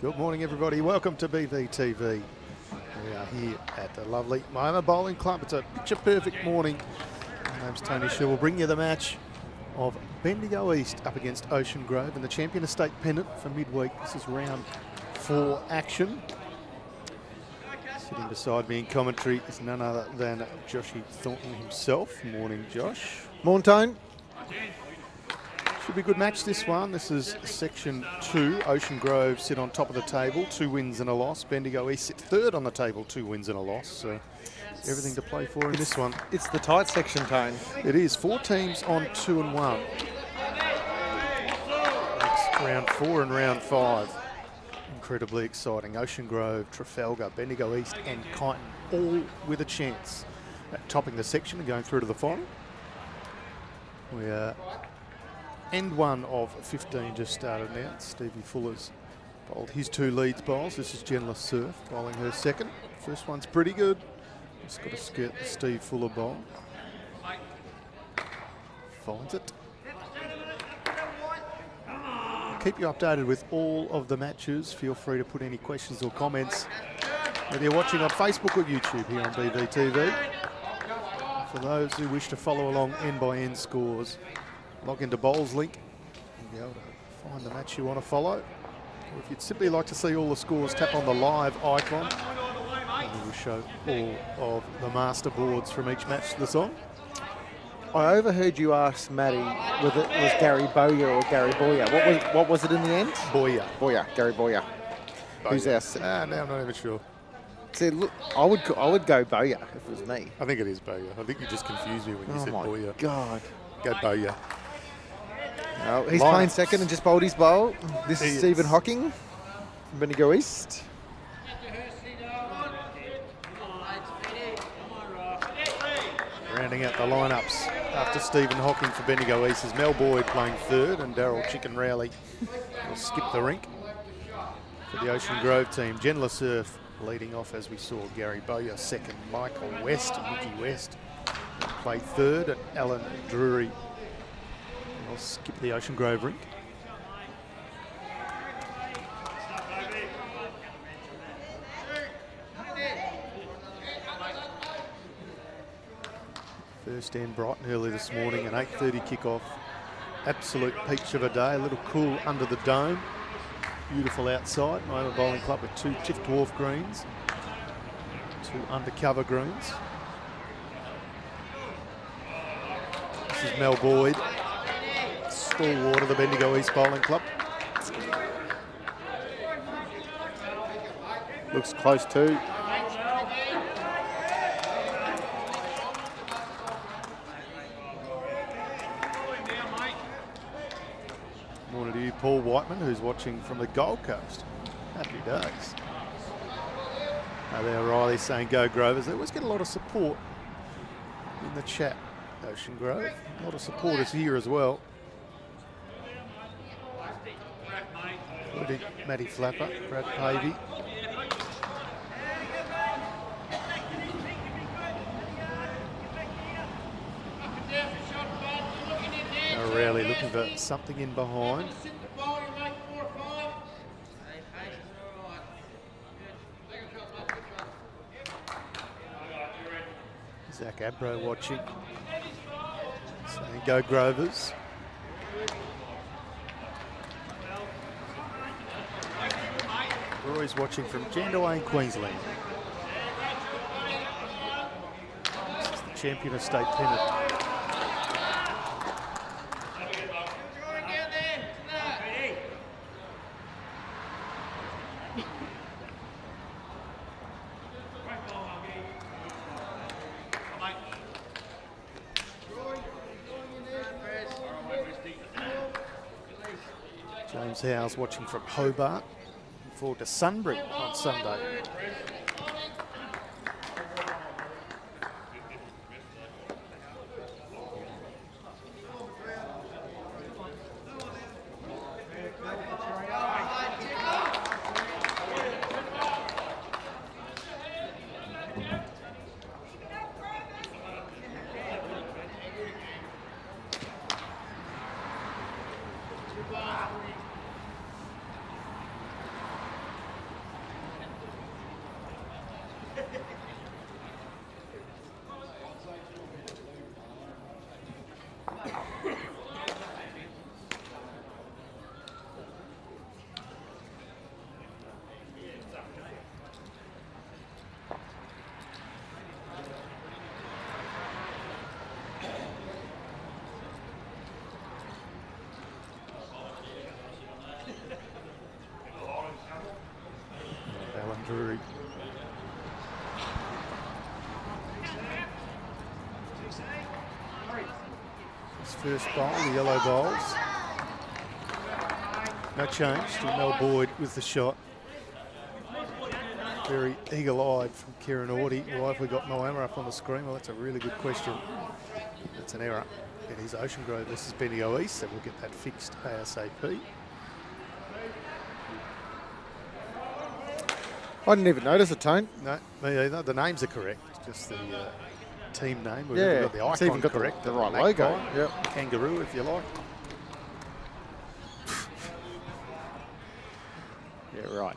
Good morning, everybody. Welcome to BVTV. We are here at the lovely Moama Bowling Club. It's a picture-perfect morning. My name's Tony Shaw. We'll bring you the match of Bendigo East up against Ocean Grove in the Champion Estate Pennant for midweek. This is round 4 action. Sitting beside me in commentary is none other than Joshy Thornton himself. Morning, Josh. Morning, Tone. Should be a good match, this one. This is Section 2. Ocean Grove sit on top of the table, 2 wins and a loss. Bendigo East sit third on the table, 2 wins and a loss. So everything to play for in this one. It's the tight section, Tone. It is. 4 teams on 2 and 1. It's round 4 and round 5. Incredibly exciting. Ocean Grove, Trafalgar, Bendigo East and Kyneton all with a chance at topping the section and going through to the final. We are end one of 15 just started now. Stevie Fuller's bowled his 2 leads bowls. This is Jenla Surf bowling her second. First one's pretty good. Just got to skirt the Steve Fuller bowl. Finds it. Keep you updated with all of the matches. Feel free to put any questions or comments, whether you're watching on Facebook or YouTube here on BVTV. For those who wish to follow along end by end scores, log into Bowls link and be able to find the match you want to follow. Or if you'd simply like to see all the scores, tap on the live icon and it will show all of the master boards from each match that's on. I overheard you ask Matty whether it was Gary Bowyer or Gary Boyer. What was it in the end? Boyer. Boyer, Gary Boyer. Who's our? Now I'm not even sure. See, look, I would go Bowyer if it was me. I think it is Bowyer. I think you just confused me when you said Boyer. Oh my God. Go Bowyer. Oh, he's playing second and just bowled his bowl. This is Stephen Hocking from Bendigo East. Rounding out the lineups after Stephen Hocking for Bendigo East is Mel Boyd playing third and Daryl Chicken Rowley will skip the rink. For the Ocean Grove team, Jenla Surf leading off as we saw. Gary Bowyer second, Michael West and Mickey West play third, and Alan Drury will skip the Ocean Grove rink. First end Brighton early this morning, an 8:30 kickoff. Absolute peach of a day, a little cool under the dome. Beautiful outside. Moama Bowling Club with 2 Tiff Dwarf greens, 2 undercover greens. This is Mel Boyd, stalwart of the Bendigo East Bowling Club. Looks close too. Morning to you, Paul Whiteman, who's watching from the Gold Coast. Happy days. There, Riley saying go Grovers. They always get a lot of support in the chat, Ocean Grove. A lot of supporters here as well. Matty Flapper, Brad Pavey. Rowley looking for something in behind. Zach Abro watching. Saying go Grovers. Roy's watching from Dandenong, Queensland. This is the Champion Estate Pennant. James Howes watching from Hobart. Looking forward to Sunbury on Sunday. Drury. His first bowl, the yellow bowls. No change to Mel Boyd with the shot. Very eagle-eyed from Kieran Orty. Why have we got Moama up on the screen? Well, that's a really good question. That's an error. It is Ocean Grove versus Bendigo East, so we'll get that fixed ASAP. I didn't even notice it, Tone. No, me either. The names are correct. Just the team name. We've Yeah, got the icon it's even got correct. the right logo. Yep. Kangaroo, if you like. Yeah, right.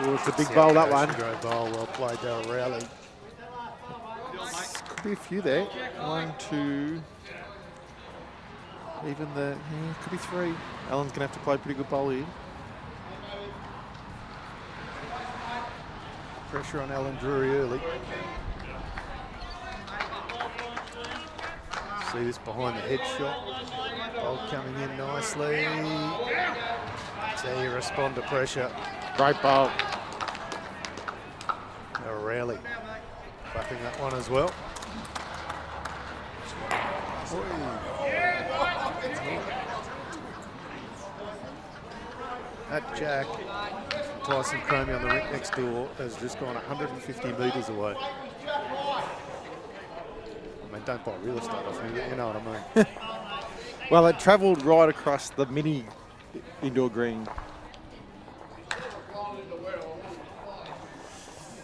Oh, it's a big bowl, that one. Grove bowl, well played, Daryl Rowley. Could be a few there. 1, 2. Even the, could be 3. Alan's going to have to play a pretty good bowl here. Pressure on Alan Drury early. See this behind the head shot. Bowl coming in nicely. That's how you respond to pressure. Great bowl. Rowley clapping that one as well. That jack, Tyson Cromie on the rink next door, has just gone 150 metres away. I mean, don't buy real estate off me, but you know what I mean. Well, it travelled right across the mini indoor green.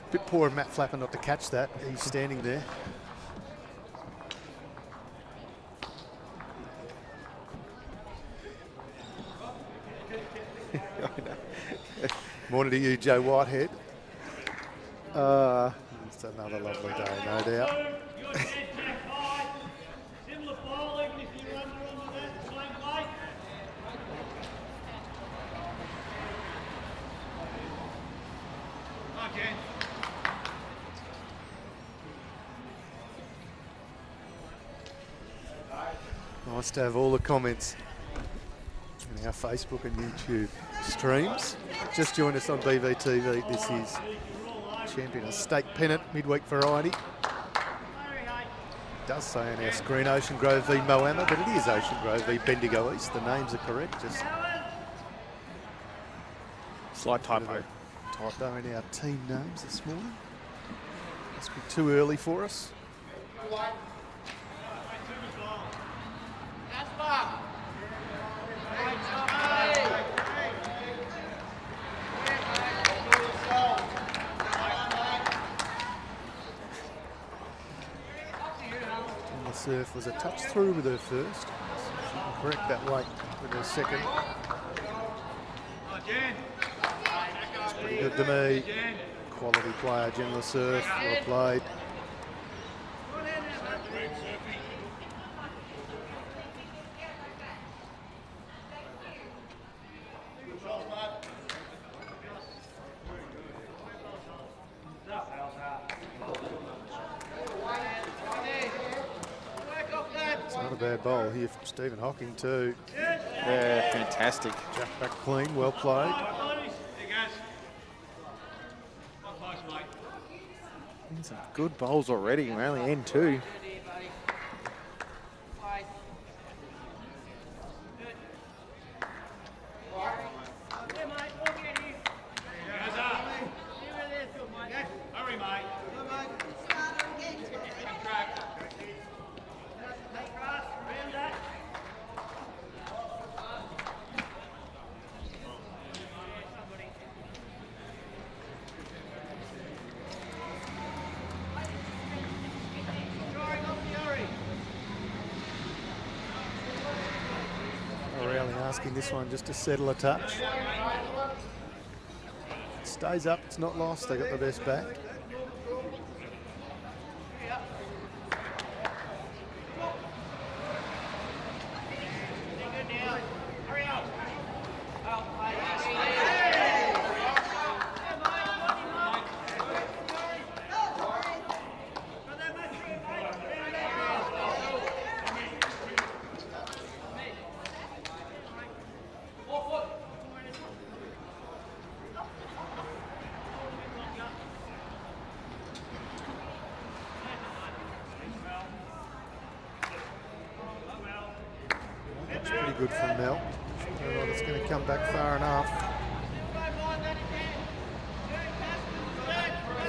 Bit poor of Matt Flapper not to catch that. He's standing there. Morning to you, Joe Whitehead. It's another lovely day, no doubt. Nice to have all the comments in our Facebook and YouTube streams. Just joined us on BVTV. This is champion of state pennant, midweek variety. It does say on our screen Ocean Grove v Moama, but it is Ocean Grove v Bendigo East. The names are correct. Just slight typo. Typo in our team names this morning. Must be too early for us. Surf was a touch through with her first. So she can correct that late with her second. It's pretty good to me. Quality player, Gemma Surf, well played. Not a bad bowl here from Stephen Hocking too. Yeah, fantastic. Jack back clean, well played. Some good bowls already. We're only N2. Asking this one just to settle a touch. It stays up, it's not lost, they got the best back. good from Mel. It's going to come back far enough.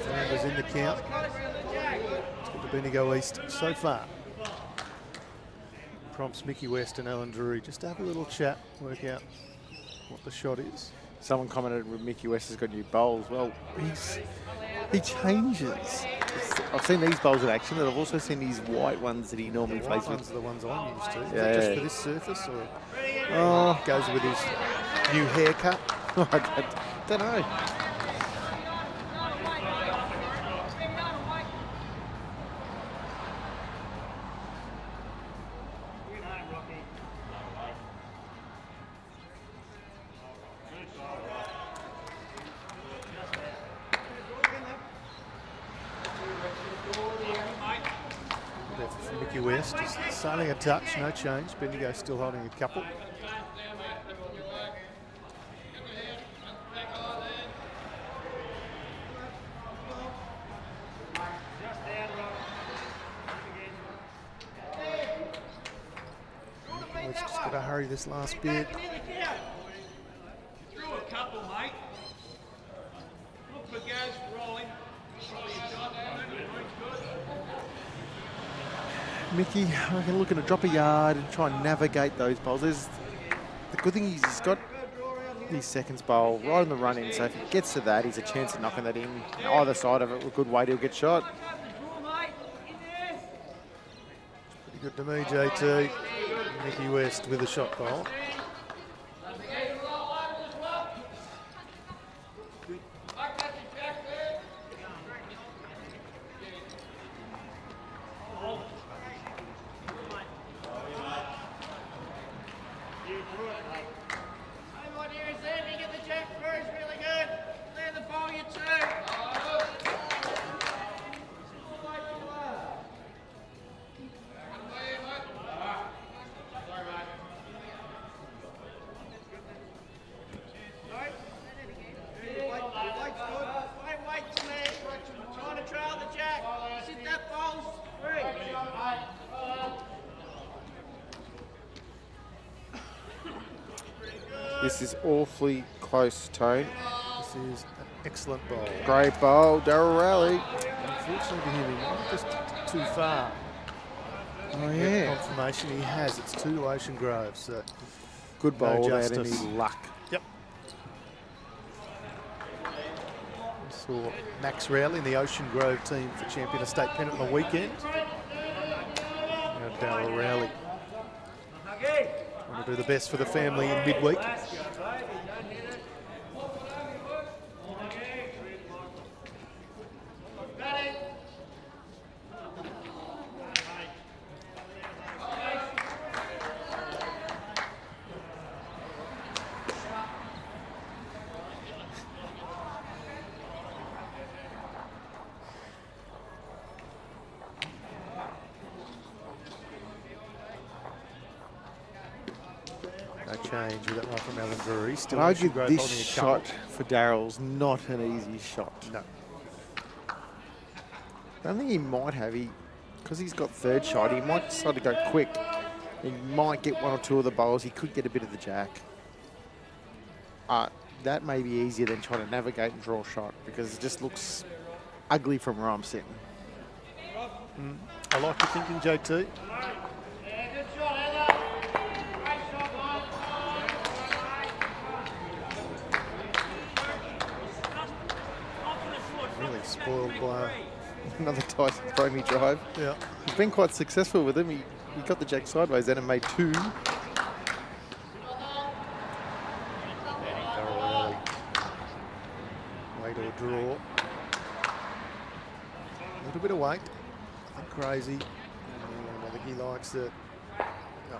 Fernandez in the count. It's good to Bendigo East so far. Prompts Mickey West and Alan Drury just to have a little chat, work out what the shot is. Someone commented with Mickey West has got new bowls. Well, he changes. I've seen these bowls in action, and I've also seen these white ones that he normally plays with. Ones are the ones I'm used to. Is Yeah, that just for this surface, or goes with his new haircut? I don't know. Mickey West just sailing a touch, no change. Bendigo still holding a couple. Let's just got to hurry this last bit. Through a couple, mate. Look for Gaz rolling. Mickey, I can look at a drop a yard and try and navigate those bowls. The good thing is he's got his seconds bowl right on the run in, so if he gets to that, he's a chance of knocking that in. Either side of it, a good way he'll get shot. Pretty good to me, JT. Mickey West with a shot bowl. This is awfully close, Tone. This is an excellent bowl. Great bowl, Daryl Rowley. Unfortunately for him, he might just too far. Oh, yeah. Confirmation he has. It's 2 to Ocean Grove. So Good bowl without justice. any luck. Yep. Saw Max Rowley in the Ocean Grove team for Champion Estate Pennant on the weekend. Now Daryl Rowley. Want to do the best for the family in midweek. No change with that one from Alan Drury. Still I argue Grove this holding a shot couple. for Daryl's not an easy shot. No. I don't think he might have. Because he's got third shot, he might decide to go quick. He might get 1 or 2 of the bowls. He could get a bit of the jack. That may be easier than trying to navigate and draw a shot because it just looks ugly from where I'm sitting. I like your thinking, JT. Really spoiled by Another Tyson throw me drive. yeah. He's been quite successful with him. He got the jack sideways then and made 2. Daryl Rowley. Weight or draw. A little bit of weight. Nothing crazy. I think he likes it. No.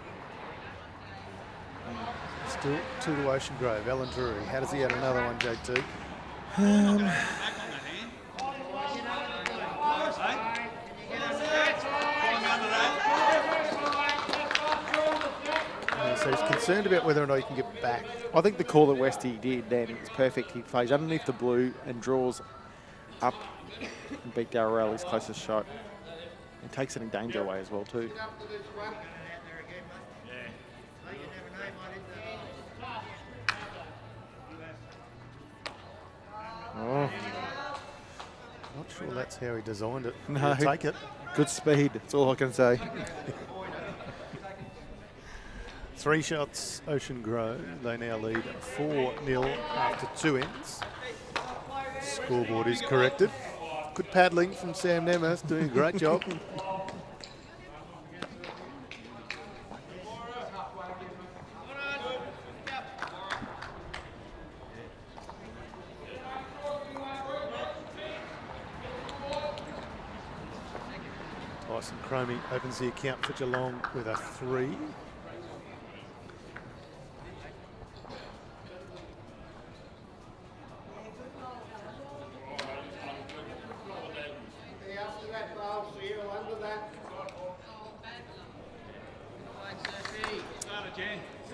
Still 2 to Ocean Grove. Alan Drury. How does he add another one, JT? So he's concerned about whether or not he can get back. I think the call that Westy did then is perfect. He plays underneath the blue and draws up and beat Daryl Rowley's closest shot. And takes any danger away as well too. Sure, that's how he designed it. No. He'll take it. Good speed, that's all I can say. 3 shots, Ocean Grove. They now lead 4-0 after 2 ends. Scoreboard is corrected. Good paddling from Sam Nemeth, doing a great job. Tyson Cromie opens the account for Geelong with a 3.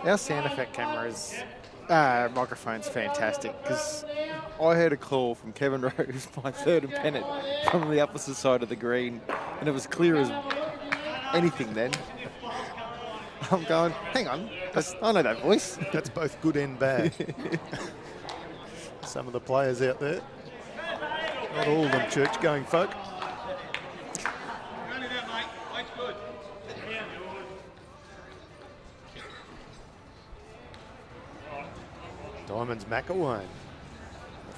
Our sound effect cameras, microphone's fantastic, because I heard a call from Kevin Rose, my third and Pennant, from the opposite side of the green, and it was clear as anything then. I'm going, hang on, I know that voice. That's both good and bad. Some of the players out there, not all of them church-going folk. Diamonds McElwain.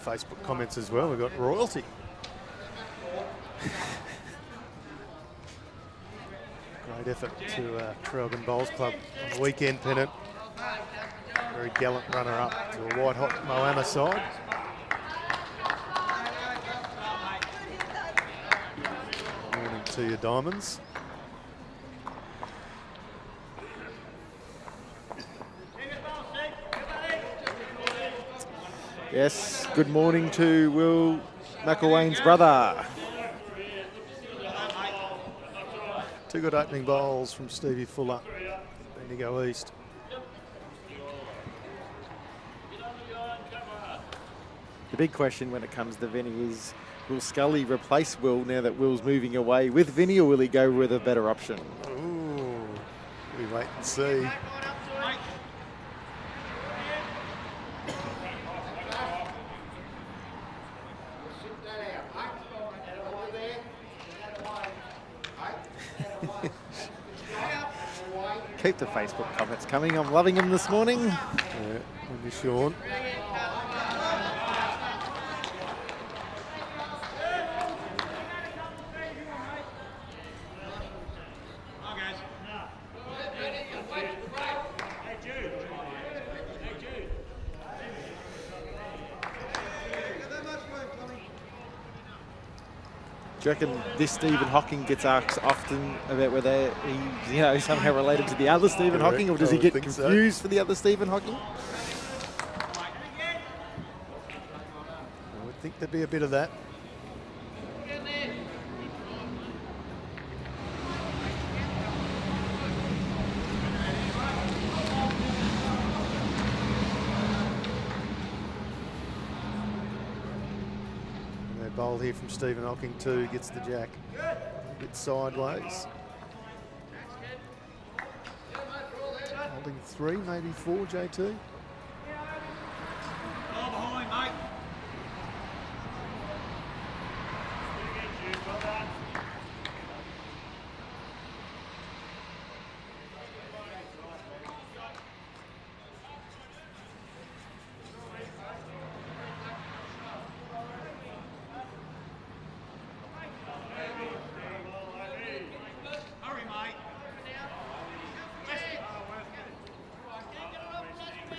Facebook comments as well. We've got royalty. Great effort to Traralgon Bowls Club on the weekend, Pennant. Very gallant runner-up to a white-hot Moama side. Morning to you, Diamonds. Yes, good morning to Will McElwain's brother. 2 good opening bowls from Stevie Fuller, Bendigo East. The big question when it comes to Vinny is, will Scully replace Will now that Will's moving away with Vinny, or will he go with a better option? Ooh, we wait and see. Keep the Facebook comments coming. I'm loving them this morning. Yeah, and you, Sean. Do you reckon this Stephen Hocking gets asked often about whether he's somehow related to the other Stephen Correct. Hocking, or does he I get would think confused for the other Stephen Hocking? I would think there'd be a bit of that. Bowl here from Stephen Hocking too, gets the jack a bit sideways. Holding 3, maybe 4, JT.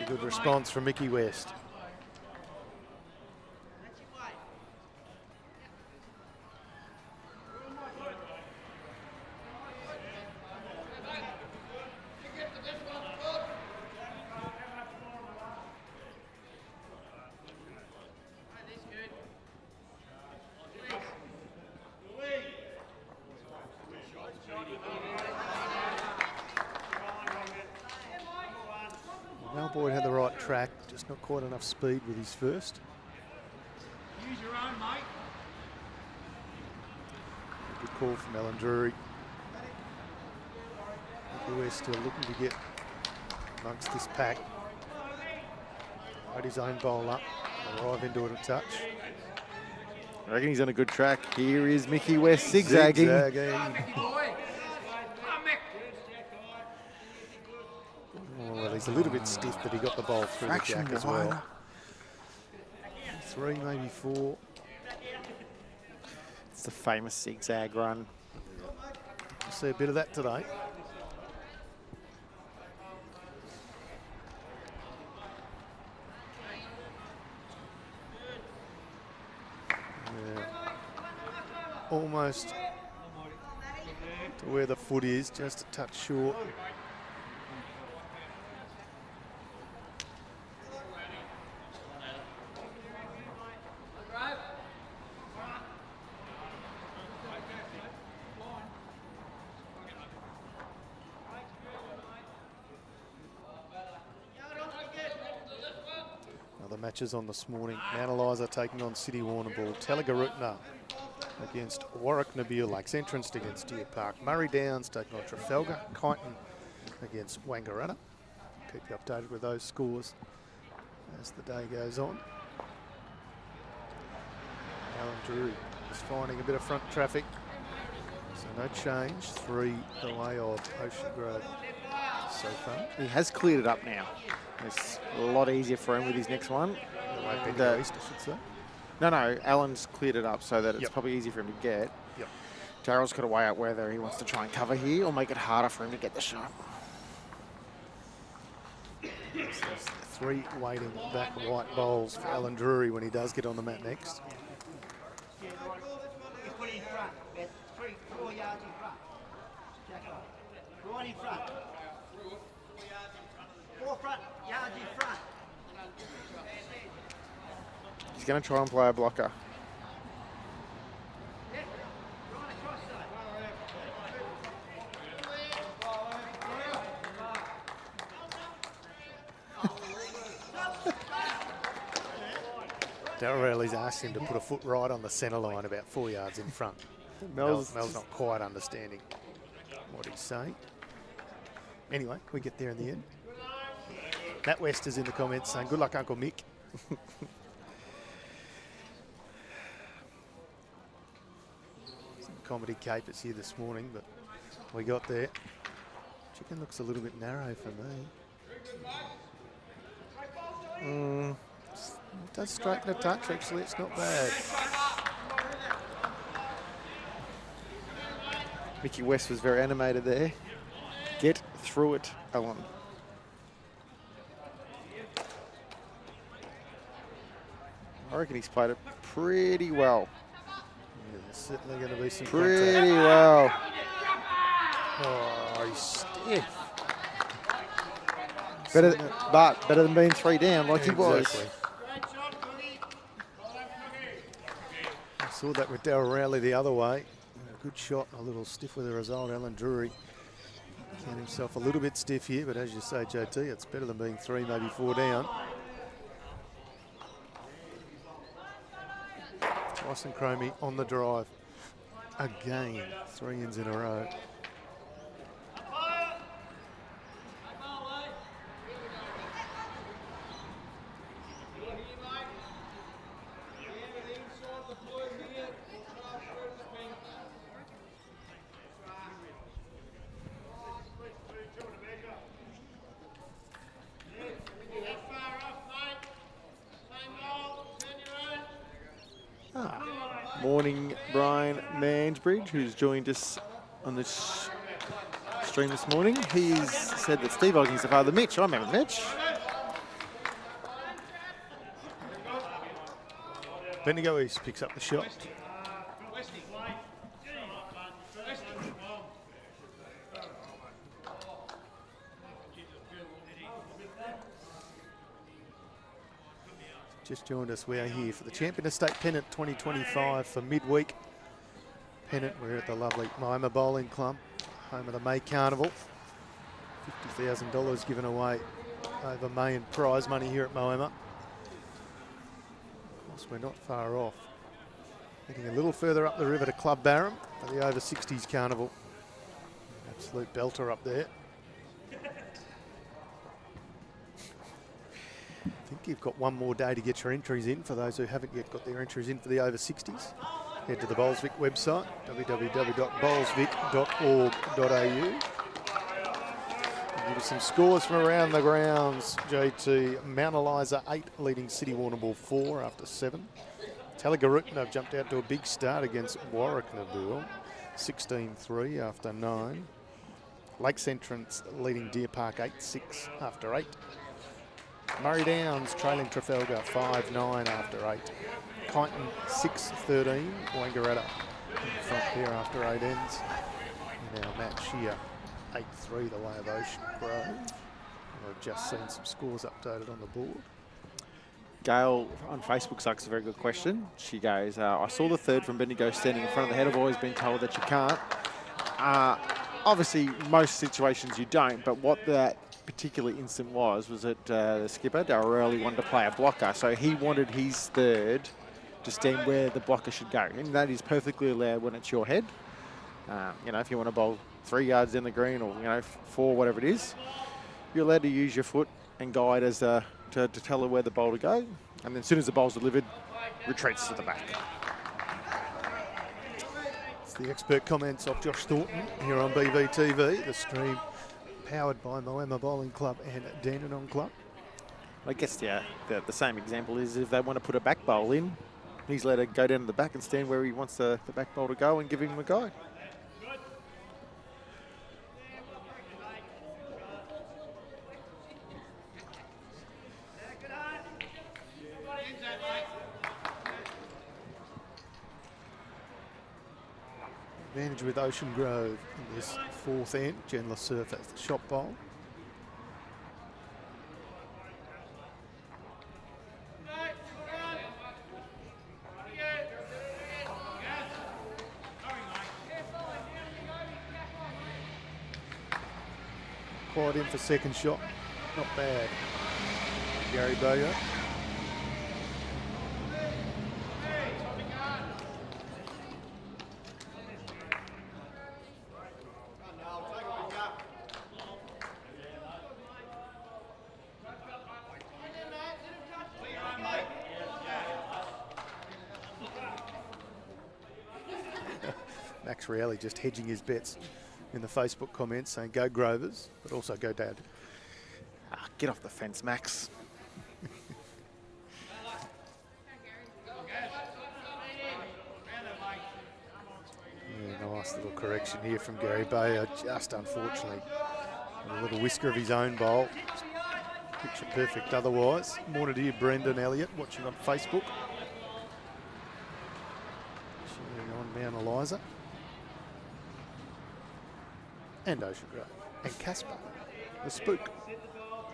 Good response from Mickey West. Boyd had the right track, just not quite enough speed with his first. Use your own, mate. Good call from Alan Drury. We're still looking to get amongst this pack. Had his own bowl up, arrive into it a touch. I reckon he's on a good track. Here is Mickey West zigzagging. Well, he's a little bit stiff, but he got the ball through the jack as well. 3, maybe 4. It's the famous zigzag run. We'll see a bit of that today. Yeah. Almost to where the foot is, just a touch short. Other matches on this morning. Mount Eliza taking on City Warrnambool. Telegarutna against Warwick Nabil. Lakes Entrance against Deer Park. Murray Downs taking on Trafalgar. Kyneton against Wangaratta. Keep you updated with those scores as the day goes on. Alan Drury is finding a bit of front traffic. So no change. 3 the way of Ocean Grove so far. He has cleared it up now. It's a lot easier for him with his next one. The East, I should say. No, Alan's cleared it up so that it's probably easier for him to get. Yep. Daryl's got to weigh out whether he wants to try and cover here or make it harder for him to get the shot. 3 waiting back white bowls for Alan Drury when he does get on the mat next. He's going to try and play a blocker. Daryl Rowley's asked him to put a foot right on the centre line about 4 yards in front. Mel's not quite understanding what he's saying. Anyway, we get there in the end. Matt West is in the comments saying, good luck, Uncle Mick. Some comedy capers here this morning, but we got there. Chicken looks a little bit narrow for me. It does straighten a touch, actually. It's not bad. Mickey West was very animated there. Get through it, Alan. I reckon he's played it pretty well. Yeah, there's certainly going to be some pretty well. Oh, he's stiff. Better than being 3 down like he was. I saw that with Daryl Rowley the other way. A good shot, a little stiff with the result. Alan Drury found himself a little bit stiff here, but as you say, JT, it's better than being 3, maybe 4 down. Tyson Cromie on the drive. Again, 3 ins in a row. Morning, Brian Mansbridge, who's joined us on this stream this morning. He's said that Steve Ogging's the father of Mitch. I remember Mitch. Bendigo East picks up the shot. Just joined us, we are here for the Champion Estate Pennant 2025 for midweek. Pennant, we're at the lovely Moama Bowling Club, home of the May Carnival. $50,000 given away over May in prize money here at Moama. Of course, we're not far off. Heading a little further up the river to Club Barham for the over 60s Carnival. Absolute belter up there. I think You've got one more day to get your entries in for those who haven't yet got their entries in for the over 60s. Head to the Bolsvik website, www.bolsvik.org.au. Give us some scores from around the grounds. JT, Mount Eliza 8 leading City Warrnambool 4 after 7. Talagarutan have jumped out to a big start against Warwicknabool, 16-3 after 9. Lakes Entrance leading Deer Park 8-6 after 8. Murray Downs trailing Trafalgar 5-9 after 8. Kyneton 6-13. Wangaratta in front there after 8 ends. And our match here 8-3 the way of Ocean Grove. I've just seen some scores updated on the board. Gail on Facebook asks a very good question. She goes, I saw the third from Bendigo standing in front of the head. I've always been told that you can't. Obviously, most situations you don't, but what that particular instant was that the skipper, Daryl Rowley, wanted to play a blocker. So he wanted his third to stand where the blocker should go. And that is perfectly allowed when it's your head. You know, if you want to bowl 3 yards down the green or, 4, whatever it is, you're allowed to use your foot and guide as to tell her where the bowl to go. And then as soon as the bowl's delivered, retreats to the back. It's the expert comments of Josh Thornton here on BVTV. The stream powered by Moama Bowling Club and Dandenong Club. I guess the same example is if they want to put a back bowl in, he's allowed to go down to the back and stand where he wants the back bowl to go and give him a guide. Advantage with Ocean Grove in this 4th end. Jen Surf as the shot bowl. Quite in for second shot. Not bad. Gary Boyer. Max Reale just hedging his bets in the Facebook comments saying go Grovers, but also go Dad. Get off the fence, Max. Yeah, nice little correction here from Gary Bayer, just unfortunately a little whisker of his own bowl. Picture perfect otherwise. Morning to you, Brendan Elliott, watching on Facebook. Cheering on Mount Eliza. And Ocean Grove. And Casper, the spook. Oh,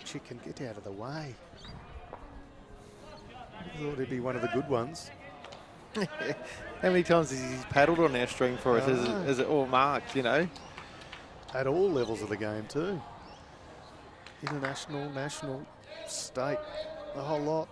chicken, get out of the way. I thought he'd be one of the good ones. How many times has he paddled on our stream for us? Is it all marked, At all levels of the game too. International, national, state, the whole lot.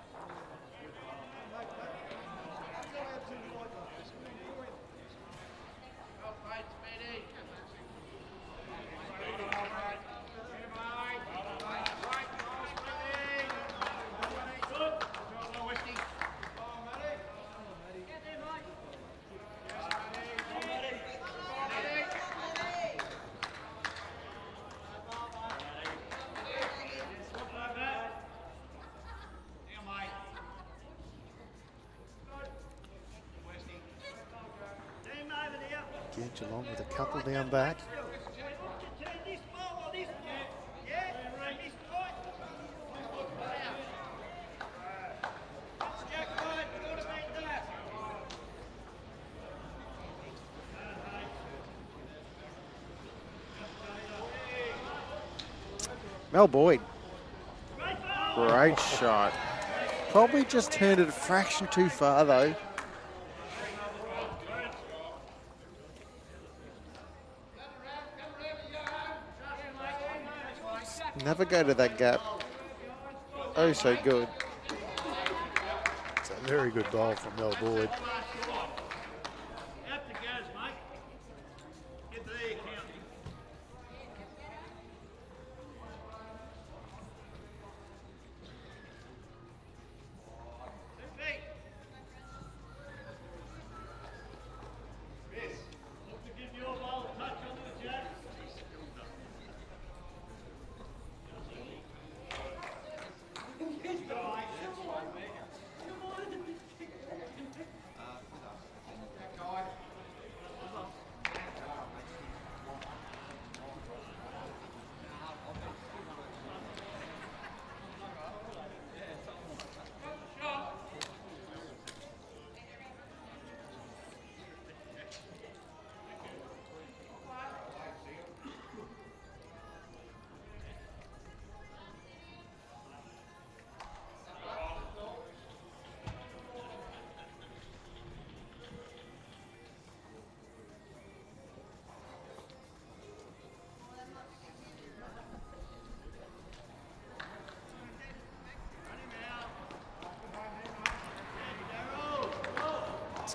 Geelong with a couple down back. Mel Boyd. Great shot. Probably just turned it a fraction too far though. Never go to that gap. Oh, so good. It's a very good bowl from Mel Boyd.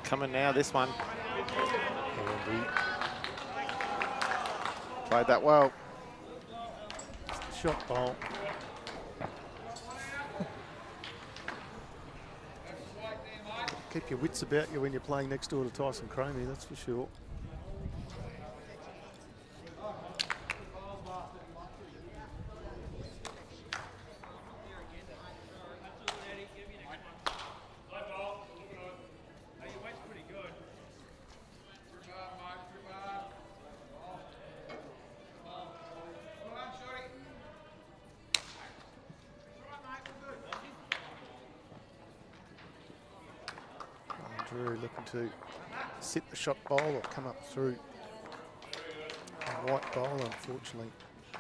coming now, this one. Handy. Played that well. Shot bowl. Keep your wits about you when you're playing next door to Tyson Cromie, that's for sure. Drury looking to sit the shot bowl or come up through a white bowl. Unfortunately,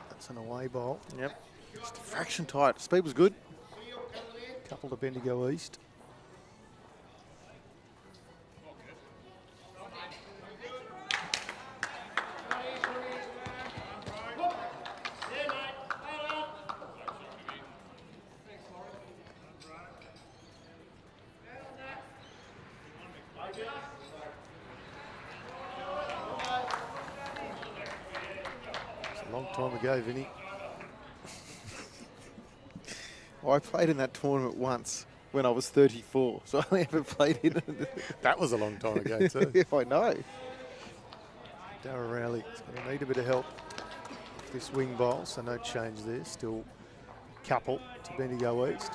that's an away bowl. Yep. Just a fraction tight. Speed was good. Couple to Bendigo East. Long time ago, Vinny. Well, I played in that tournament once when I was 34, so I only ever played in it. That was a long time ago too. Yeah, I know. Daryl Rowley is going to need a bit of help with this wing bowl, so no change there. Still couple to Bendigo East.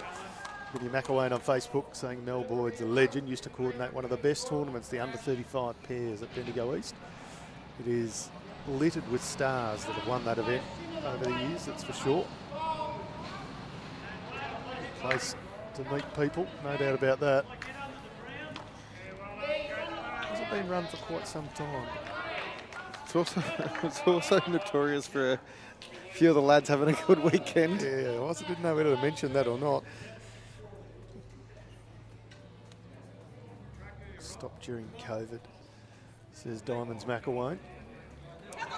Vinny McElwain on Facebook saying Mel Boyd's a legend, used to coordinate one of the best tournaments, the under 35 pairs at Bendigo East. It is littered with stars that have won that event over the years, that's for sure. Good place to meet people, no doubt about that. Hasn't been run for quite some time. It's also notorious for a few of the lads having a good weekend. Yeah, I also didn't know whether to mention that or not. Stopped during COVID, says Diamonds McElwain.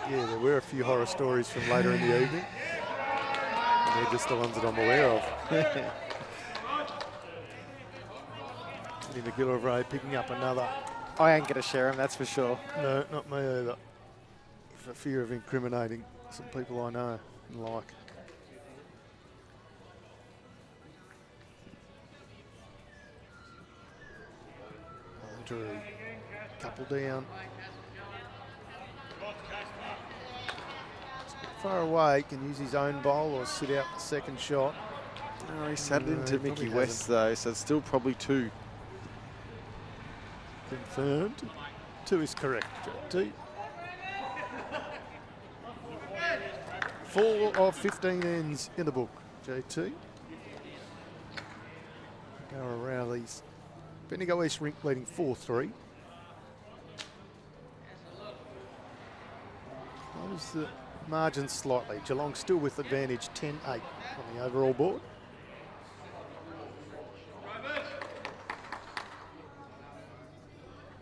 Yeah, there were a few horror stories from later in the evening. And they're just the ones that I'm aware of. Eddie McGillivray picking up another. I ain't going to share him, that's for sure. No, not me either. For fear of incriminating some people I know and like. Drury, couple down. Far away, can use his own bowl or sit out the second shot. No, he sat it into he Mickey probably West though, so it's still probably 2. Confirmed. 2 is correct, JT. 4 of 15 ends in the book, JT. Daryl Rowley's Bendigo East rink leading 4-3. Close the margin slightly. Geelong still with advantage 10-8 on the overall board.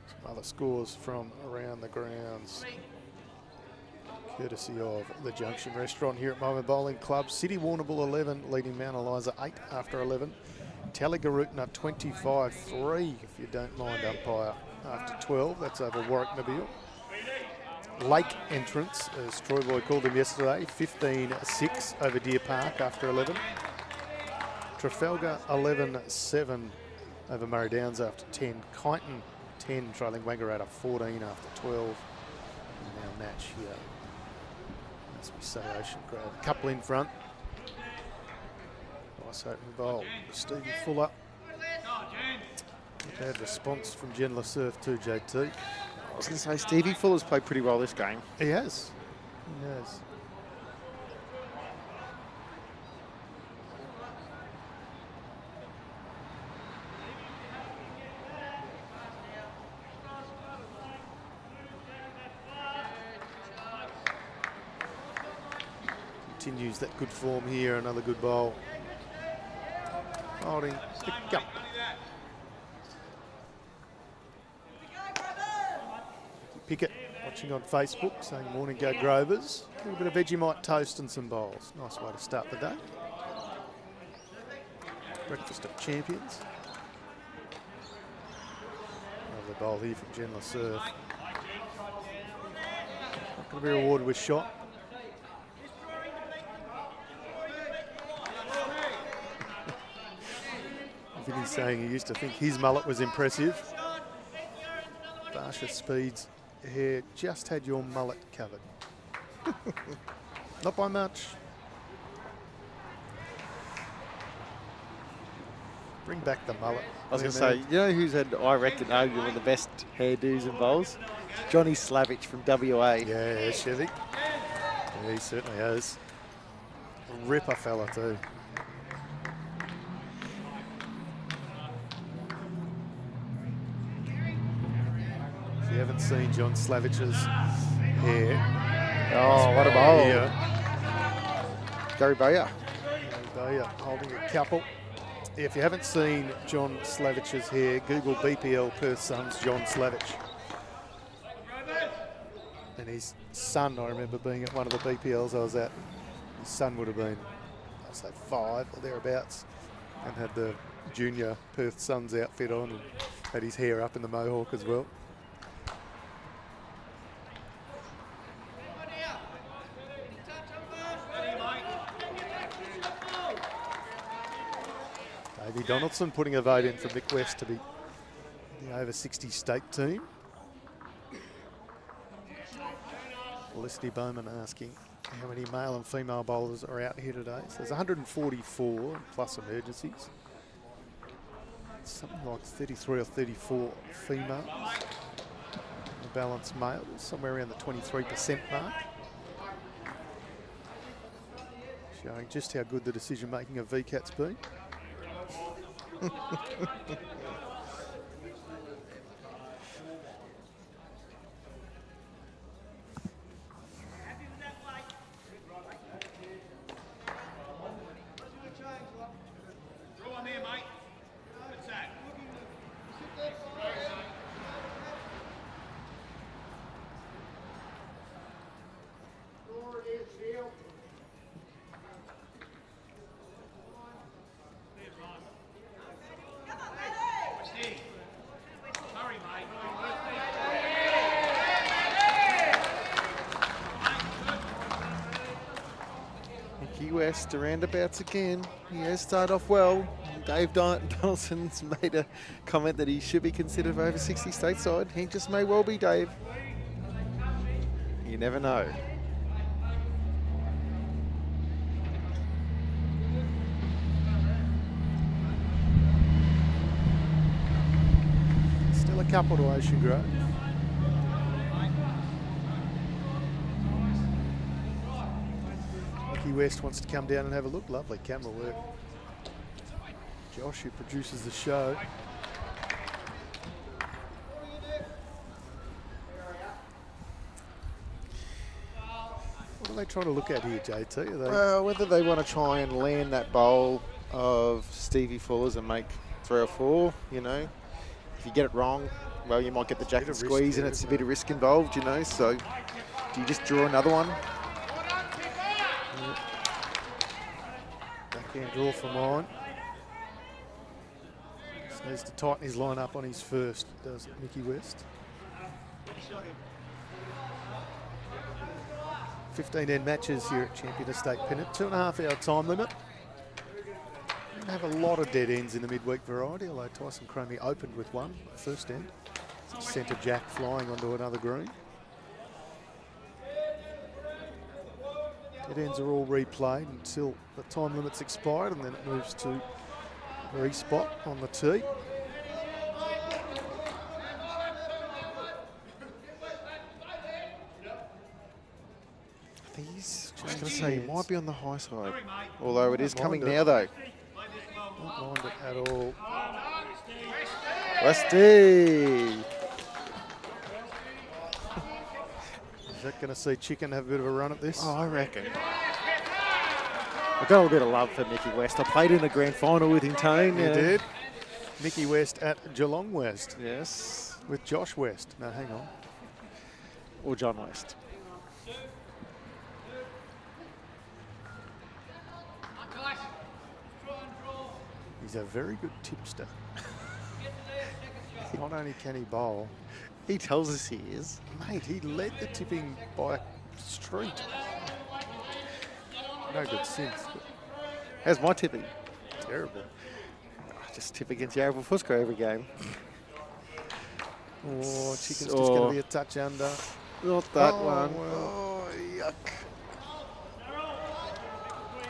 Some other scores from around the grounds, courtesy of the Junction Restaurant here at Moama Bowling Club. City Warrnambool 11 leading Mount Eliza 8 after 11. Tallygarootna 25-3 if you don't mind umpire after 12. That's over Warwick Nabil. Lake entrance, as Troy Boy called him yesterday, 15-6 over Deer Park after 11. Trafalgar 11-7 over Murray Downs after 10. Kyneton 10 trailing Wangaratta 14 after 12. And now match here. Must be Say Ocean Grove. A couple in front. Nice open bowl. Stevie Fuller. Bad response from Jen LaSurf too, JT. I was going to say, Stevie Fuller's played pretty well this game. He has. He has. Continues that good form here. Another good bowl. Holding the cup. Pickett watching on Facebook saying morning go Grovers. A little bit of Vegemite toast and some bowls. Nice way to start the day. Breakfast of champions. Another bowl here from Jen Lasserve. Not going to be rewarded with shot. Vinny's saying he used to think his mullet was impressive. Barsha Speed's hair just had your mullet covered. Not by much. Bring back the mullet. I was going to say, you know who's had, I reckon, arguably the best hairdos and bowls? Johnny Slavich from WA. Yeah, Chevy. Yeah, he certainly has. A ripper fella too. If you haven't seen John Slavich's hair. Oh, what a bowl. Here. Gary Bayer. Bayer holding a couple. If you haven't seen John Slavich's hair, Google BPL Perth Suns John Slavich. And his son, I remember being at one of the BPLs I was at, his son would have been, I'd say 5 or thereabouts, and had the junior Perth Suns outfit on and had his hair up in the mohawk as well. Davey Donaldson putting a vote in for Mick West to be the over 60 state team. Felicity Bowman asking how many male and female bowlers are out here today. So there's 144 plus emergencies. Something like 33 or 34 females. The balance males, somewhere around the 23% mark. Showing just how good the decision making of VCAT's been. West roundabouts again. He has started off well. Dave Donaldson's made a comment that he should be considered for over 60 stateside. He just may well be, Dave. You never know. Still a couple to Ocean Grove. West wants to come down and have a look. Lovely camera work. Josh, who produces the show. What are they trying to look at here, JT? Are they well, whether they want to try and land that bowl of Stevie Fuller's and make 3 or 4, you know. If you get it wrong, well, you might get the jacket squeeze and it's a bit of risk involved, you know. So do you just draw another one? Backhand draw for mine. Just needs to tighten his line up on his first, does Mickey West. 15 end matches here at Champion Estate Pennant. 2.5 hour time limit. Don't have a lot of dead ends in the midweek variety, although Tyson Cromie opened with one first end. Centre jack flying onto another green. Dead ends are all replayed until the time limit's expired, and then it moves to respot on the tee. I think he's just going to say he might be on the high side, although it is coming now though. Don't mind it at all. Westy! Is that going to see Chicken have a bit of a run at this? Oh, I reckon. I've got a little bit of love for Mickey West. I played in a grand final with him, Tone. You did. Mickey West at Geelong West. Yes. With Josh West. No, hang on. Or John West. He's a very good tipster. Not only can he bowl, He tells us he is. mate, he led the tipping by a street. No good since, but How's my tipping? terrible. I just tip against Yarraville Footscray every game. Oh, Chicken's just going to be a touch under. Not that Oh, one. well. Oh, yuck.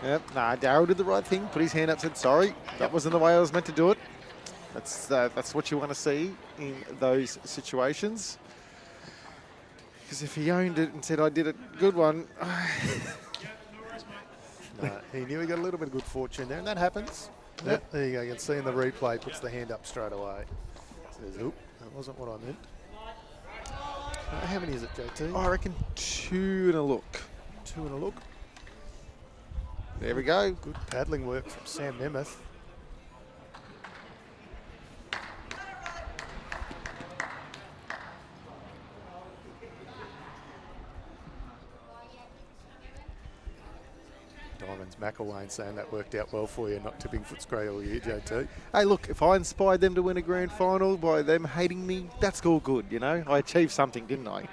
Yep, nah, Daryl did the right thing. Put his hand up, said sorry. That wasn't the way I was meant to do it. That's what you want to see in those situations. Because if he owned it and said, I did a good one. No, he knew he got a little bit of good fortune there, and that happens. Yep, there you go. You can see in the replay, puts the hand up straight away. Says, oop, that wasn't what I meant. How many is it, JT? I reckon 2 and a look. 2 and a look. There we go. Good paddling work from Sam Nemeth. Diamonds McElwain saying that worked out well for you, not tipping Footscray all year, JT. Hey, look, if I inspired them to win a grand final by them hating me, that's all good, you know? I achieved something, didn't I?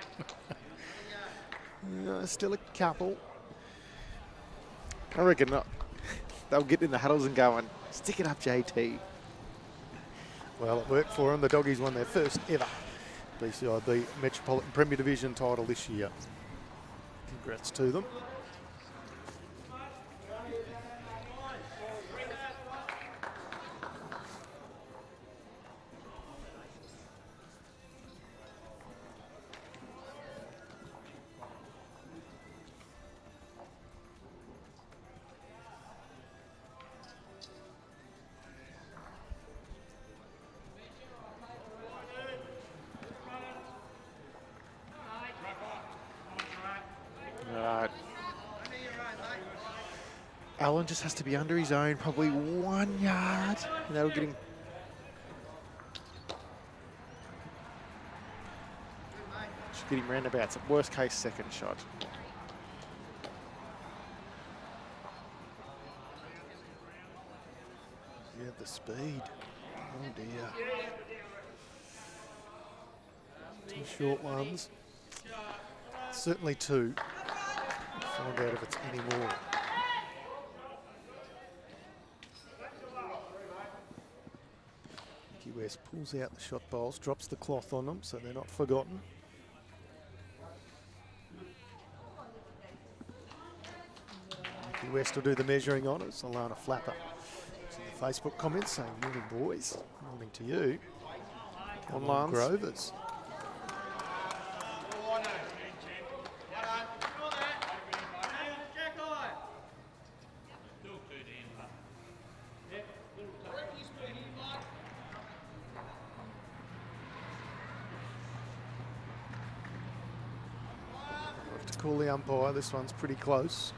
Still a couple. I reckon not. They'll get in the huddles and going, stick it up, JT. Well, it worked for them. The Doggies won their first ever BCIB Metropolitan Premier Division title this year. Congrats to them. Right. Allen just has to be under his own, probably 1 yard. And that'll get him. Should get him roundabouts. At worst case, second shot. Yeah, the speed. Oh dear. 2 short ones. Certainly 2. We'll find out if it's any more. Mickey West pulls out the shot bowls, drops the cloth on them so they're not forgotten. Mickey West will do the measuring honours. Alana Flapper in the Facebook comments saying, morning boys, morning to you. Come on, Grovers. Call the umpire, this one's pretty close.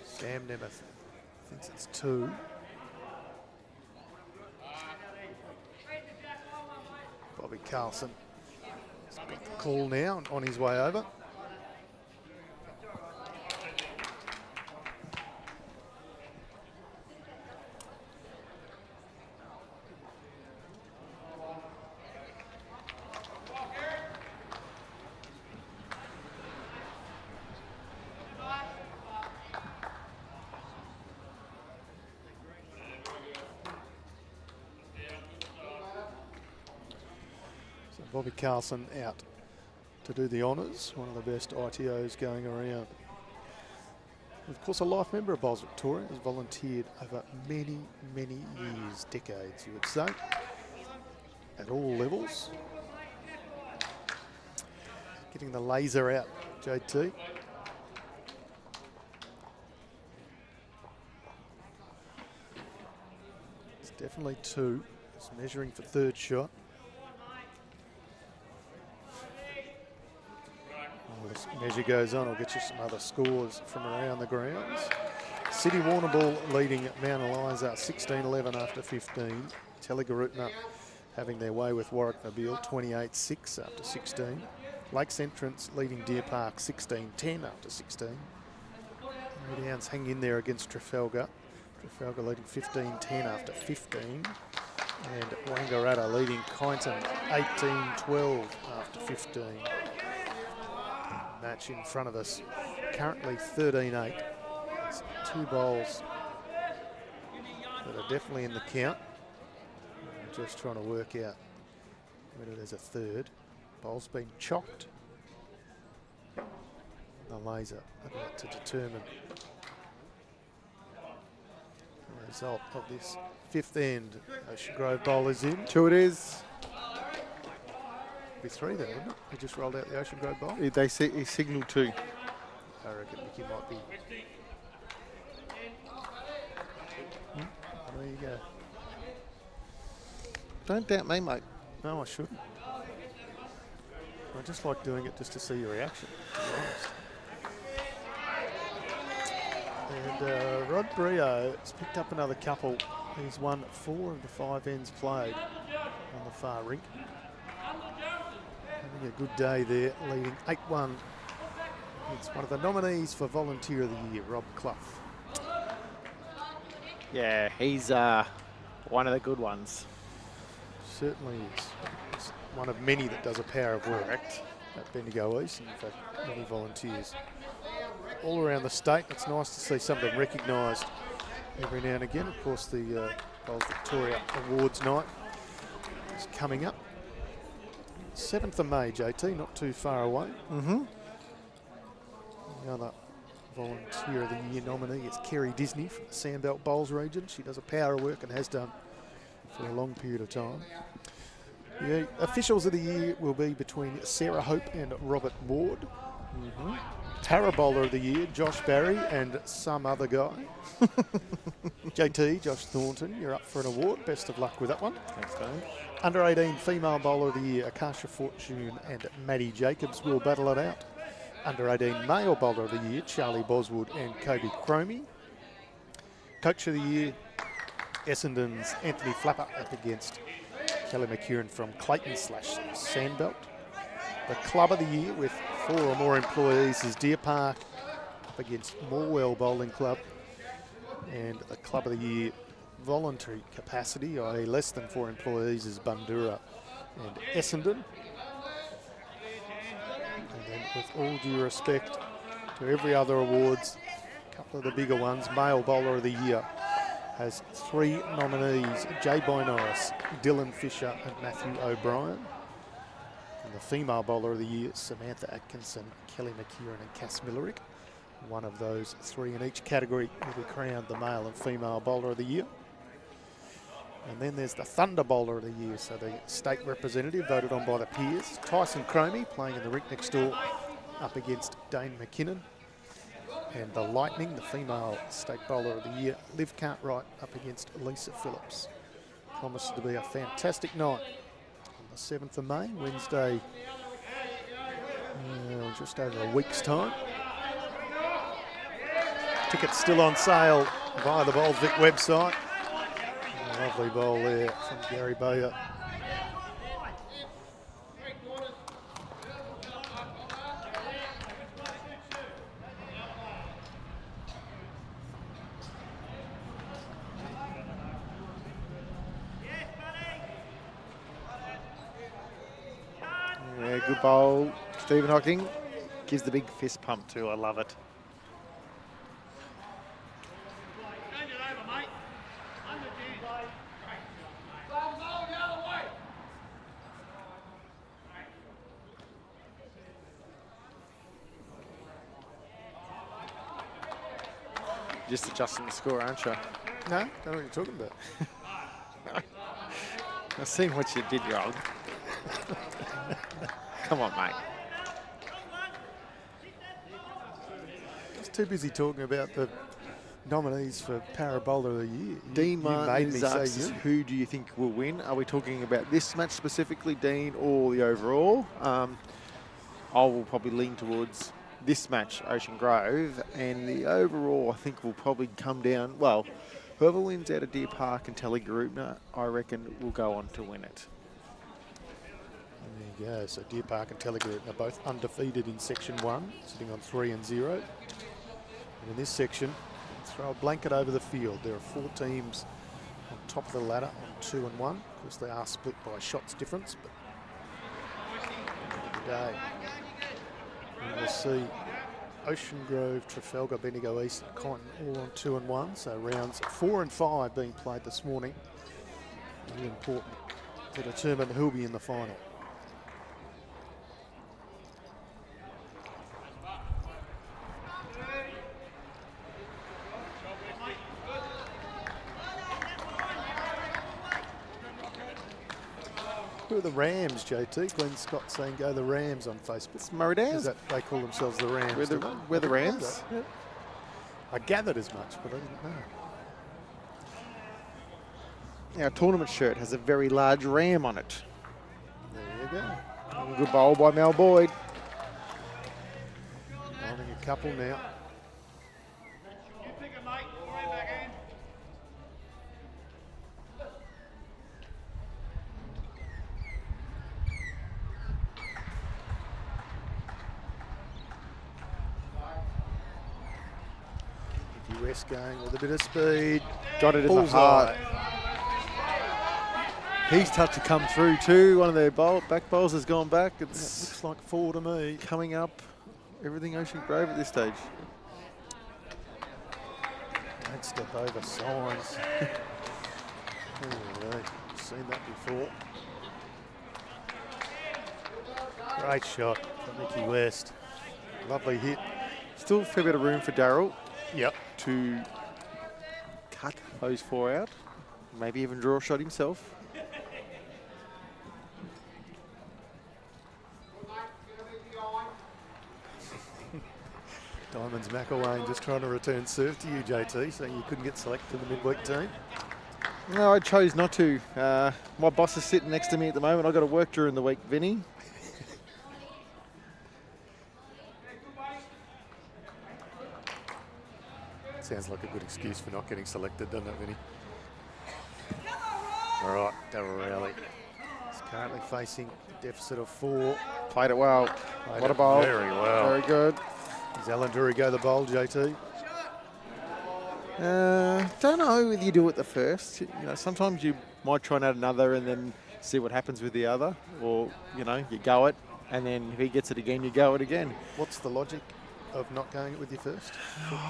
Sam Nemeth thinks it's 2. Bobby Carlson has got the call now on his way over. Bobby Carlson out to do the honours, one of the best ITOs going around. Of course, a life member of Bowls Victoria, has volunteered over many, many years, decades, you would say, at all levels. Getting the laser out, JT. It's definitely 2. It's measuring for third shot. This measure goes on, I'll get you some other scores from around the grounds. City Warrnambool leading Mount Eliza 16-11 after 15. Telegarutna having their way with Warwick Mobile 28-6 after 16. Lakes Entrance leading Deer Park 16-10 after 16. Downs hang in there against Trafalgar. Trafalgar leading 15-10 after 15. And Wangaratta leading Kyneton 18-12 after 15. Match in front of us, currently 13-8. It's 2 bowls that are definitely in the count. I'm just trying to work out whether there's a third. Bowl's been chocked. The laser about to determine the result of this 5th end. Ocean Grove bowl is in. 2 it is. Be 3 then, wouldn't it? He just rolled out the Ocean Grove bowl. He signalled 2. I reckon Mickey might be. There you go. Don't doubt me, mate. No, I shouldn't. I just like doing it just to see your reaction, to be honest. And Rod Brio has picked up another couple. He's won 4 of the 5 ends played on the far rink. Having a good day there, leading 8-1. It's one of the nominees for Volunteer of the Year, Rob Clough. Yeah, he's one of the good ones. Certainly is. It's one of many that does a power of work at Bendigo East, and in fact, many volunteers all around the state. It's nice to see some of them recognised every now and again. Of course, the Bowls Victoria Awards night is coming up. 7th of May, JT, not too far away. Mm-hmm. The other Volunteer of the Year nominee is Kerry Disney from the Sandbelt Bowls region. She does a power of work and has done for a long period of time. The officials of the year will be between Sarah Hope and Robert Ward. Para Bowler of the Year, Josh Barry and some other guy. JT, Josh Thornton, you're up for an award. Best of luck with that one. Thanks, Dave. Under 18 Female Bowler of the Year, Akasha Fortune and Maddie Jacobs will battle it out. Under 18 Male Bowler of the Year, Charlie Boswood and Kobe Cromie. Coach of the Year, Essendon's Anthony Flapper up against Kelly McKieran from Clayton/Sandbelt. The Club of the Year with 4 or more employees is Deer Park up against Morwell Bowling Club. And the Club of the Year voluntary capacity, i.e. less than 4 employees, is Bundoora and Essendon. And then with all due respect to every other awards, a couple of the bigger ones, Male Bowler of the Year has 3 nominees, Jay Norris, Dylan Fisher and Matthew O'Brien. And the Female Bowler of the Year, Samantha Atkinson, Kelly McKieran and Cass Millerick. One of those 3 in each category will be crowned the Male and Female Bowler of the Year. And then there's the Thunder Bowler of the Year, so the state representative voted on by the peers. Tyson Cromie playing in the rink next door up against Dane McKinnon. And the Lightning, the Female State Bowler of the Year, Liv Cartwright up against Lisa Phillips. Promises to be a fantastic night on the 7th of May, Wednesday, just over a week's time. Tickets still on sale via the Bowls Vic website. A lovely bowl there from Gary Bowyer. Yeah, good bowl. Stephen Hocking gives the big fist pump too. I love it. Just adjusting the score, aren't you? No, don't know what you're talking about. I've seen what you did wrong. Come on, mate. Just too busy talking about the nominees for Para Bowler of the Year. Dean Martin made me asks, say you. who do you think will win? Are we talking about this match specifically, Dean, or the overall? I will probably lean towards this match, Ocean Grove, and the overall I think will probably come down, well, whoever wins out of Deer Park and Telegarubna, I reckon will go on to win it. There you go. So Deer Park and Telegarubna are both undefeated in Section 1, sitting on 3-0. In this section, throw a blanket over the field. There are 4 teams on top of the ladder on 2 and 1. Of course, they are split by shots difference, but today we'll see Ocean Grove, Trafalgar, Bendigo East and Kyneton all on 2 and 1. So rounds 4 and 5 being played this morning. Really important to determine who'll be in the final. Who are the Rams, JT? Glenn Scott saying go the Rams on Facebook. It's Murray Downs. Is that they call themselves the Rams? We're the Rams. Yeah. I gathered as much, but I didn't know. Our tournament shirt has a very large ram on it. There you go. Good bowl by Mal Boyd. Holding a couple now. West going with a bit of speed. Got it in the heart. He's touched to come through too. One of their back bowls has gone back. It looks like 4 to me. Coming up, everything Ocean Grove at this stage. Don't step over signs. Oh, I've seen that before. Great shot from Mickey West. Lovely hit. Still a fair bit of room for Daryl. Yep. To cut those 4 out. Maybe even draw a shot himself. Diamonds McElwain just trying to return serve to you, JT, saying you couldn't get selected in the midweek team. No, I chose not to. My boss is sitting next to me at the moment. I've got to work during the week, Vinny. Sounds like a good excuse for not getting selected, doesn't it, Vinny? All right, Daryl Rowley is currently facing a deficit of 4. Played it well. What a bowl. Very well. Very good. Does Alan Drury go the bowl, JT? Don't know whether you do it the first. You know, sometimes you might try and add another and then see what happens with the other. Or, you know, you go it and then if he gets it again, you go it again. What's the logic of not going it with your first?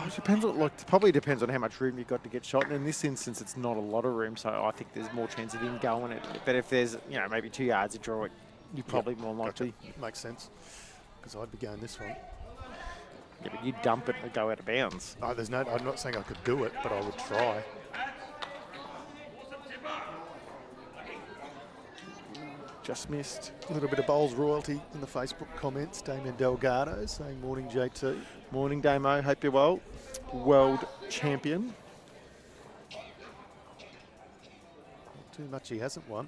It depends on, probably depends on how much room you've got to get shot. And in this instance, it's not a lot of room, so I think there's more chance of him going it. But if there's, you know, maybe 2 yards to draw it, you're probably more likely. Gotcha. Makes sense. Because I'd be going this one. Yeah, but you dump it and go out of bounds. Oh, I'm not saying I could do it, but I would try. Just missed. A little bit of bowls royalty in the Facebook comments. Damien Delgado saying morning JT. Morning Damo, hope you're well. World champion. Not too much he hasn't won.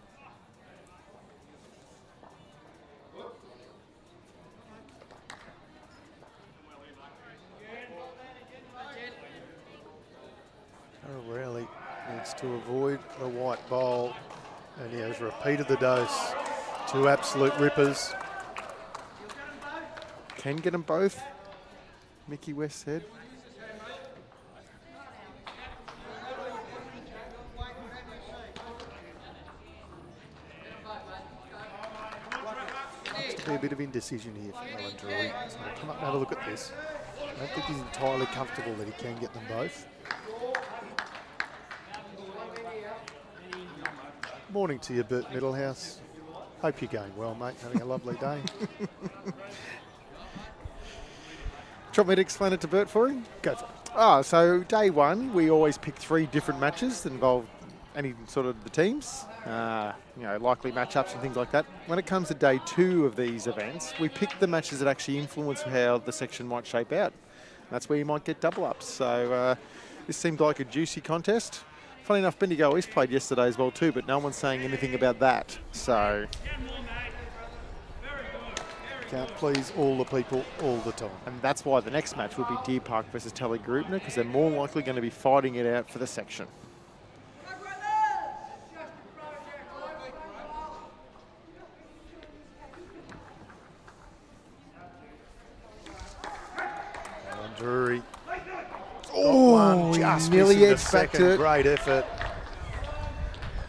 Daryl Rowley needs to avoid the white bowl, and he has repeated the dose. 2 absolute rippers. Can get them both. Mickey West said. Seems to be a bit of indecision here for Alan Drury. So come up and have a look at this. I don't think he's entirely comfortable that he can get them both. Morning to you, Bert Middlehouse. Hope you're going well, mate. Having a lovely day. Do you want me to explain it to Bert for him? Go for it. Oh, so day 1, we always pick 3 different matches that involve any sort of the teams, you know, likely matchups and things like that. When it comes to day 2 of these events, we pick the matches that actually influence how the section might shape out. That's where you might get double ups. So this seemed like a juicy contest. Funny enough, Bendigo East played yesterday as well too, but no one's saying anything about that. So can't please all the people all the time. And that's why the next match will be Deer Park versus Tully Grubner, because they're more likely going to be fighting it out for the section. Drury one, just nearly missing the edged back to second. it. Great effort.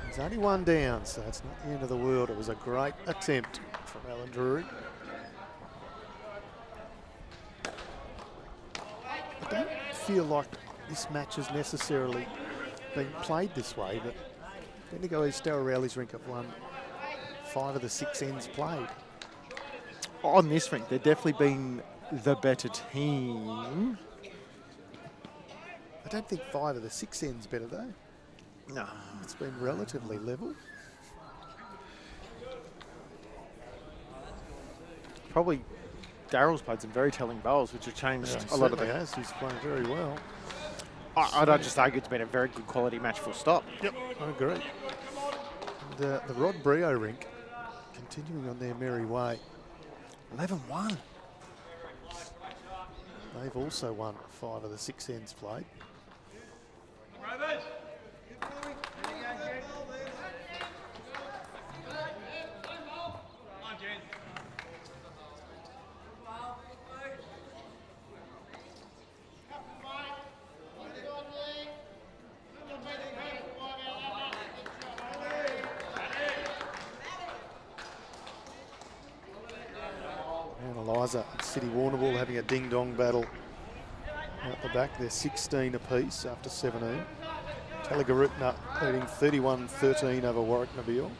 There's only one down, so it's not the end of the world. It was a great attempt from Alan Drury. I don't feel like this match has necessarily been played this way, but Bendigo East Daryl Rowley's rink have won 5 of the 6 ends played. On this rink, they've definitely been the better team. I don't think 5 of the 6 ends better though. No. It's been relatively level. Probably Daryl's played some very telling bowls, which have changed a lot of the... Has. He's playing very well. I'd just argue it's been a very good quality match, full stop. Yep, I agree. And, the Rod Brio rink continuing on their merry way. 11-1. They've also won 5 of the 6 ends played. Eliza and City Warrnambool having a ding-dong battle out the back. They're 16 apiece after 17. Telegarutna leading 31-13 over Warwick Nabil.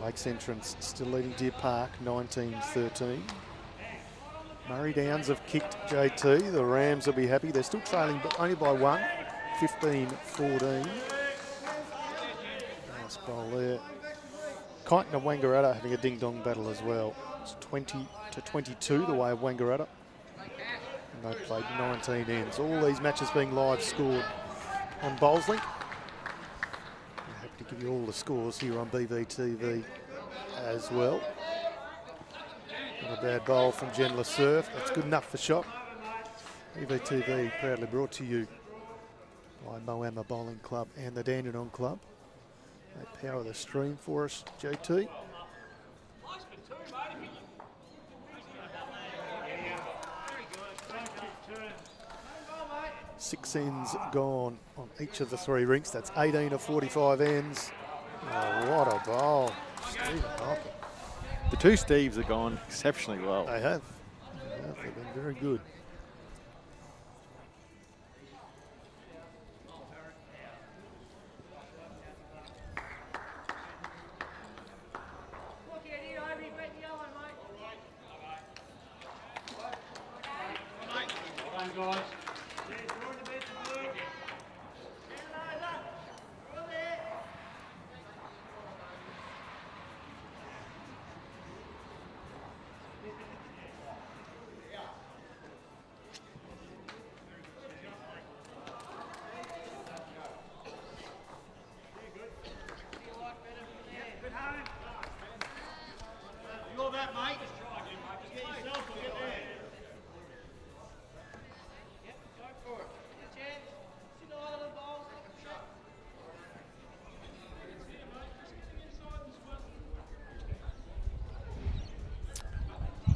Lakes Entrance still leading Deer Park 19-13. Murray Downs have kicked JT. The Rams will be happy. They're still trailing, but only by 1, 15-14. Nice bowl there. Kyneton and Wangaratta having a ding-dong battle as well. It's 20-22 the way of Wangaratta. And they played 19 ends. All these matches being live scored on Bowlslink. I'm happy to give you all the scores here on BVTV as well. Not a bad bowl from Jen LaSurf. That's good enough for shot. BVTV proudly brought to you by Moama Bowling Club and the Dandenong Club. They power the stream for us, JT. Six ends gone on each of the 3 rinks. That's 18 of 45 ends. Oh, what a bowl. Stephen Hopper. The 2 Steves have gone exceptionally well. They have. They've been very good.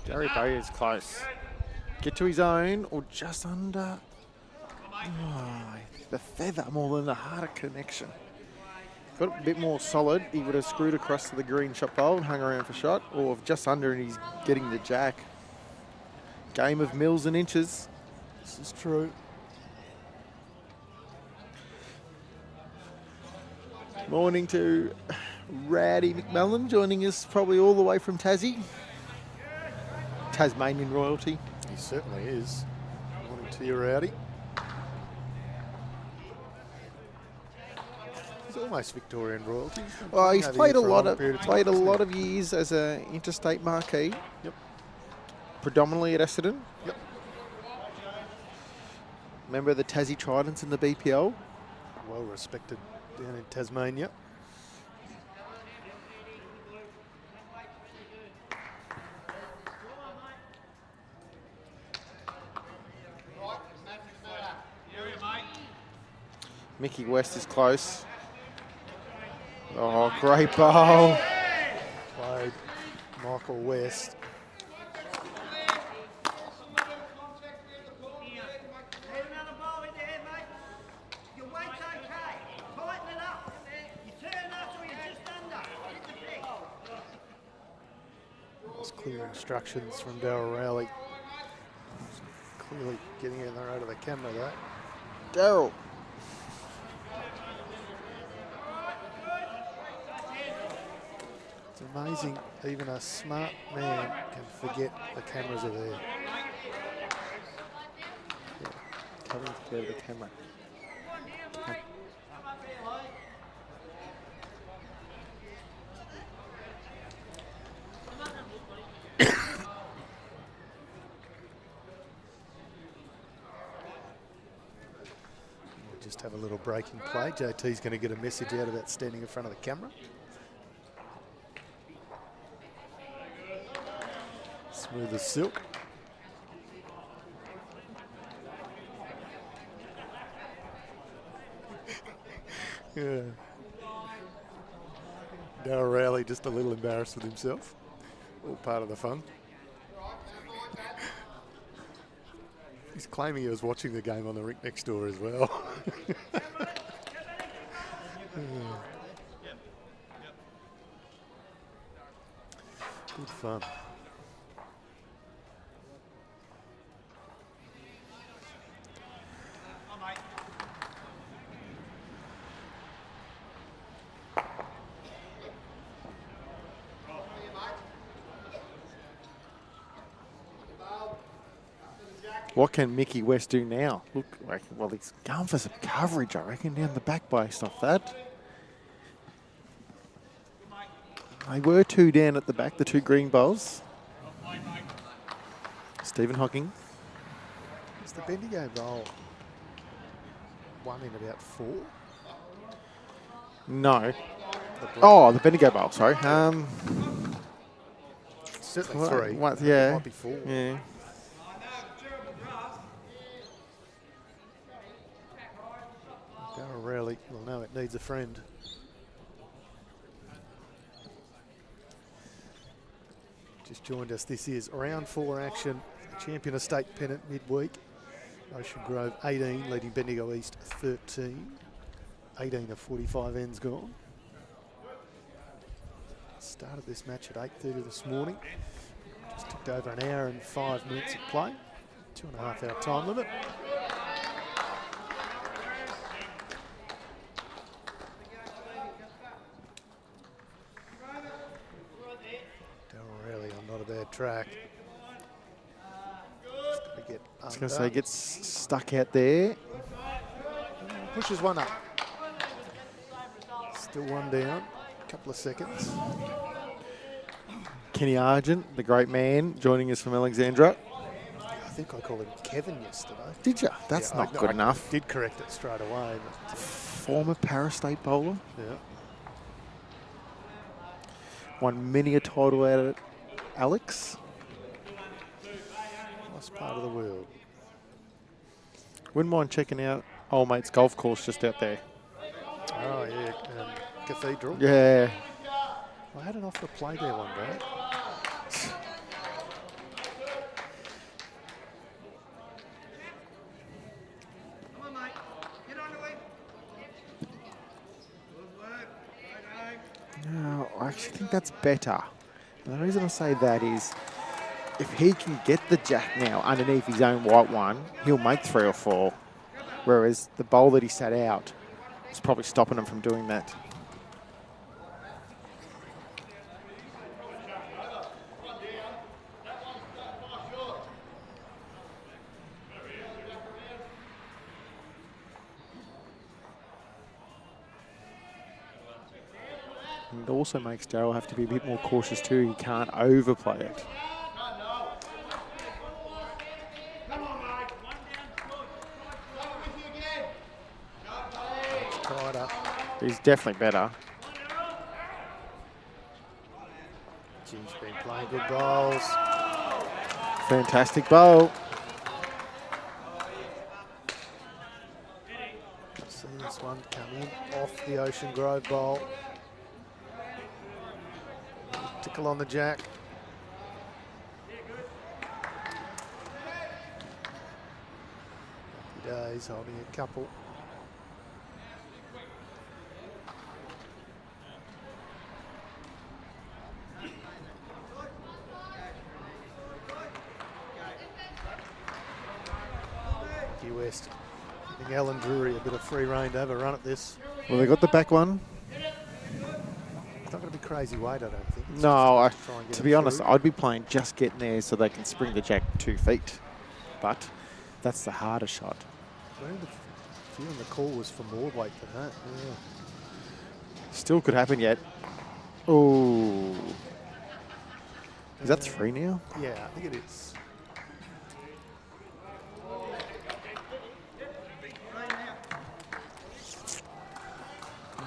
Gary Bay is close. Get to his own or just under. Oh, the feather more than the harder connection. Got a bit more solid. He would have screwed across to the green shot pole and hung around for shot, or just under and he's getting the jack. Game of mils and inches. This is true. Morning to Rowdy McMillan, joining us probably all the way from Tassie. Tasmanian royalty. He certainly is. Morning to you, Rowdy. He's almost Victorian royalty. Oh, he's played a lot of of years as an interstate marquee. Yep. Predominantly at Essendon. Yep. Member of the Tassie Tridents in the BPL. Well respected down in Tasmania. Mickey West is close. Oh, great bowl. Played Michael West. That's clear instructions from Daryl Rowley. Clearly getting in the road of the camera there. Daryl. It's amazing even a smart man can forget the cameras are there. Coming to clear the camera. We'll just have a little break in play. JT's going to get a message out about standing in front of the camera. Smooth as silk. Yeah. Daryl Rowley just a little embarrassed with himself. All part of the fun. He's claiming he was watching the game on the rink next door as well. Good fun. What can Mickey West do now? Look, well, he's going for some coverage, I reckon, down the back based off that. They were two down at the back, the two green bowls. Stephen Hocking. Is the Bendigo bowl one in about 4? No. Oh, the Bendigo bowl, sorry. Certainly 3. Yeah. It might be 4. Yeah. Daryl Rowley will know it needs a friend. Just joined us. This is round 4 action. Champion of State Pennant midweek. Ocean Grove 18, leading Bendigo East 13. 18 of 45 ends gone. Started this match at 8:30 this morning. Just took over an hour and 5 minutes of play. 2.5 hour time limit. Daryl Rowley on not a bad track. I was going to say, gets stuck out there. Pushes one up. Still one down. Couple of seconds. Kenny Argent, the great man, joining us from Alexandra. I think I called him Kevin yesterday. Did you? That's not good enough. Did correct it straight away. But Former Para State bowler. yeah. Won many a title out of Alex. Nice part of the world. Wouldn't mind checking out old mate's golf course just out there. Oh, yeah. Cathedral. Yeah. I had an offer to play there one day. Come on, mate. Get on the way. Good work. No, I actually think that's better. And the reason I say that is if he can get the jack now underneath his own white one, he'll make 3 or 4. Whereas the bowl that he sat out is probably stopping him from doing that. And it also makes Daryl have to be a bit more cautious too. He can't overplay it. He's definitely better. Jim's been playing good bowls. Fantastic bowl. See this one come in off the Ocean Grove bowl. Tickle on the jack. Happy days, holding a couple. West. I think Alan Drury a bit of free rein to have a run at this. Well, they got the back one. It's not going to be crazy weight, I don't think. It's No, just try and get to it be honest, through. I'd be playing just getting there so they can spring the jack 2 feet. But that's the harder shot. Feeling the call was for more weight than that. Yeah. Still could happen yet. Oh. Is that 3 now? Yeah, I think it is.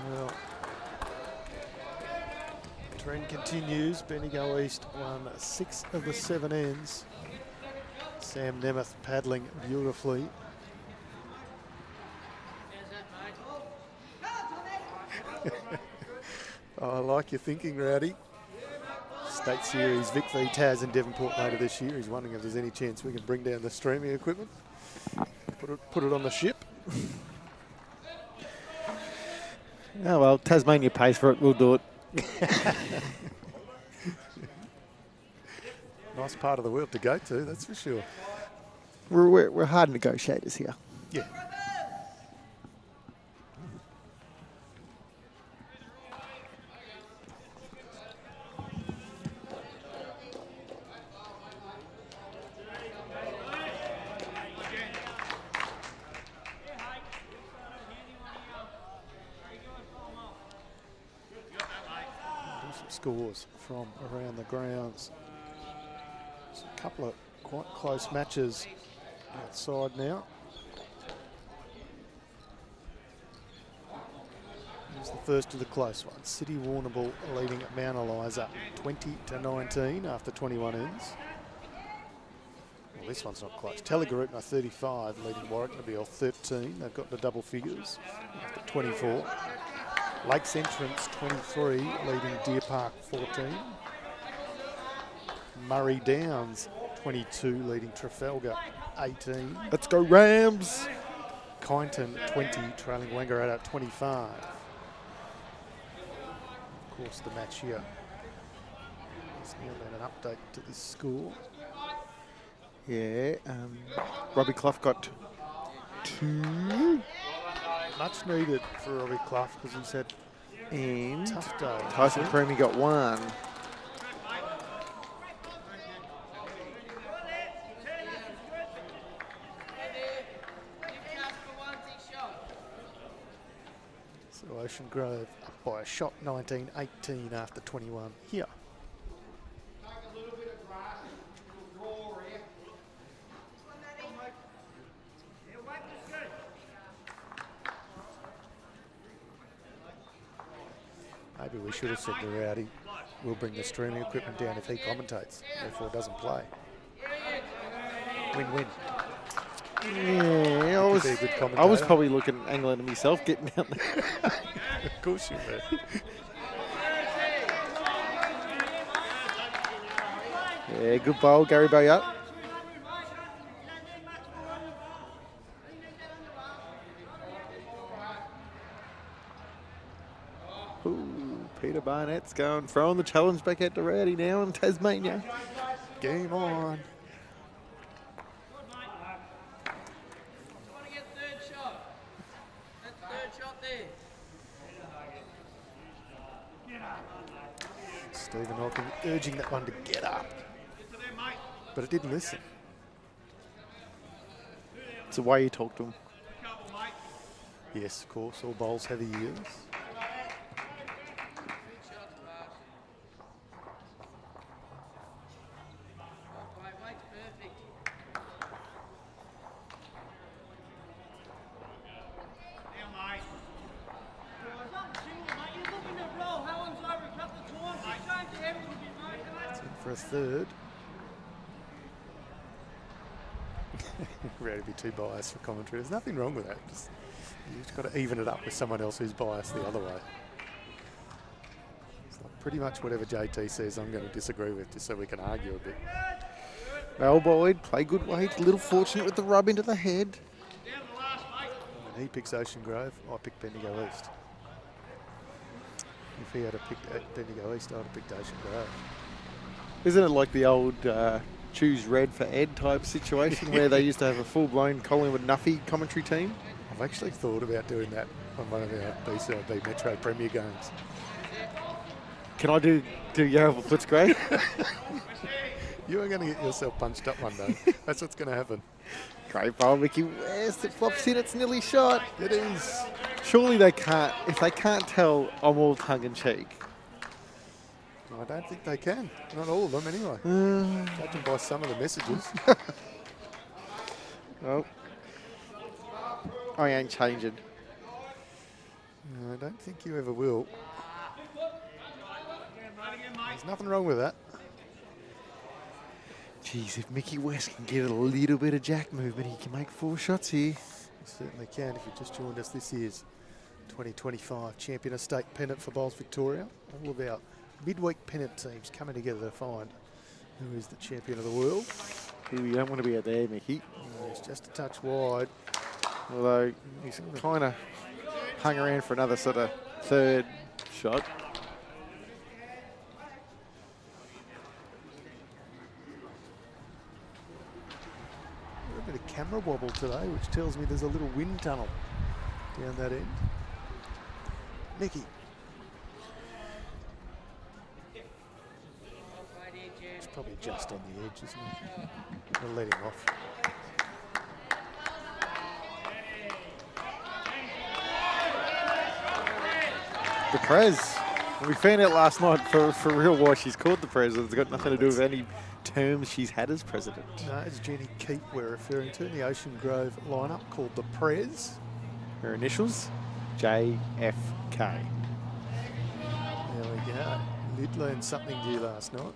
Well, trend continues. Bendigo East won 6 of the 7 ends. Sam Nemeth paddling beautifully. Oh, I like your thinking, Rowdy. State Series Vic v Taz in Devonport later this year. He's wondering if there's any chance we can bring down the streaming equipment. Put it on the ship. Oh, well, Tasmania pays for it. We'll do it. Nice part of the world to go to, that's for sure. We're hard negotiators here. Yeah. Scores from around the grounds. There's a couple of quite close matches outside now. Here's the first of the close ones. City Warrnambool leading at Mount Eliza 20-19 after 21 ends. Well, this one's not close. Telegaroopna 35 leading Warwick-Nabil 13. They've got the double figures after 24. Lakes Entrance 23 leading Deer Park 14. Murray Downs 22 leading Trafalgar 18. Let's go Rams! Kyneton 20 trailing Wangaratta 25. Of course the match here. There's now been an update to this score. Yeah, Robbie Clough got 2. Much needed for Robbie Clough because he's had And tough day. Tyson Creamy got 1. So Ocean Grove up by a shot 19-18 after 21 here. Maybe we should have said to Rowdy, we'll bring the streaming equipment down if he commentates, therefore doesn't play. Win-win. Yeah, Could be a good I was commentator. probably looking angling at myself getting out there. Of course you were. Yeah, good bowl, Gary Bayat. Ooh, Peter Barnett's going, throwing the challenge back out to Rowdy now in Tasmania. Game on. Stephen Hawking urging that one to get up, but it didn't listen. It's the way you talk to him. Yes, of course, all bowls have ears. For a third. Ready to be too biased for commentary. There's nothing wrong with that. Just, you've just got to even it up with someone else who's biased the other way. So pretty much whatever JT says, I'm going to disagree with, just so we can argue a bit. Well, Boyd, play good weight. A little fortunate with the rub into the head. When he picks Ocean Grove, I pick Bendigo East. If he had picked Bendigo East, I'd have picked Ocean Grove. Isn't it like the old choose red for Ed type situation where they used to have a full-blown Collingwood Nuffy commentary team. I've actually thought about doing that on one of our BCIB Metro Premier games. Can I do Yarraville Footscray? You are going to get yourself punched up one day. That's what's going to happen. Great ball, Mickey West. It flops in. It's nearly shot. It is. Surely they can't. If they can't tell, I'm all tongue-in-cheek. I don't think they can. Not all of them, anyway. Judging by some of the messages. Well, I ain't changing. No, I don't think you ever will. There's nothing wrong with that. Jeez, if Mickey West can get a little bit of jack movement, he can make 4 shots here. You certainly can. If you just joined us, this is 2025 Champion of State Pennant for Bowls Victoria. All of our midweek pennant teams coming together to find who is the champion of the world. Ooh, you don't want to be out there, Mickey. He's just a touch wide. Although he's kind of hung around for another sort of 3rd shot. A bit of camera wobble today, which tells me there's a little wind tunnel down that end. Mickey. It's probably just on the edge, isn't it? We'll let him off. The Prez. We found out last night for real why she's called the Prez. It's got nothing to do with any terms she's had as president. No, it's Jenny Keat we're referring to in the Ocean Grove lineup called the Prez. Her initials, JFK. There we go. Lid learned something new last night.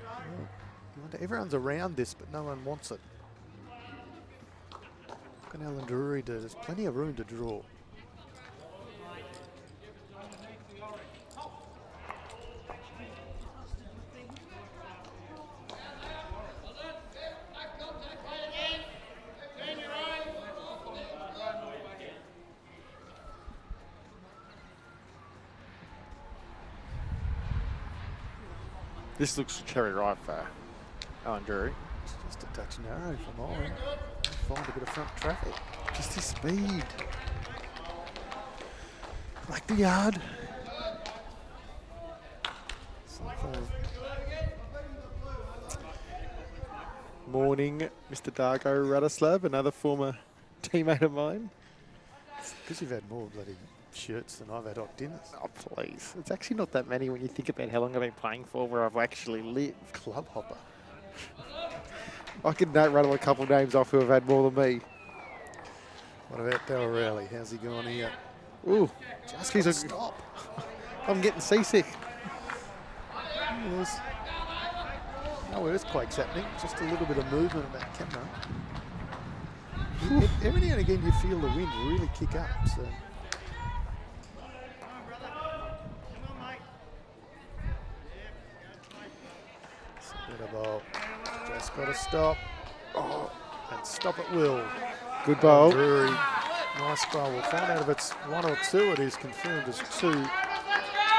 Oh, everyone's around this, but no one wants it. What can Alan Drury do? There's plenty of room to draw. This looks cherry ripe for Alan Drury. It's just a touch narrow for mine. Find a bit of front traffic. Just his speed. Like the yard. Morning, Mr. Darko Rudderslab, another former teammate of mine. Because you've had more bloody shirts than I've had hot dinners. Oh, please. It's actually not that many when you think about how long I've been playing for, where I've actually lived. Club hopper. I could rattle a couple of names off who have had more than me. What about Daryl Rowley? How's he going here? Ooh, Just geez, got to stop. I'm getting seasick. There's no earthquakes happening, just a little bit of movement on that camera. Every now and again you feel the wind really kick up. So. Better ball. Just got to stop. Oh, and stop at will. Good ball. Drury. Nice ball. We'll find out if it's 1 or 2. It is confirmed as 2.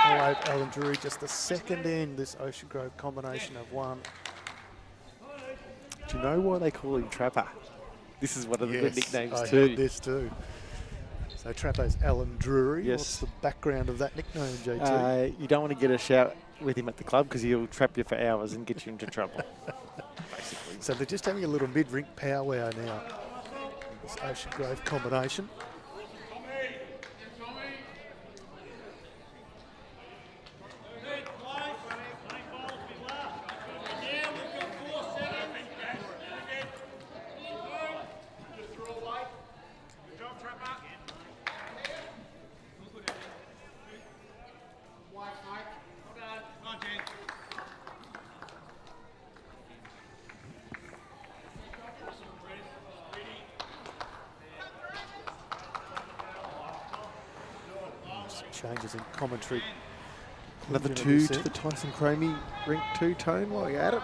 Alan Drury, just the second in this Ocean Grove combination of 1. Do you know why they call him Trapper? This is one of the good nicknames I too. heard this too. So Trapper's Alan Drury. Yes. What's the background of that nickname, JT? You don't want to get a shout with him at the club because he'll trap you for hours and get you into trouble. Basically. So they're just having a little mid-rink powwow now. This Ocean Grove combination. Changes in commentary. Another 2 to the Tyson Cromie rink 2 tone while you're at it.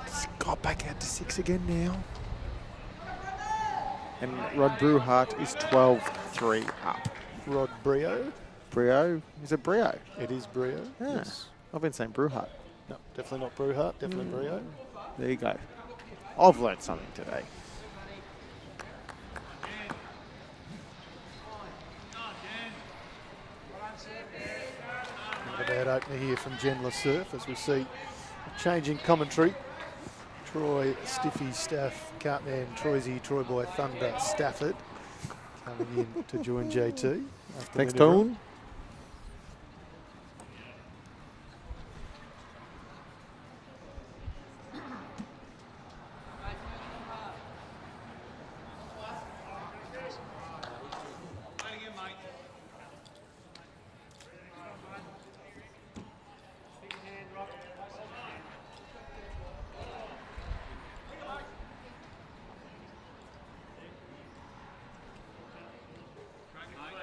It's got back out to 6 again now. And Rod Brewhart is 12-3 up. Rod Brio. Brio. Is it Brio? It is Brio. Yeah. Yes. I've been saying Brewhut. No, definitely not Brewhart, definitely Brio. There you go. I've learnt something today. Not a bad opener here from Jen LaSurf as we see a change in commentary. Troy, Stiffy, Staff, Cartman, Troisy, Troy Boy, Thunder, Stafford coming in to join JT. Thanks, Tone.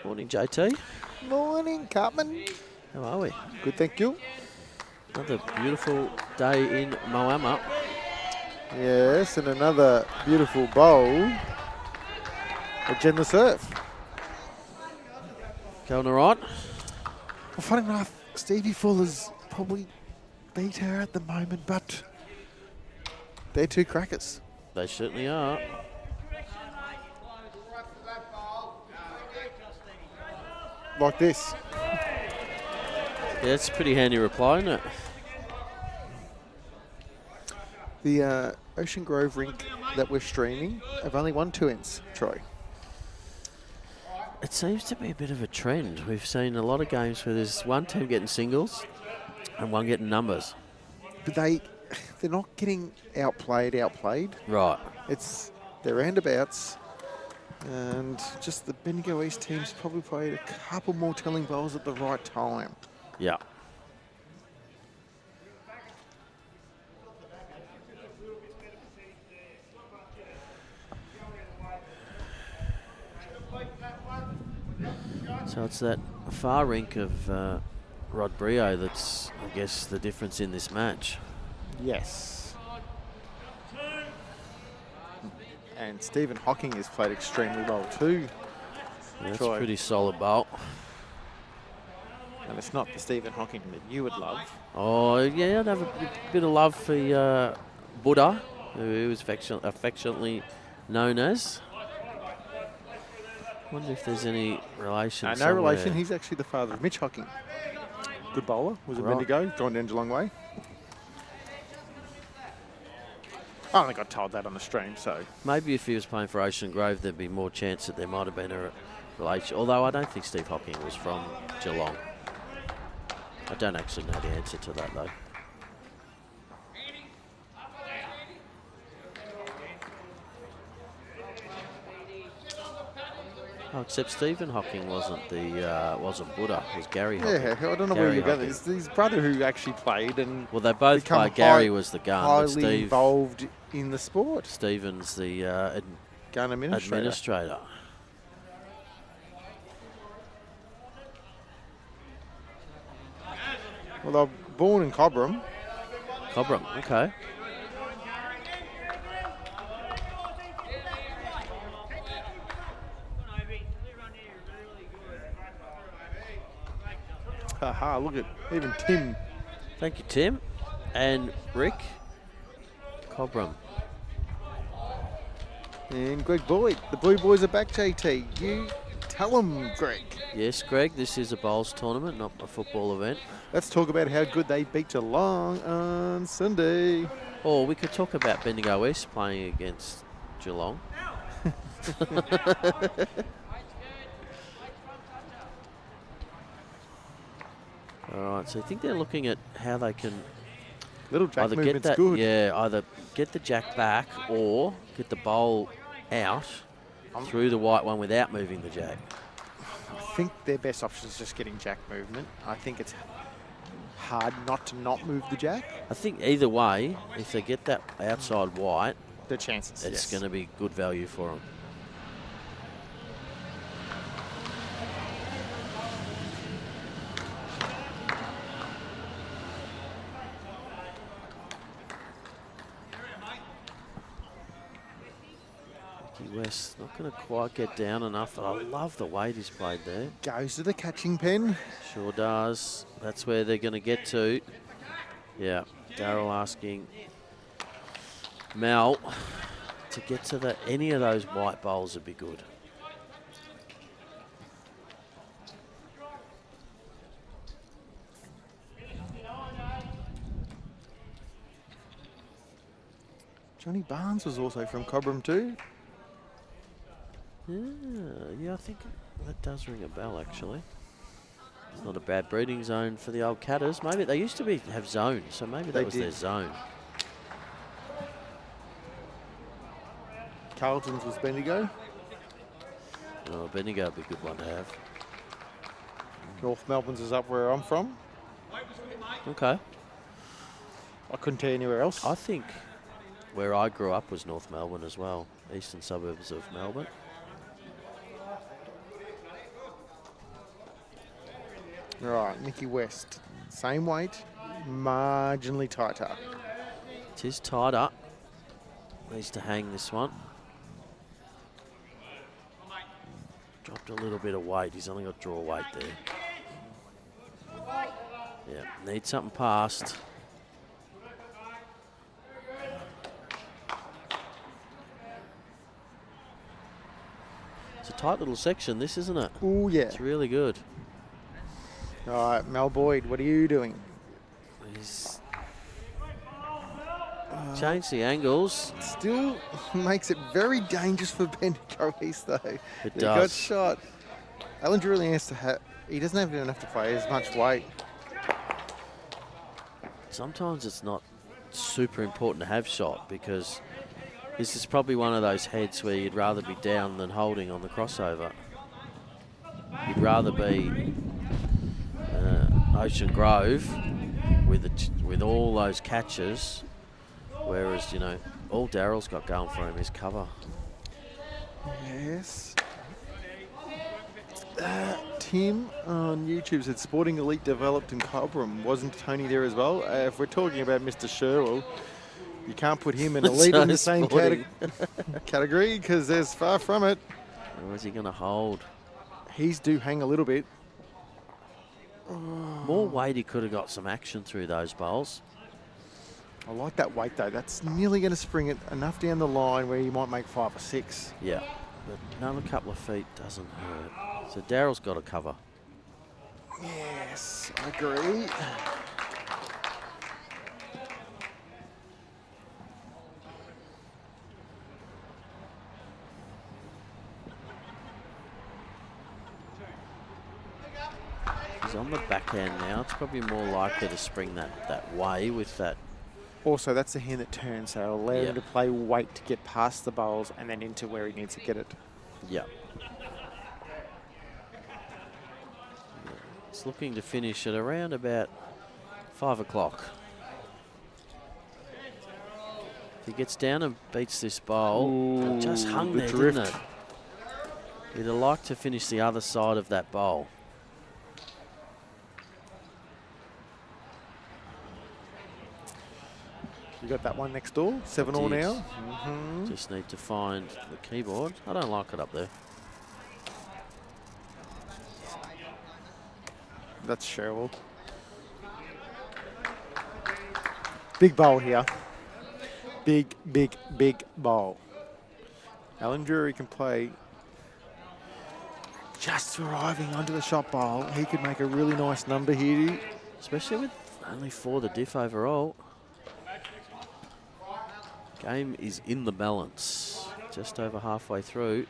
Morning, JT. Morning, Cartman. How are we? Good, thank you. Another beautiful day in Moama. Yes, and another beautiful bowl at Jen LaSurf. Going all right? Well, funny enough, Stevie Fuller's probably beat her at the moment, but they're two crackers. They certainly are. Like this. Yeah, it's a pretty handy reply, isn't it? The Ocean Grove rink that we're streaming have only won 2 ends, Troy. It seems to be a bit of a trend. We've seen a lot of games where there's one team getting singles and one getting numbers. But they're not getting outplayed. Right. It's their roundabouts. And just the Bendigo East team's probably played a couple more telling bowls at the right time. Yeah. So it's that far rink of Rod Brio that's, I guess, the difference in this match. Yes. And Stephen Hocking has played extremely well too. Yeah, that's Troy. a pretty solid bowl. And it's not the Stephen Hocking that you would love. Oh, yeah, I'd have a bit of love for Buddha, who was affectionately known as. Wonder if there's any relation No somewhere. relation. He's actually the father of Mitch Hocking. Good bowler. Was a Right. Bendigo. Joined down Geelong Way. I only got told that on the stream, so. Maybe if he was playing for Ocean Grove, there'd be more chance that there might have been a relation. Although I don't think Steve Hocking was from Geelong. I don't actually know the answer to that, though. Oh, except Stephen Hocking wasn't Buddha. It was Gary Hocking. Yeah, I don't know where you got this. His brother who actually played and Well, they both become played. Gary was the gun, but highly Steve involved in the sport. Stephen's the Gun administrator. administrator. Well, they were born in Cobram. Cobram, okay. Haha, look at even Tim. Thank you, Tim. And Rick. Cobram. And Greg Boyd. The Blue Boys are back, JT. You tell them, Greg. Yes, Greg, this is a bowls tournament, not a football event. Let's talk about how good they beat Geelong on Sunday. Or we could talk about Bendigo East playing against Geelong. All right, so I think they're looking at how they can Little jack either get movement's that, good. yeah, either get the jack back or get the bowl out through the white one without moving the jack. I think their best option is just getting jack movement. I think it's hard not to not move the jack. I think either way, if they get that outside white, The chances, it's going to be good value for them. West not going to quite get down enough. But I love the weight he's played there. Goes to the catching pen. Sure does. That's where they're going to get to. Yeah, Daryl asking Mel to get to any of those white bowls would be good. Johnny Barnes was also from Cobram too. Yeah, I think that does ring a bell, actually. It's not a bad breeding zone for the old Catters. Maybe they used to have zones, so maybe that was their zone. Carlton's was Bendigo. Oh, Bendigo would be a good one to have. North Melbourne's is up where I'm from. Okay. I couldn't tell you anywhere else. I think where I grew up was North Melbourne as well, eastern suburbs of Melbourne. Right, Nicky West. Same weight, marginally tighter. It is tighter. Needs to hang this one. Dropped a little bit of weight. He's only got draw weight there. Yeah, needs something past. It's a tight little section, this, isn't it? Oh yeah. It's really good. All right, Mel Boyd, what are you doing? He's changed the angles. Still makes it very dangerous for Bendigo East though. It He does. got shot. Alan Drury has to have. He doesn't have enough to play as much weight. Sometimes it's not super important to have shot because this is probably one of those heads where you'd rather be down than holding on the crossover. You'd rather be Ocean Grove with all those catches, whereas, you know, all Daryl's got going for him is cover. Yes. Tim on YouTube said Sporting Elite developed in Cobram. Wasn't Tony there as well? If we're talking about Mr. Sherwell, you can't put him and Elite in the same category because there's far from it. Or is he going to hold? He's do hang a little bit. More weight, he could have got some action through those bowls. I like that weight though. That's nearly going to spring it enough down the line where you might make 5 or 6. Yeah, but another couple of feet doesn't hurt. So Daryl's got to cover. Yes, I agree. He's on the backhand now. It's probably more likely to spring that way with that. Also, that's the hand that turns, so it'll allow him to play weight to get past the bowls and then into where he needs to get it. Yeah. It's looking to finish at around about 5 o'clock. If he gets down and beats this bowl, it just hung there, drift. didn't it? He'd have liked to finish the other side of that bowl. You got that one next door, 7 all now. Just need to find the keyboard. I don't like it up there. That's Sherwell. Big bowl here. Big, big, big bowl. Alan Drury can play. Just arriving onto the shot bowl. He could make a really nice number here. Especially with only 4 the diff overall. Game is in the balance. Just over halfway through.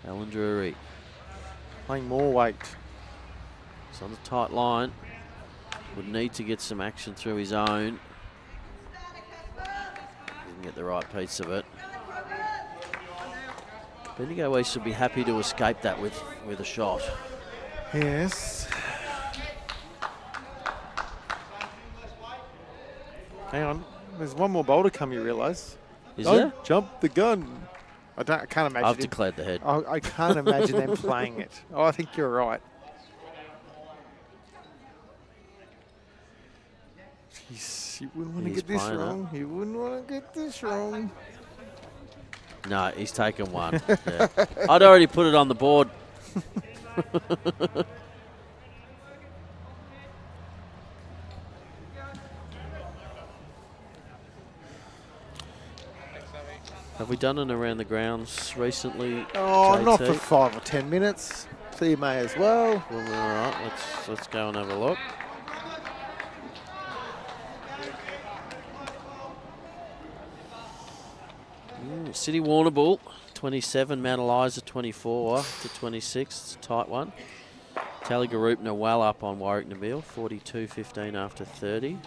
Alan Drury. Playing more weight. It's on the tight line. Would need to get some action through his own. Didn't get the right piece of it. Bendigo West should be happy to escape that with a shot. Yes. Hang on. There's one more bowl to come, you realise. Is Don't there? jump the gun. I can't imagine. I've declared the head. I can't imagine them playing it. Oh, I think you're right. Jeez, you wouldn't want to He's get this playing wrong. You wouldn't want to get this wrong. No, he's taken one. Yeah. I'd already put it on the board. Have we done an around the grounds recently? Oh, JT? not for 5 or 10 minutes. So you may as well. Well, all right, let's go and have a look. City Warrnambool, 27. Mount Eliza, 24 to 26. It's a tight one. Tallygaroopna well up on Warwick Nabil, 42-15 after 30.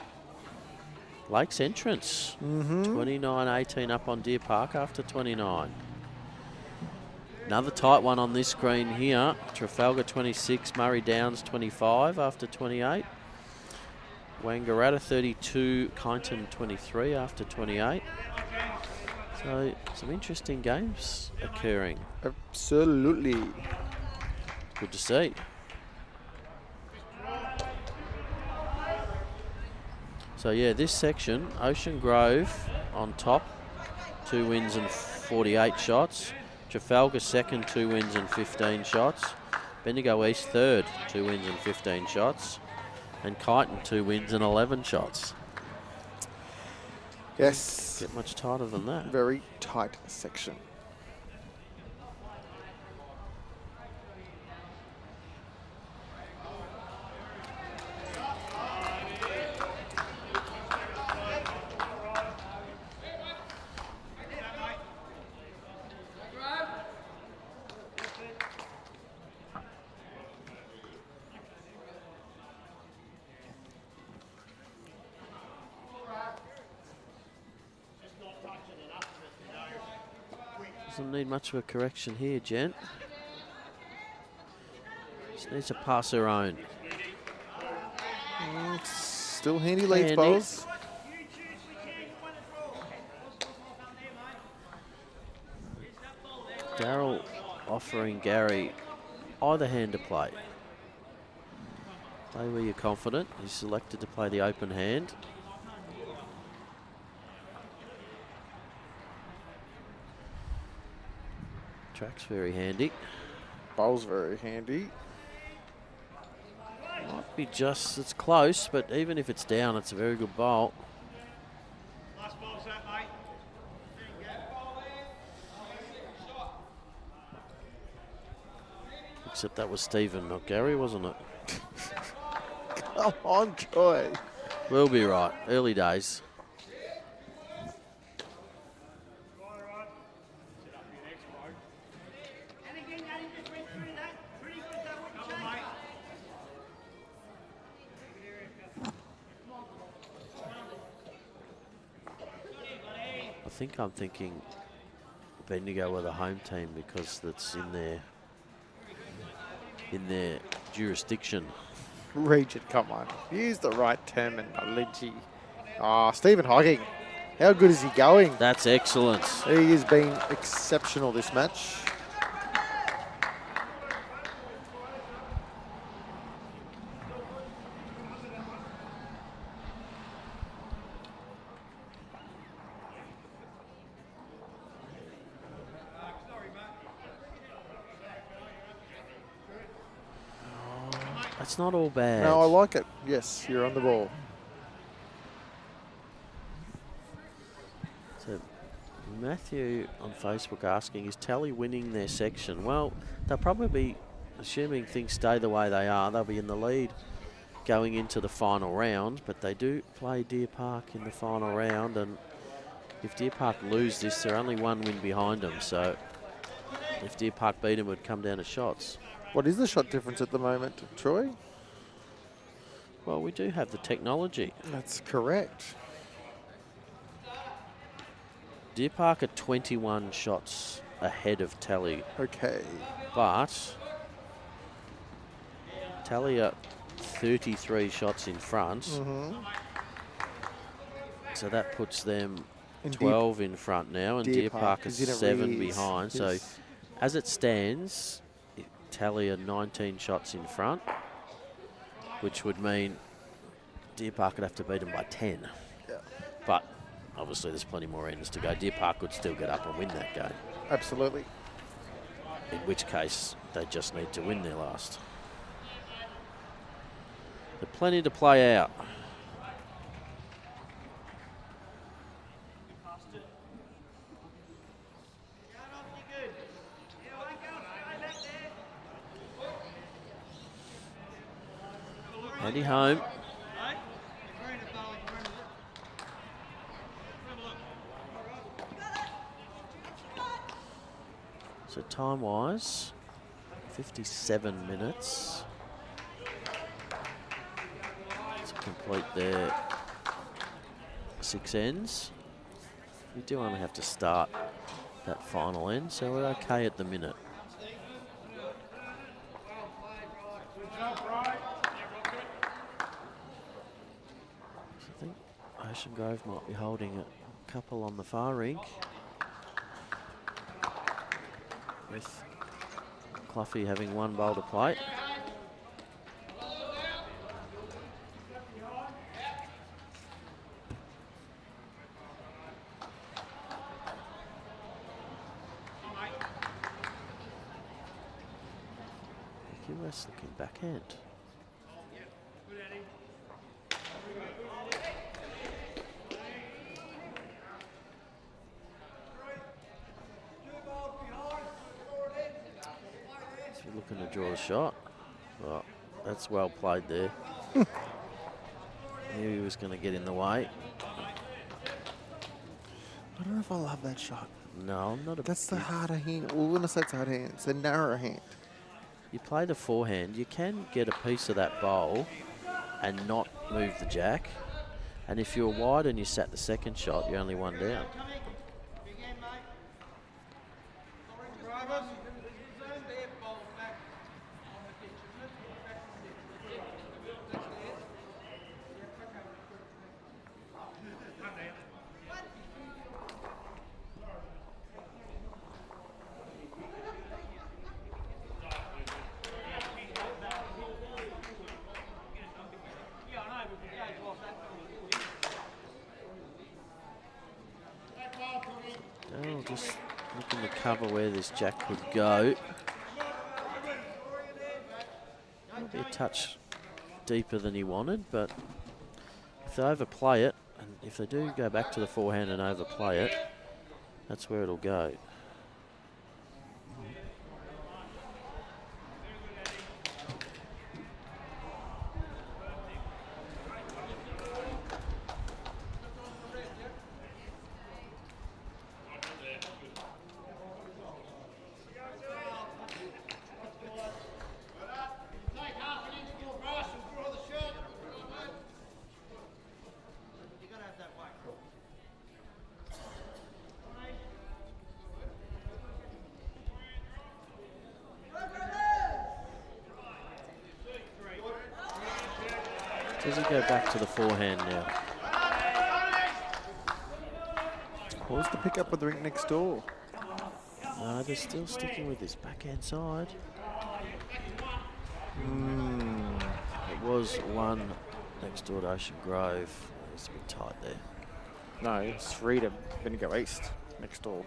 Lakes Entrance, 29-18 up on Deer Park after 29. Another tight one on this screen here. Trafalgar 26, Murray Downs 25 after 28. Wangaratta 32, Kyneton 23 after 28. So some interesting games occurring. Absolutely. Good to see. So yeah, this section, Ocean Grove on top, 2 wins and 48 shots. Trafalgar second, 2 wins and 15 shots. Bendigo East third, 2 wins and 15 shots. And Kyneton 2 wins and 11 shots. Yes. Get much tighter than that. Very tight section. Doesn't need much of a correction here, gent. Just needs to pass her own. Still handy leads, Handy. bowls. Daryl offering Gary either hand to play. Play where you're confident. He's selected to play the open hand. Track's very handy. Bowls very handy. Might be just, it's close, but even if it's down, it's a very good bowl. Last ball set, mate. Except that was Stephen, not Gary, wasn't it? Come on, Troy. We'll be right. Early days. I think I'm thinking Bendigo are the home team because that's in their jurisdiction. Region, come on. Use the right terminology. Stephen Hogging. How good is he going? That's excellent. He has been exceptional this match. That's not all bad. No, I like it. Yes, you're on the ball. So Matthew on Facebook asking, is Tally winning their section? Well, they'll probably be, assuming things stay the way they are, they'll be in the lead going into the final round, but they do play Deer Park in the final round, and if Deer Park lose this, they're only 1 win behind them, so if Deer Park beat them, it would come down to shots. What is the shot difference at the moment, Troy? Well, we do have the technology. That's correct. Deer Park are 21 shots ahead of Tally, Okay. but Tally are 33 shots in front, so that puts them And 12 in front now, and Deer Park is in 7 arrears. behind. So Yes. as it stands, Tally are 19 shots in front, which would mean Deer Park would have to beat them by 10. Yeah. But obviously there's plenty more ends to go. Deer Park would still get up and win that game. Absolutely. In which case, they just need to win their last. But plenty to play out. Andy home. So time-wise, 57 minutes to complete their 6 ends. We do only have to start that final end, so we're okay at the minute. So I think Ocean Grove might be holding a couple on the far rink, with Cluffy having 1 bowl to plate. QS looking backhand. Looking to draw a shot. Well, that's well played there. Knew he was going to get in the way. I don't know if I love that shot. No, I'm not a... That's the harder hand. Well, when I say it's a harder hand, it's a narrower hand. You play the forehand, you can get a piece of that bowl and not move the jack. And if you're wide and you sat the second shot, you're only 1 down. Daryl just looking to cover where this jack could go. Might be a touch deeper than he wanted, but if they overplay it, and if they do go back to the forehand and overplay it, that's where it'll go. Does he go back to the forehand now? Pause to pick up with the rink next door. No, they're still sticking with this backhand side. It was 1 next door to Ocean Grove. It's a bit tight there. No, it's 3 to Bendigo East next door.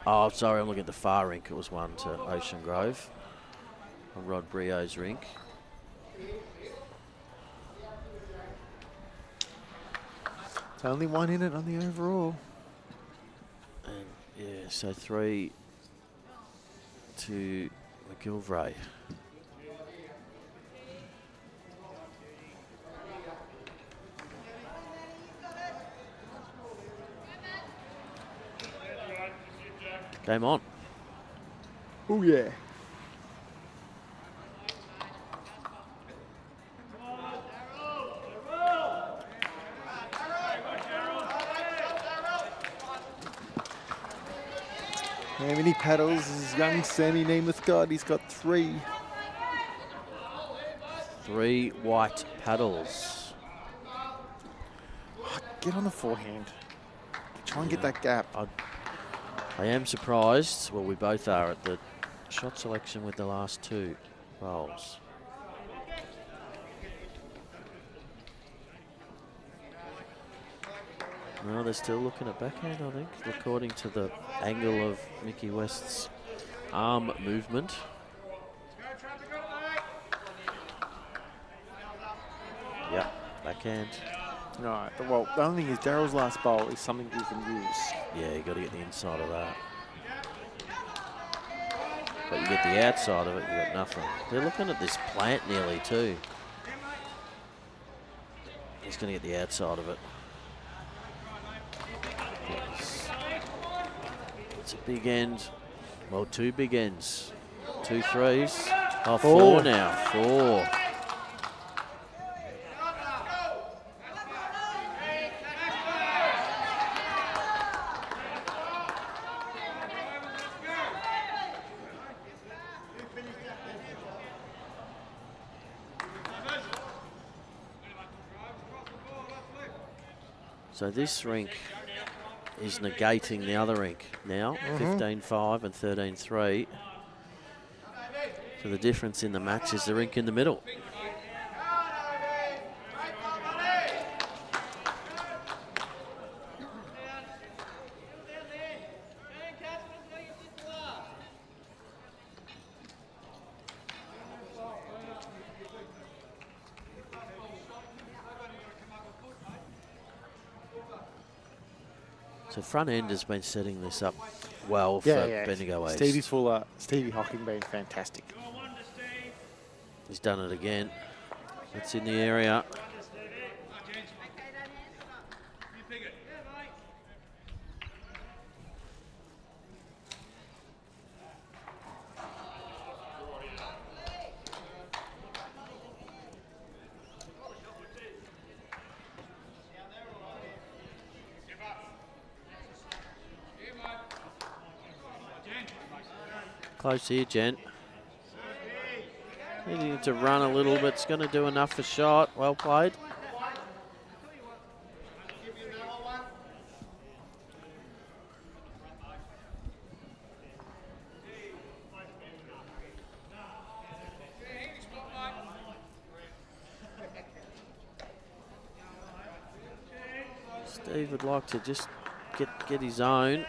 Oh, sorry, I'm looking at the far rink. It was 1 to Ocean Grove on Rod Brio's rink. It's only 1 in it on the overall. And yeah, so 3 to McGilvray. Game on. Oh, yeah. How many paddles has young Sammy Nemeth got? He's got 3. 3 white paddles. Get on the forehand. Try and get that gap. I am surprised, well, we both are, at the shot selection with the last 2 bowls. No, they're still looking at backhand, I think, according to the angle of Mickey West's arm movement. Yep, backhand. Right. Well, the only thing is Daryl's last bowl is something you can use. Yeah, you got to get the inside of that. But you get the outside of it, you got nothing. They're looking at this plant nearly too. He's going to get the outside of it. It's a big end. Well, 2 big ends. 2 threes. Oh, 4 now. 4. So this rink is negating the other rink now, 15-5 and 13-3. So the difference in the match is the rink in the middle. So front end has been setting this up well for Bendigo East. Stevie's fuller. Stevie Hocking been fantastic. He's done it again. It's in the area. Close here, Jen. Needing to run a little bit. It's going to do enough for shot. Well played. Steve would like to just get his own.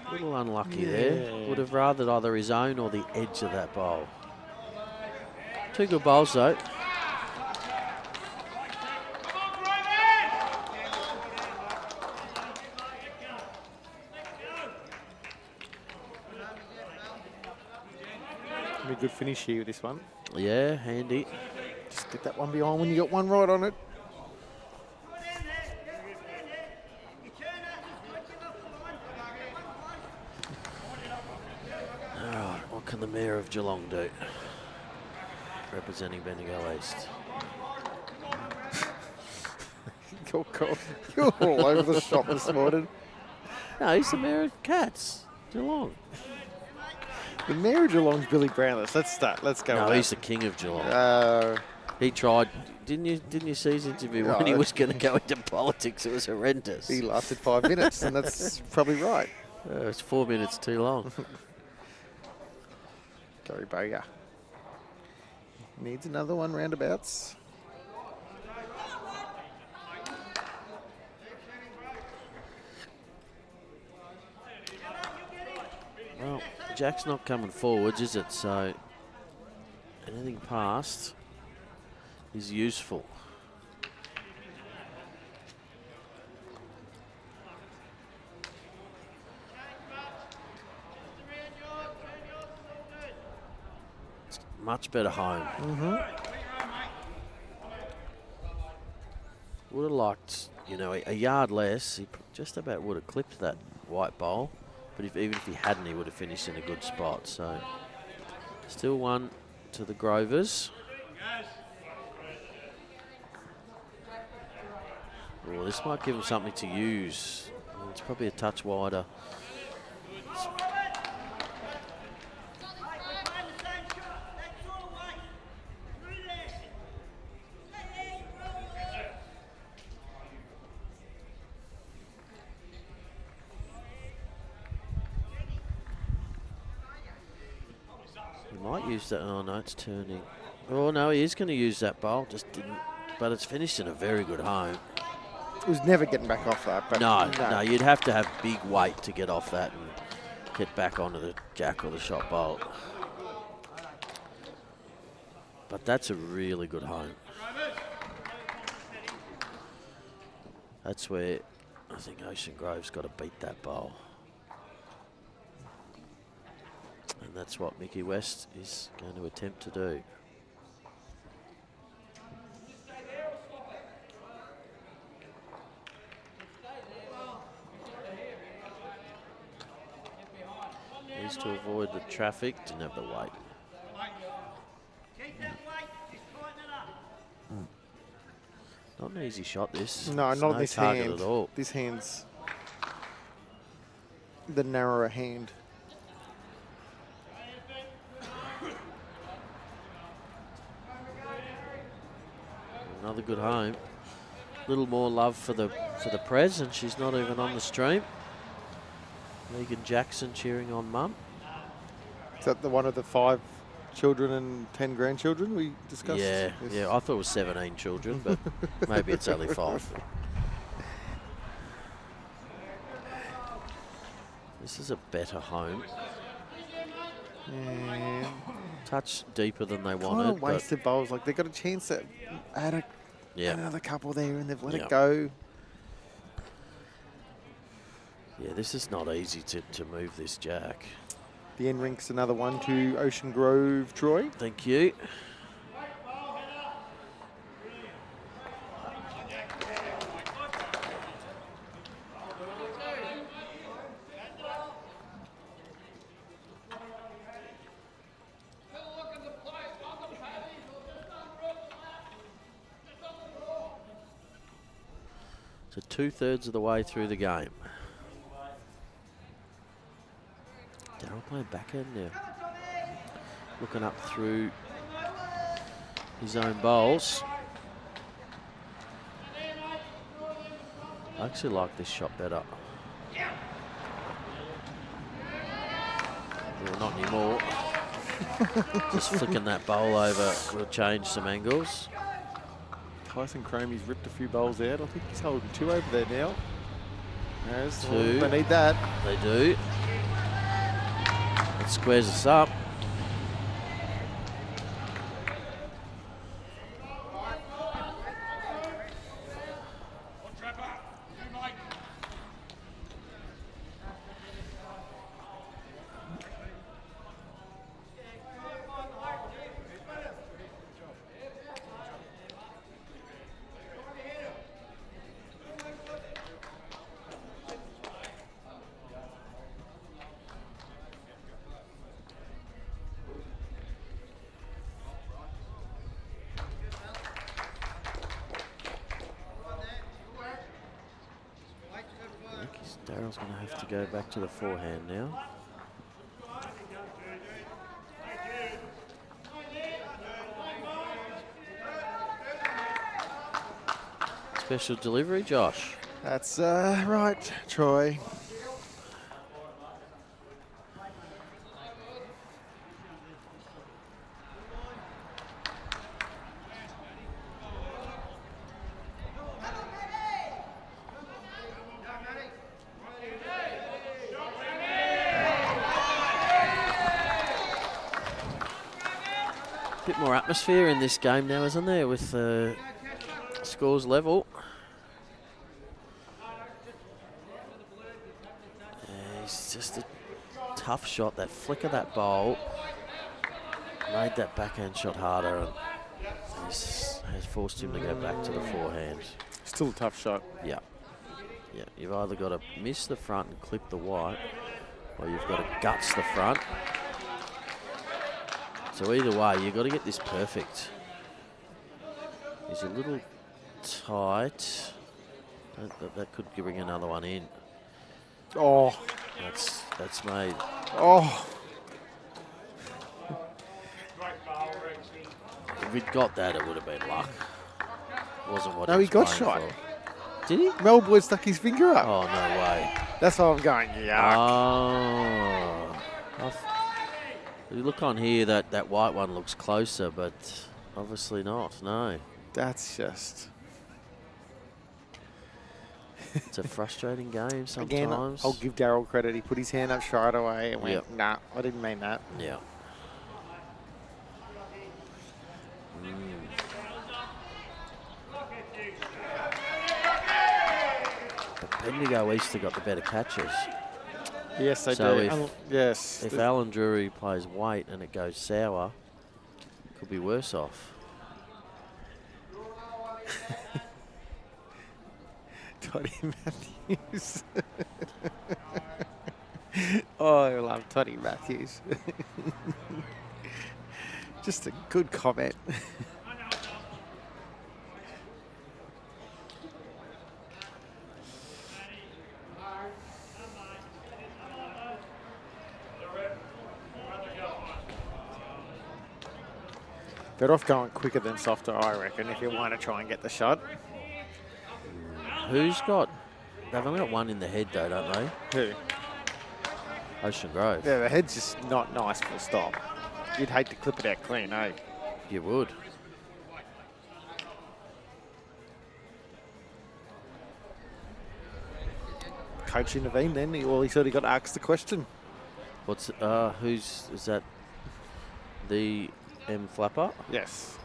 A little unlucky there. Would have rathered either his own or the edge of that bowl. 2 good bowls though. Be a good finish here with this one. Yeah, handy. Just get that one behind when you got one right on it. What can the Mayor of Geelong do? Representing Bendigo East. You're all over the shop this morning. No, he's the Mayor of Cats, Geelong. The Mayor of Geelong's Billy Brownless. Let's start. Let's go. No, with he's the King of Geelong. He tried. Didn't you see his interview when he was going to go into politics? It was horrendous. He lasted 5 minutes, and that's probably right. It was 4 minutes too long. Gary Boga needs another one roundabouts. Well, Jack's not coming forwards, is it? So anything past is useful. Much better home. Would have liked, you know, a yard less. He just about would have clipped that white bowl. But even if he hadn't, he would have finished in a good spot. So still 1 to the Grovers. Well, this might give him something to use. It's probably a touch wider. He might use that. Oh no, it's turning. Oh no, he is going to use that bowl. Just didn't but it's finished in a very good home. It was never getting back off that. But No, you'd have to have big weight to get off that and get back onto the jack or the shot bolt. But that's a really good home. That's where I think Ocean Grove's got to beat that bowl. And that's what Mickey West is going to attempt to do. Needs to avoid the traffic, didn't have the weight. Not an easy shot, this. No, There's not on this target hand. at all. This hand's the narrower hand. Another good home. Little more love for the Prez, and she's not even on the stream. Megan Jackson cheering on Mum. Is that the one of the 5 children and 10 grandchildren we discussed? Yeah, Yes. yeah. I thought it was 17 children, but maybe it's only 5. This is a better home. Yeah. Touch deeper than they Kind wanted. of wasted bowls. Like, they got a chance to add Yeah, another couple there, and they've let Yeah. it go. yeah. This is not easy to move this jack. The end rink's another one to Ocean Grove, Troy. Thank you. So 2/3 of the way through the game. Daryl playing backhand now. Looking up through his own bowls. I actually like this shot better. Well, not anymore. Just flicking that bowl over will change some angles. Tyson Cromie's ripped a few bowls out. I think he's holding 2 over there now. There's 2. They need that. They do. It squares us up. Daryl's going to have to go back to the forehand now. Special delivery, Josh. That's right, Troy. Bit more atmosphere in this game now, isn't there, with the scores level. Yeah, it's just a tough shot. That flick of that bowl made that backhand shot harder, and has forced him to go back to the forehand. Still a tough shot. Yeah. Yeah, you've either got to miss the front and clip the white, or you've got to guts the front. So either way, you've got to get this perfect. He's a little tight. That could bring another one in. Oh, That's made. oh. If we'd got that, it would have been luck. Wasn't what No, he he got was shot. playing for. Did he? Melbourne stuck his finger up. Oh, no way. That's why I'm going, yuck. Oh. You look on here, that white one looks closer, but obviously not, no. That's just... It's a frustrating game sometimes. Again, I'll give Daryl credit. He put his hand up straight away and went, nah, I didn't mean that. Yeah. But Bendigo East have got the better catches. Yes, they So do. Yes. If Alan Drury plays weight and it goes sour, could be worse off. Toddy Matthews. Oh, I love Toddy Matthews. Just a good comment. Better off going quicker than softer, I reckon, if you want to try and get the shot. Who's got... They've only got one in the head though, don't they? Who? Ocean Grove. Yeah, the head's just not nice, full stop. You'd hate to clip it out clean, eh? You would. Coach intervened then. Well, he sort of got asked the question. What's... who's... Is that the M Flapper? Yes.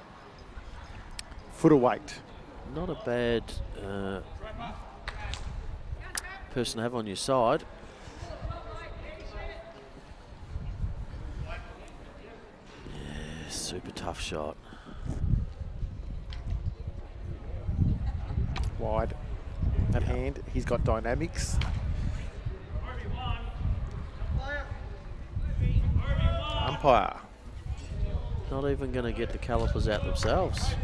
Foot of weight. Not a bad person to have on your side. Yeah, super tough shot. Wide at hand. He's got dynamics. Umpire. Not even going to get the calipers out themselves.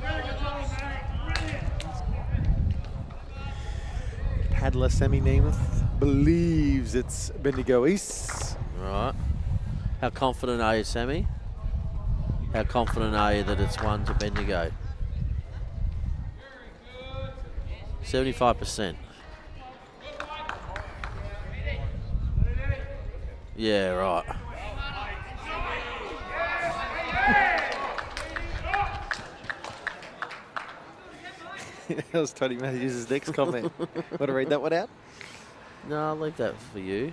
Paddler Sammy Nemeth believes it's Bendigo East. Right. How confident are you, Sammy? How confident are you that it's one to Bendigo? 75%. Yeah, right. That was Toddy Matthews' next comment. Want to read that one out? No, I'll leave that for you.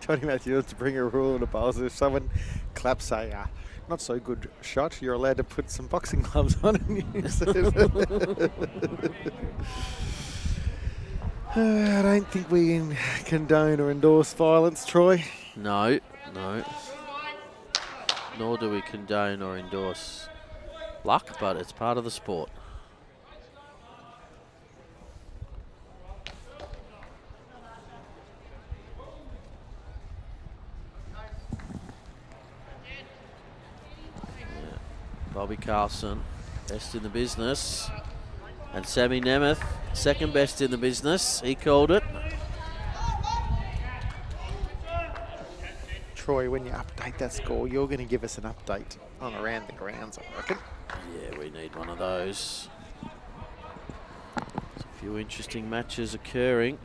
Toddy Matthews wants to bring a rule in a bowl. So if someone claps a not so good shot, you're allowed to put some boxing gloves on and use it. I don't think we condone or endorse violence, Troy. No, no. Nor do we condone or endorse luck, but it's part of the sport. Yeah. Bobby Carlson, best in the business. And Sammy Nemeth, second best in the business. He called it. Troy, when you update that score, you're going to give us an update on around the grounds, I reckon. Yeah, we need one of those. There's a few interesting matches occurring.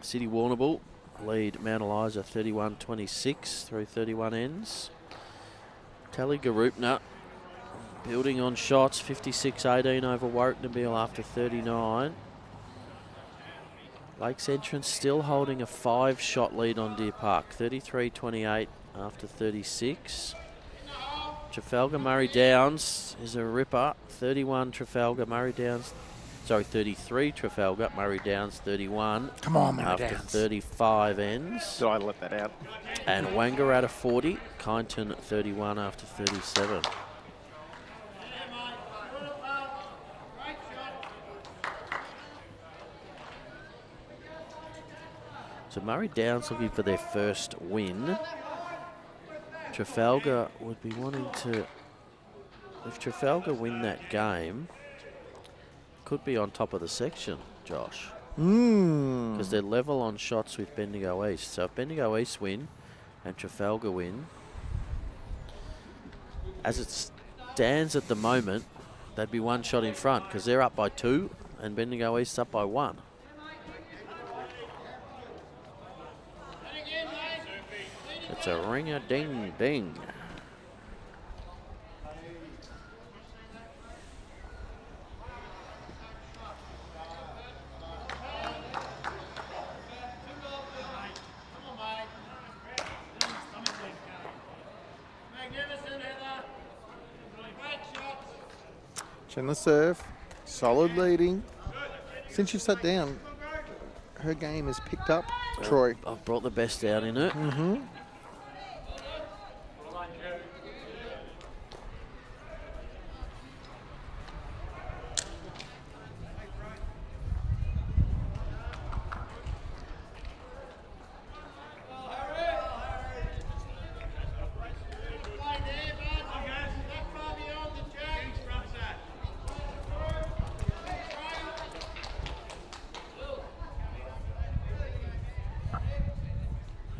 City Warrnambool lead Mount Eliza 31-26 through 31 ends. Tally Garupna building on shots, 56-18 over Warwicknabeal after 39. Lakes Entrance still holding a 5-shot lead on Deer Park, 33-28 after 36. Trafalgar Murray Downs is a ripper, 31 Trafalgar Murray Downs. Sorry, 33 Trafalgar Murray Downs, 31. Come on, Murray after Downs. 35 ends. Did I let that out? And Wangaratta 40, Kyneton 31 after 37. So Murray Downs looking for their first win. Trafalgar would be wanting to, if Trafalgar win that game, could be on top of the section, Josh. Because they're level on shots with Bendigo East. So if Bendigo East win and Trafalgar win, as it stands at the moment, they'd be one shot in front because they're up by 2 and Bendigo East up by 1. It's a ring-a-ding-ding. Chandler serve, solid leading. Since you've sat down, her game has picked up. Troy. I've brought the best out in her. Mm-hmm.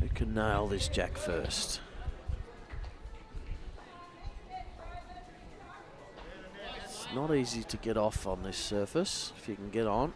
Who can nail this jack first? It's not easy to get off on this surface if you can get on.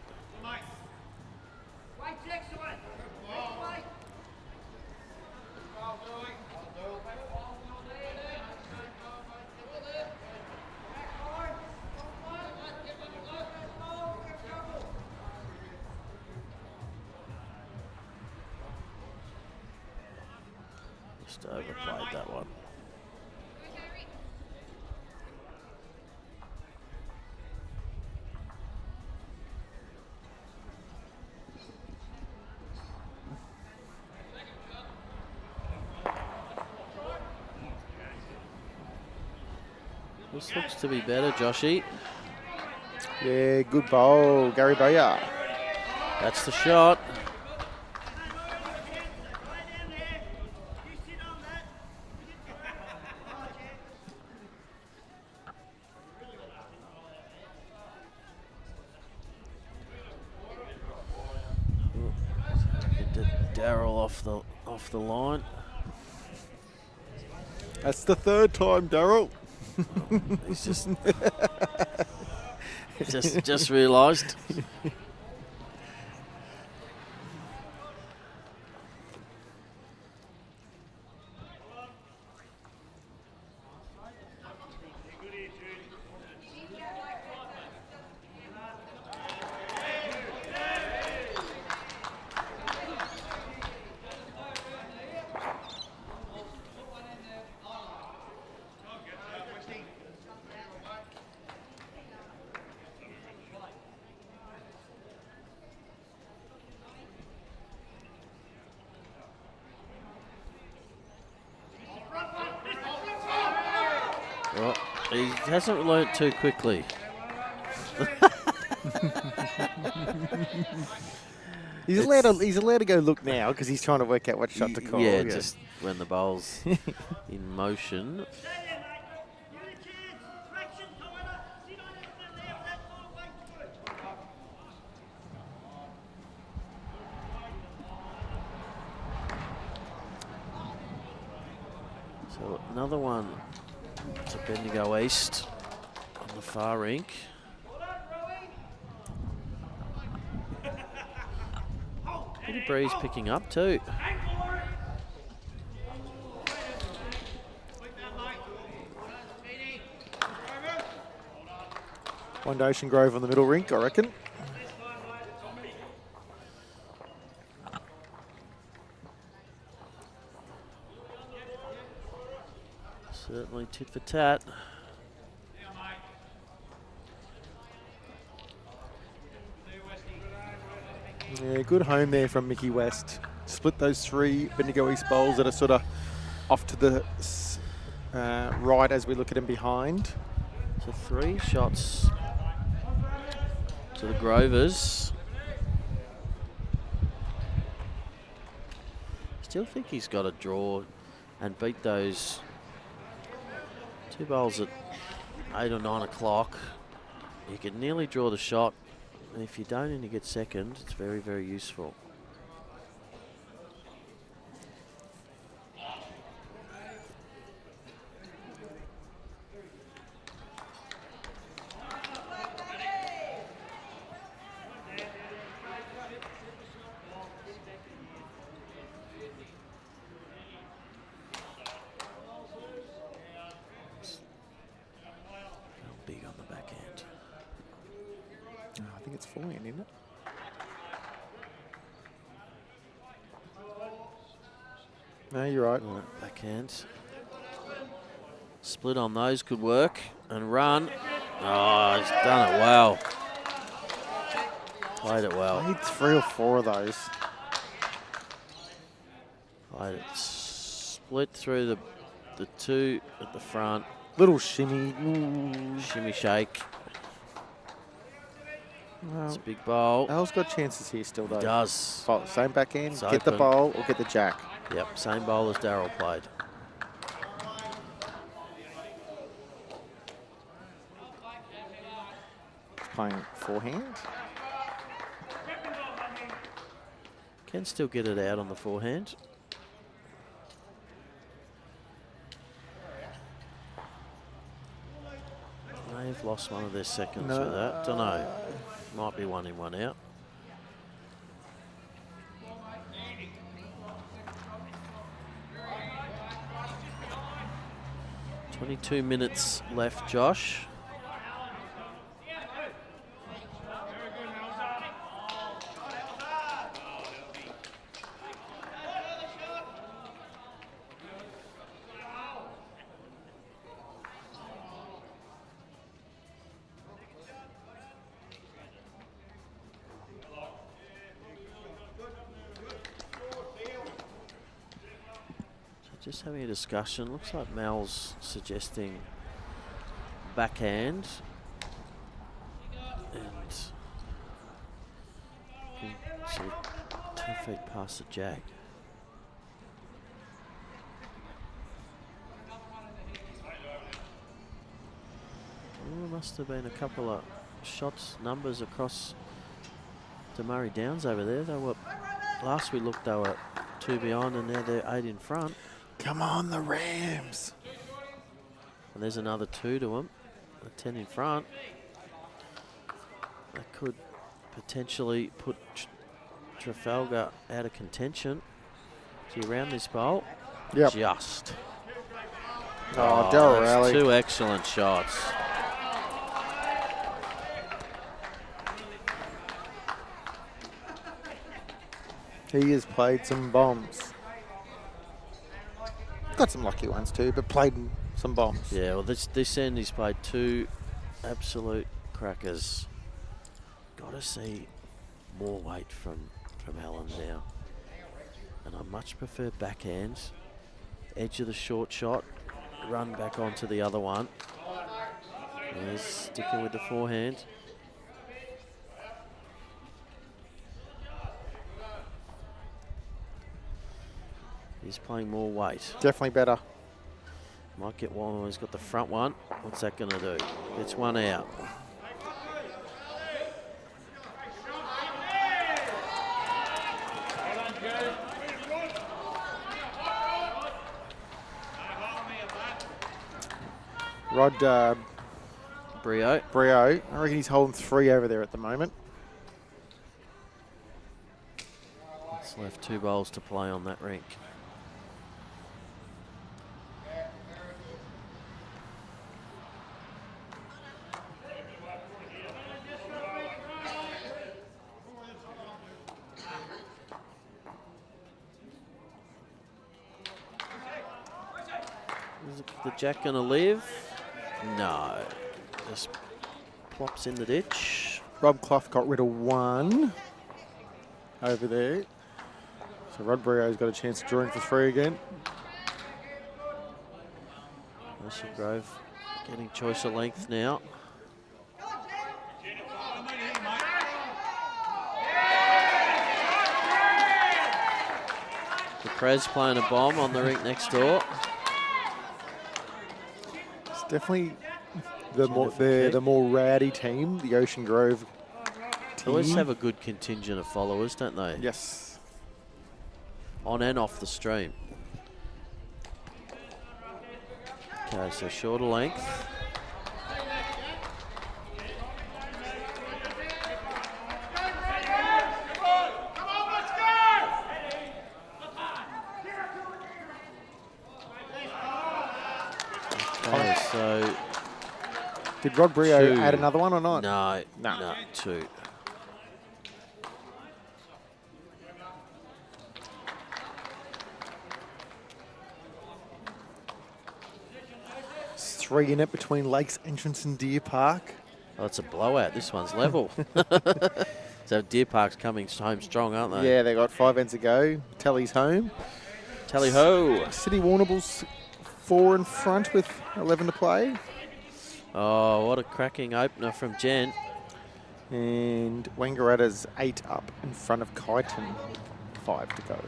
Just overplayed that one. This looks to be better, Joshy. Yeah, good bowl, Gary Boyer. That's the shot. Daryl off the line. That's the third time, Daryl. He's just realised. Well, he hasn't learnt too quickly. He's allowed to go look now because he's trying to work out what shot to call. Yeah, just when the ball's in motion. So another one to Bendigo East on the far rink. Bit of breeze picking up too. One to Ocean Grove on the middle rink, I reckon. Certainly tit for tat. Yeah, good home there from Mickey West. Split those three Bendigo East bowls that are sort of off to the right as we look at them behind. So 3 shots to the Grovers. Still think he's got to draw and beat those 2 bowls at 8 or 9 o'clock. You can nearly draw the shot. And if you don't and you get second, it's very, very useful. forehand, isn't it? No, you're right. Right, backhand. Split on those could work. And run. Oh, he's done it well. Played it well. Played 3 or 4 of those. Played it split through the two at the front. Little shimmy. Shimmy shake. Well, It's a big bowl. Al's got chances here still, though. Does. Same backhand, It's get the open. bowl or get the jack. Yep, same bowl as Daryl played. Playing forehand. Can still get it out on the forehand. May have lost one of their seconds No. with that. Don't know. Might be 1 in, 1 out. "22 minutes left, Josh." Just having a discussion. Looks like Mel's suggesting backhand. And sort of 2 feet past the jack. There must have been a couple of shots, numbers across to Murray Downs over there. They were, last we looked, they were 2 behind, and now they're 8 in front. Come on, the Rams. And there's another 2 to them, 10 in front. That could potentially put Trafalgar out of contention. Is he around this bowl? Yep. Just. Oh, Daryl that's Rowley. 2 excellent shots. He has played some bombs. Got some lucky ones too, but played some bombs. Yeah, well, this end he's played 2 absolute crackers. Got to see more weight from Alan now. And I much prefer backhands. Edge of the short shot, run back onto the other one. He's sticking with the forehand. He's playing more weight. Definitely better. Might get one. He's got the front one. What's that going to do? Gets one out. Rod Brio. Brio, I reckon he's holding 3 over there at the moment. It's left 2 bowls to play on that rink. Is the jack going to live? No. Just plops in the ditch. Rob Clough got rid of 1 over there. So Rod Brio's got a chance of drawing for 3 again. Grove getting choice of length now. The Prez playing a bomb on the rink next door. It's definitely the more rowdy team, the Ocean Grove They team. always have a good contingent of followers, don't they? Yes. On and off the stream. Okay, so shorter length. Okay, so Did Rod Brio 2. add another one or not? No, No. no, 2. 3 in it between Lakes Entrance and Deer Park. Oh, it's a blowout. This one's level. So Deer Park's coming home strong, aren't they? Yeah, they got 5 ends to go. Telly's home. Tally ho. City Warrnambool's 4 in front with 11 to play. Oh, what a cracking opener from Jen. And Wangaratta's 8 up in front of Kyneton. 5 to go.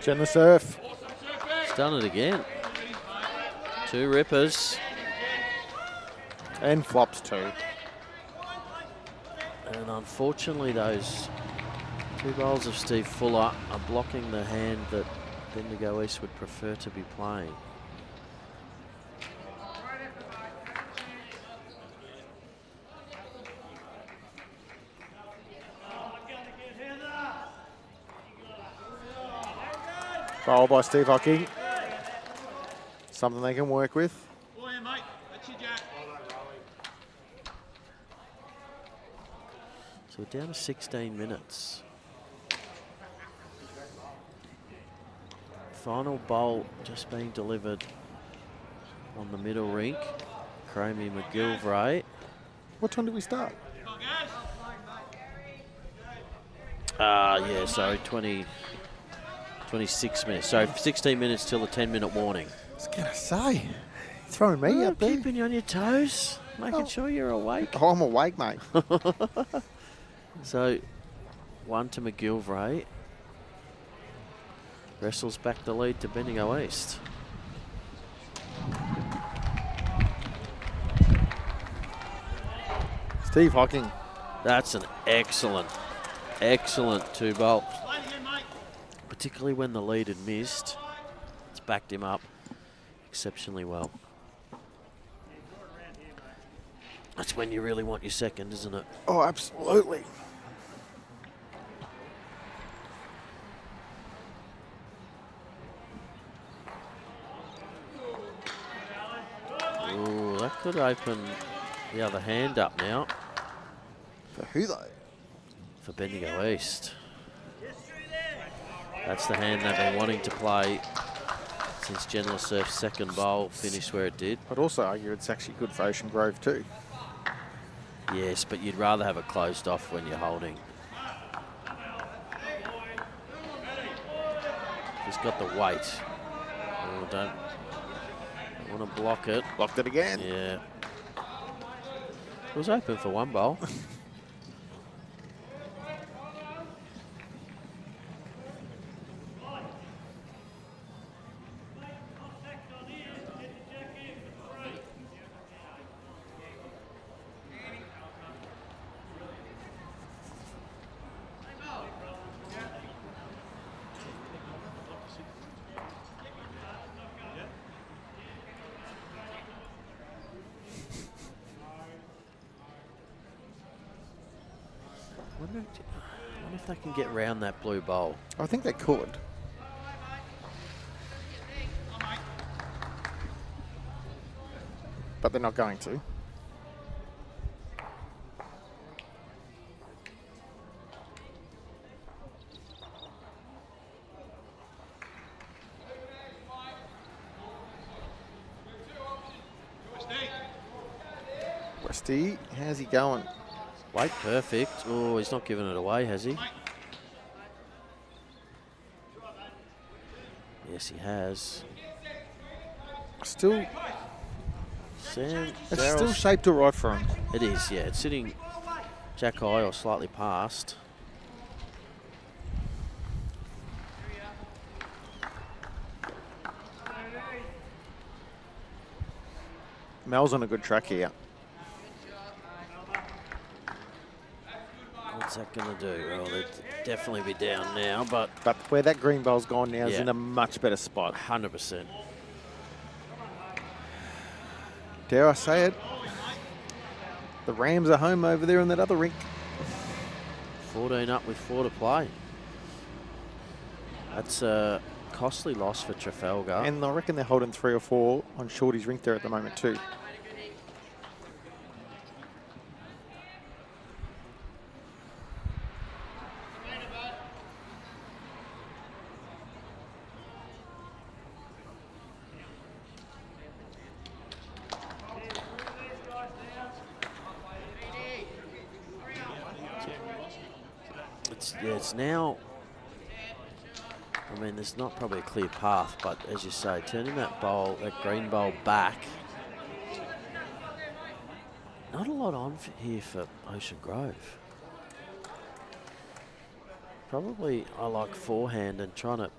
Jen the surf. He's done it again. 2 rippers. And flops too. And unfortunately, those 2 bowls of Steve Fuller are blocking the hand that Bendigo East would prefer to be playing. Bowl by Steve Hockey. Something they can work with. So we're down to 16 minutes. Final bowl just being delivered on the middle rink. Cramey McGilvray. What time did we start? Yeah, sorry, 26 minutes. So 16 minutes till the 10-minute warning. I was going to say, throwing me up there. Keeping you on your toes, making sure you're awake. Oh, I'm awake, mate. So 1 to McGilvray. Wrestles back the lead to Bendigo East. Steve Hocking. That's an excellent 2 bowl. Particularly when the lead had missed. It's backed him up exceptionally well. That's when you really want your second, isn't it? Oh, absolutely. Ooh, that could open the other hand up now. For who, though? For Bendigo East. That's the hand they've been wanting to play since General Surf's second bowl finished where it did. I'd also argue it's actually good for Ocean Grove too. Yes, but you'd rather have it closed off when you're holding. He's got the weight. Oh, don't want to block it. Blocked it again. Yeah. It was open for 1 bowl. I wonder if they can get round that blue bowl. I think they could. But they're not going to. Westy, how's he going? Weight perfect. Oh, he's not giving it away, has he? Yes, he has. Still, Sam, it's still Daryl's- shaped all right for him. It is, yeah. It's sitting jack high or slightly past. Mel's on a good track here. What's that going to do? Well, they'd definitely be down now, but But where that green bowl's gone now is Yeah. in a much better spot. 100%. Dare I say it? The Rams are home over there in that other rink. 14 up with 4 to play. That's a costly loss for Trafalgar. And I reckon they're holding 3 or 4 on Shorty's rink there at the moment too. It's now, I mean, there's not probably a clear path, but as you say, turning that green bowl back, not a lot on here for Ocean Grove. Probably I like forehand and trying to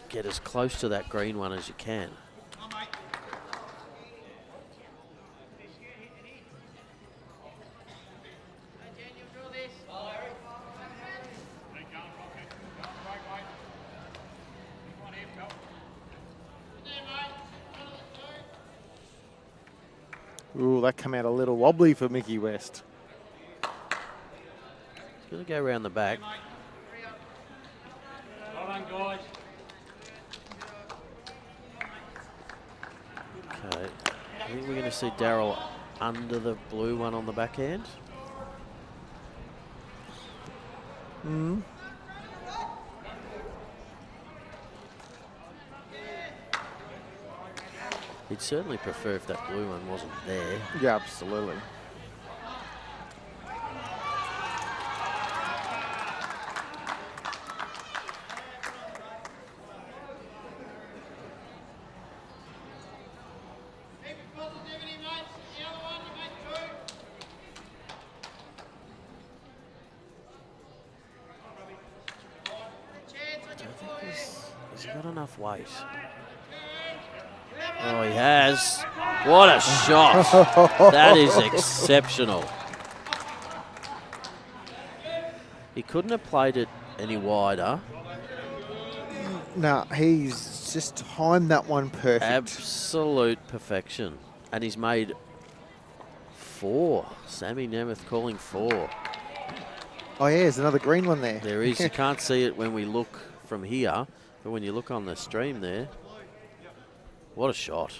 get as close to that green one as you can. Ooh, that came out a little wobbly for Mickey West. He's going to go around the back. Well done, guys. Okay, I think we're going to see Daryl under the blue one on the backhand. Mm. He'd certainly prefer if that blue one wasn't there. Yeah, absolutely. Has he got enough weight? Oh, he has. What a shot. That is exceptional. He couldn't have played it any wider. No, he's just timed that one perfect. Absolute perfection. And he's made 4. Sammy Nemeth calling 4. Oh, yeah, there's another green one there. There is. You can't see it when we look from here, but when you look on the stream there, what a shot.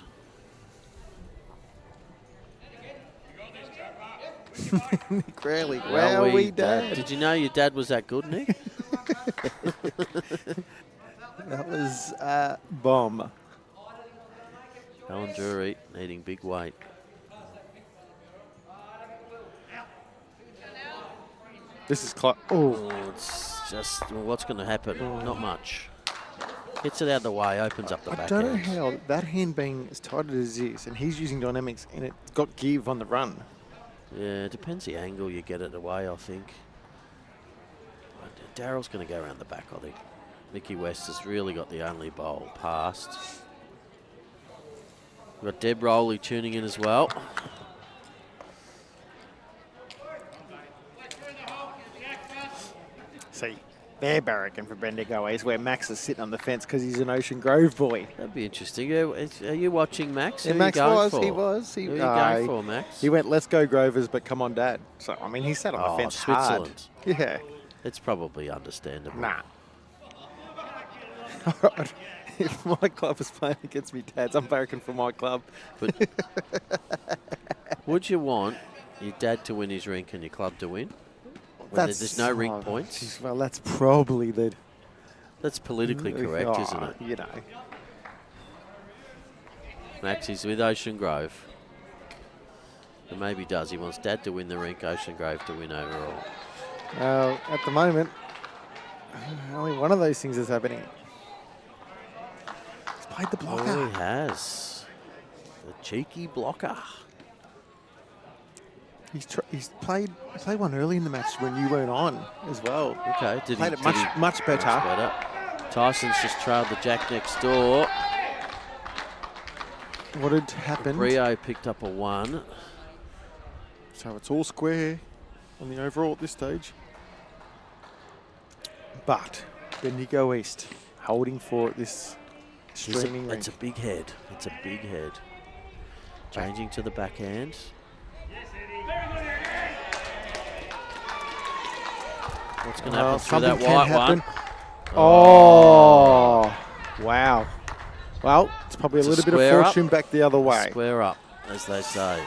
Nick Rowley. Well, Wowie, Dad. Did you know your dad was that good, Nick? That was a bomb. Alan Drury needing big weight. This is close. Oh, Oh, it's just, well, what's going to happen? Not much. Hits it out of the way, opens up the I back don't know end. how that hand being as tight as it is, and he's using dynamics, and it's got give on the run. Yeah, it depends the angle you get it away, I think. Daryl's going to go around the back, I think. Mickey West has really got the only bowl passed. We've got Deb Rowley tuning in as well. See, they're barracking for Bendigo is where Max is sitting on the fence because he's an Ocean Grove boy. That'd be interesting. Are you watching Max? Yeah, Who Max are you going was. for? He was. Who are you going for, Max? He went, let's go Grovers, but come on, Dad. So, I mean, he sat on the fence Switzerland. hard. Yeah. It's probably understandable. Nah. All right. If my club is playing against me, Dad's, I'm barracking for my club. But would you want your dad to win his rink and your club to win? When there's no rink points? Geez, well, that's probably the... That's politically correct, isn't it? You know. Max is with Ocean Grove. And maybe does. He wants Dad to win the rink, Ocean Grove to win overall. At the moment, only one of those things is happening. He's played the blocker. Oh, he has. The cheeky blocker. He's played one early in the match when you weren't on as well. Okay. Played it much better. Much better. Tyson's just trailed the jack next door. What had happened? Rio picked up a 1. So it's all square on the overall at this stage. But Bendigo East holding for this streaming rink. It's a big head. It's a big head. Changing to the backhand. What's going to happen through that something can white happen. one? Oh, wow. Well, it's probably a It's a little bit of square up. fortune back the other way. Square up, as they say.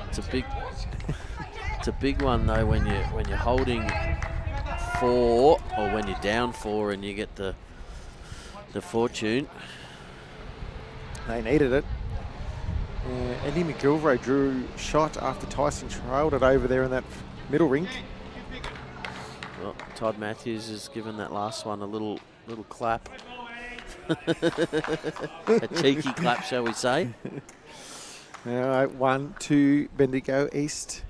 It's a big one though when you're holding 4 or when you're down 4 and you get the fortune. They needed it. Andy McGilvray drew shot after Tyson trailed it over there in that middle rink. Well, Todd Matthews has given that last one a little clap. A cheeky clap, shall we say. All right, 1-2 Bendigo East.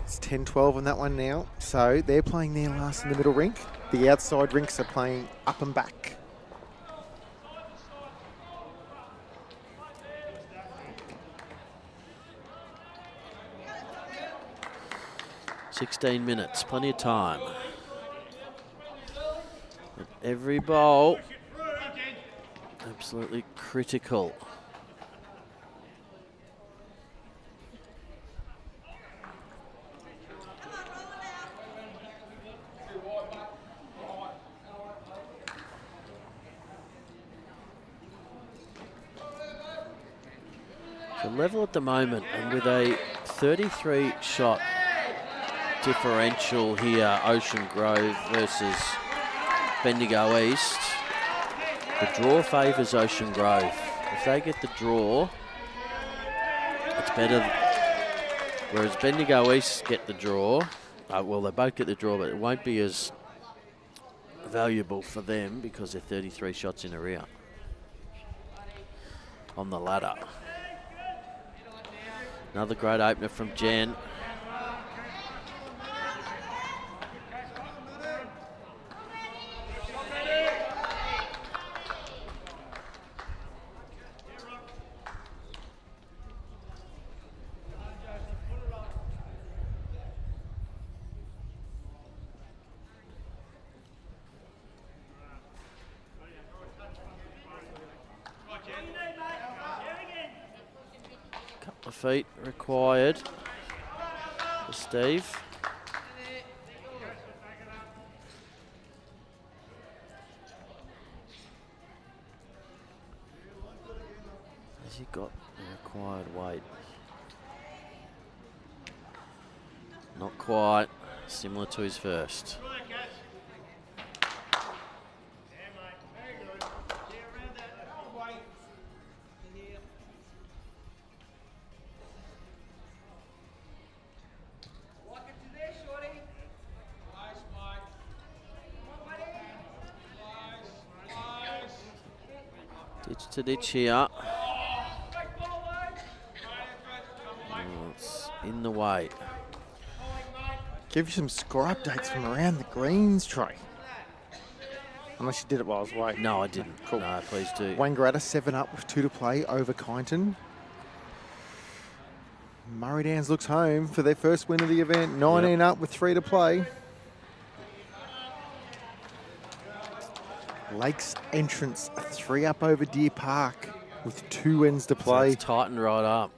It's 10-12 on that one now. So they're playing their last in the middle rink. The outside rinks are playing up and back. $16 minutes, plenty of time. But every bowl, absolutely critical. So level at the moment, and with a 33 shot differential here, Ocean Grove versus Bendigo East. The draw favours Ocean Grove. If they get the draw, it's better. Whereas Bendigo East get the draw, well, they both get the draw, but it won't be as valuable for them because they're 33 shots in a rear on the ladder. Another great opener from Jen. Couple of feet required for Steve. Has he got the required weight? Not quite. Similar to his first. Ditch to ditch here. Oh, it's in the way. Give you some score updates from around the greens, Troy. Unless you did it while I was away. No, I didn't. Cool. No, please do. Wangaratta 7 up with 2 to play over Kyneton. Murray Downs looks home for their first win of the event. 19 up with 3 to play. Lakes Entrance 3 up over Deer Park with 2 wins to So play. it's tightened right up.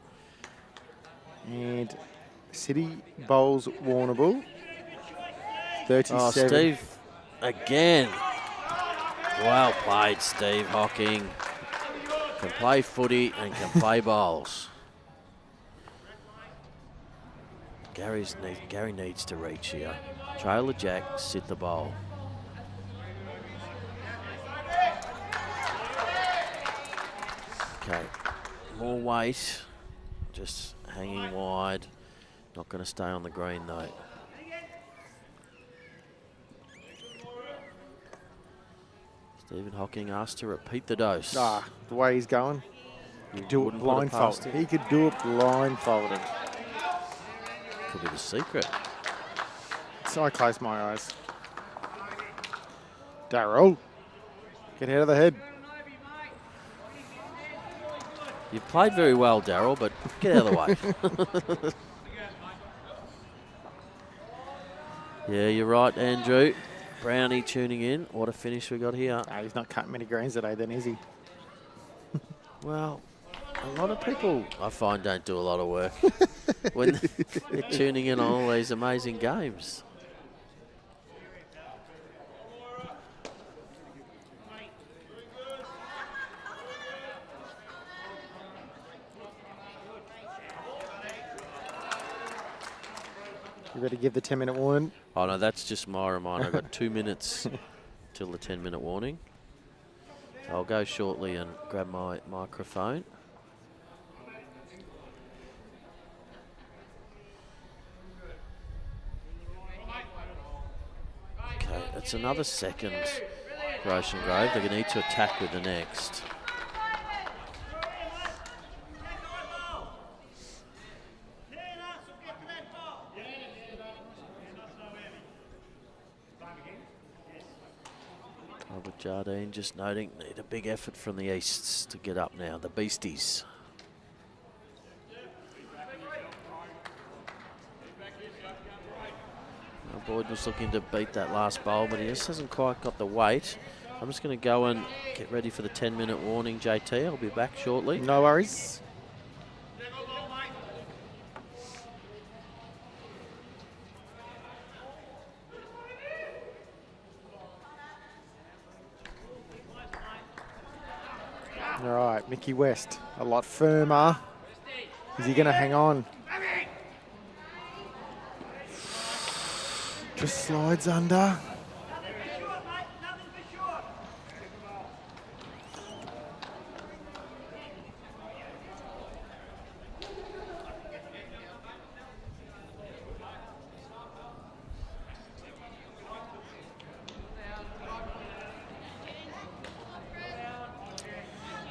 And City Bowls Warrnambool 37. Oh, Steve again. Well played, Steve Hocking. Can play footy and can play bowls. Gary needs to reach here. Trailer jack, sit the bowl. Okay, more weight, just hanging wide. Not going to stay on the green though. Stephen Hocking asked to repeat the dose. The way he's going, he could do it Wouldn't put it past blindfolded. him. He could do it blindfolded. Could be the secret. So I close my eyes. Daryl, get out of the head. You've played very well, Daryl, but get out of the way. Yeah, you're right, Andrew. Brownie tuning in. What a finish we got here. He's not cutting many greens today then, is he? Well, A lot of people, I find, don't do a lot of work when they're tuning in on all these amazing games. You ready to give the 10-minute warning? Oh, no, that's just my reminder. I've got 2 minutes till the 10-minute warning. I'll go shortly and grab my microphone. Okay, it's another second, Groshen Grove. They're going to need to attack with the next. Robert Jardine just noting need a big effort from the Easts to get up now, the Beasties. Boyd was looking to beat that last bowl, but he just hasn't quite got the weight. I'm just going to go and get ready for the 10-minute warning, JT. I'll be back shortly. No worries. All right, Mickey West, a lot firmer. Is he going to hang on? Just slides under.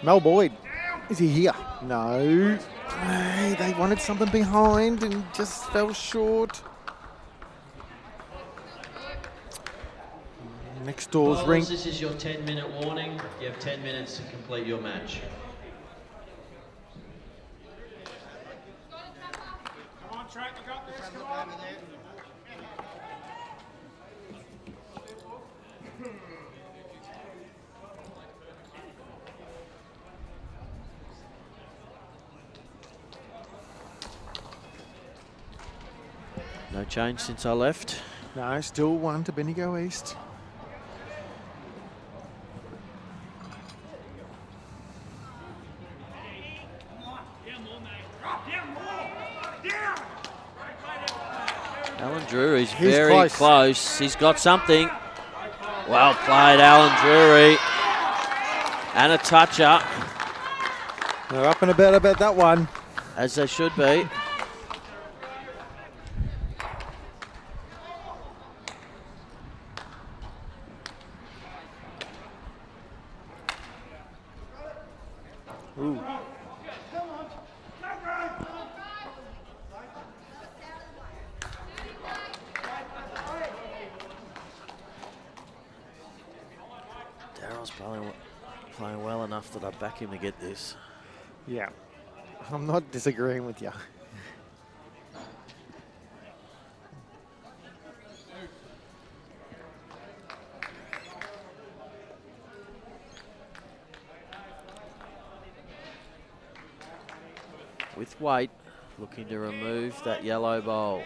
Mel Boyd, is he here? No. Hey, they wanted something behind and just fell short. Next door's Well, ring. this is your 10-minute warning. You have 10 minutes to complete your match. Come on, Trent, you got this. Come on. No change since I left. No, still 1 to Bendigo East. Alan Drury's He's very close. He's got something. Well played, Alan Drury. And a toucher. They're up and about that one. As they should be. Ooh. Daryl's playing well enough that I back him to get this. Yeah, I'm not disagreeing with you. With weight, looking to remove that yellow bowl.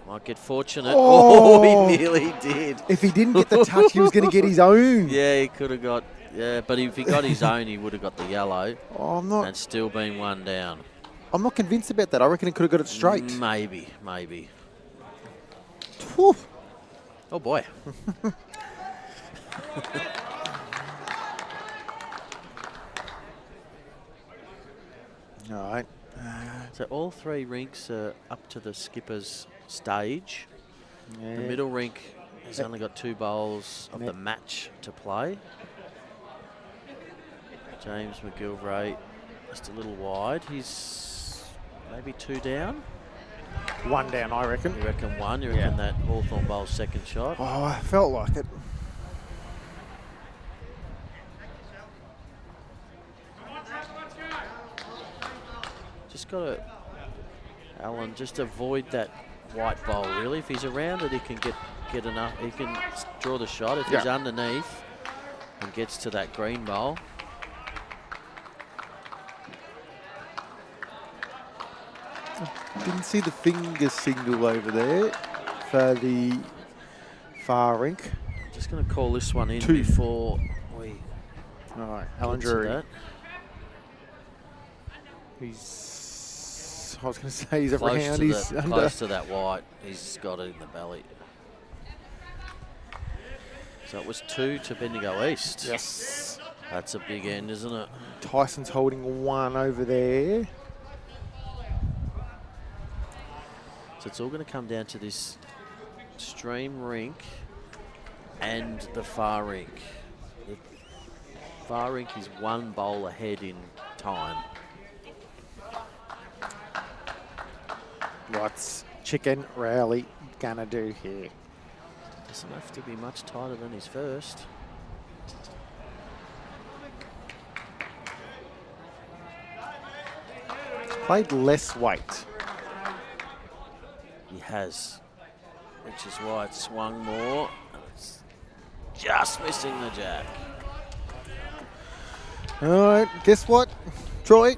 Might get fortunate. Oh! Oh, he nearly did. If he didn't get the touch, he was going to get his own. Yeah, he could have got, but if he got his own, he would have got the yellow Oh, and still been one down. I'm not convinced about that. I reckon he could have got it straight. Maybe. Whew. Oh, boy. All right. So all 3 rinks are up to the skipper's stage. Yeah. The middle rink has only got 2 bowls of the match to play. James McGilvray just a little wide. He's maybe 2 down. 1 down, I reckon. You reckon 1? You reckon that Hawthorn bowl's second shot? Oh, I felt like it. Just got to, Alan, just avoid that white bowl, really. If he's around it, he can get enough. He can draw the shot. If he's underneath and gets to that green bowl. Didn't see the finger single over there for the far rink. Just going to call this one in 2. before we All right, Alan get to Drury. that. I was going to say he's Close around. to, He's the, under. close to that white. He's got it in the belly. So it was 2 to Bendigo East. Yes. That's a big end, isn't it? Tyson's holding 1 over there. So it's all going to come down to this stream rink and the far rink. The far rink is 1 bowl ahead in time. What's Chicken Rowley gonna do here? Doesn't have to be much tighter than his first. Played less weight. He has, which is why it swung more. And it's just missing the jack. All right, guess what, Troy?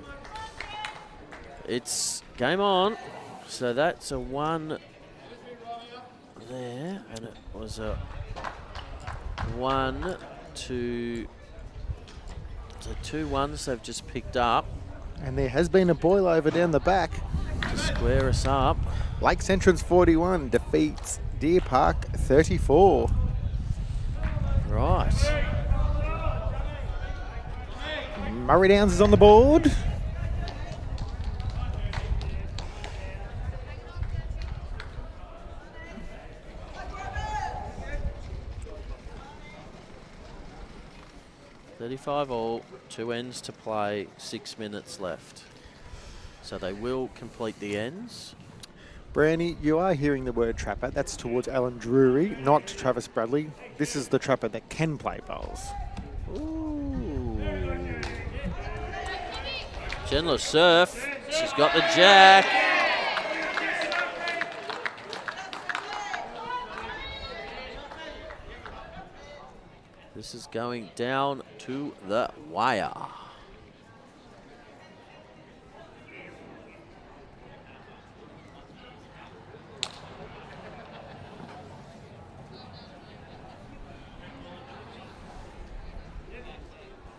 It's game on. So that's a 1 there, and it was a 1, 2. So 2 1s they've just picked up And there has been a boil over down the back. to square us up. Lakes Entrance 41 defeats Deer Park 34. Right. Murray Downs is on the board. $35 all, 2 ends to play, 6 minutes left. So they will complete the ends. Brandy, you are hearing the word trapper. That's towards Alan Drury, not Travis Bradley. This is the trapper that can play bowls. Ooh. Chandler Surf. She's got the jack. This is going down to the wire.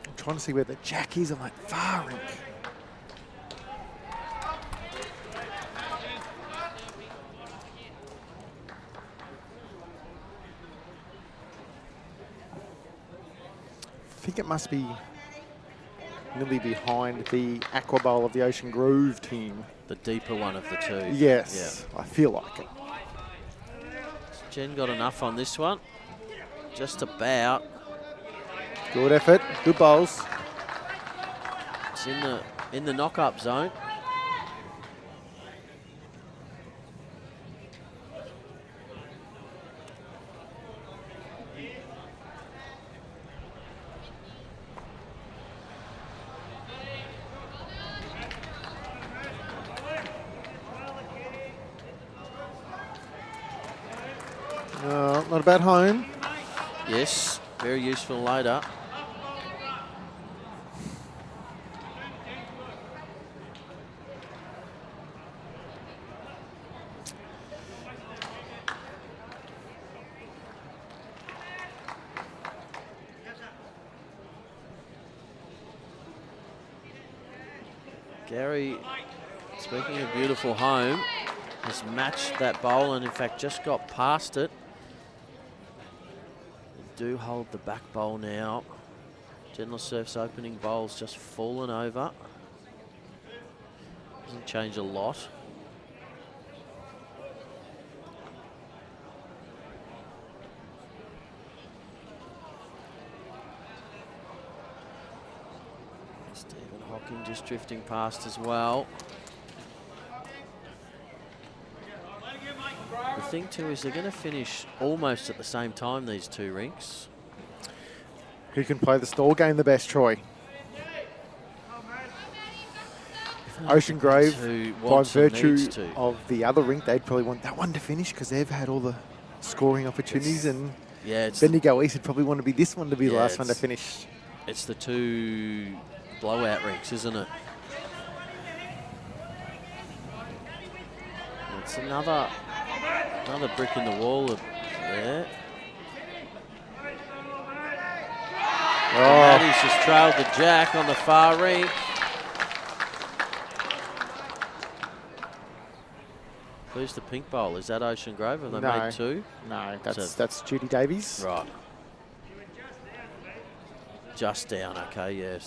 I'm trying to see where the jack is on that far rink. I think it must be nearly behind the Aqua Bowl of the Ocean Grove team. The deeper one of the two. Yes, I feel like it. Yeah. Jen got enough on this one. Just about. Good effort, good bowls. It's in the knock-up zone. Not a bad home. Yes, very useful later. Gary, speaking of beautiful home, has matched that bowl and in fact just got past it. They do hold the back bowl now. Gentle Surf's opening bowl's just fallen over. Doesn't change a lot. Stephen Hocking just drifting past as well. The thing too is they're going to finish almost at the same time, these two rinks. Who can play the stall game the best, Troy? Ocean Grove, Who by wants and virtue needs to. of the other rink, they'd probably want that one to finish because they've had all the scoring opportunities, and Yeah, it's Bendigo East would probably want to be this one to be the Yeah, last one to it's- finish. it's the two blowout rinks, isn't it? It's another brick in the wall there. And he's just trailed the jack on the far rink. Who's the pink bowl? Is that Ocean Grove? Have they made two? No, that's Judy Davies. Right. Just down, okay, yeah.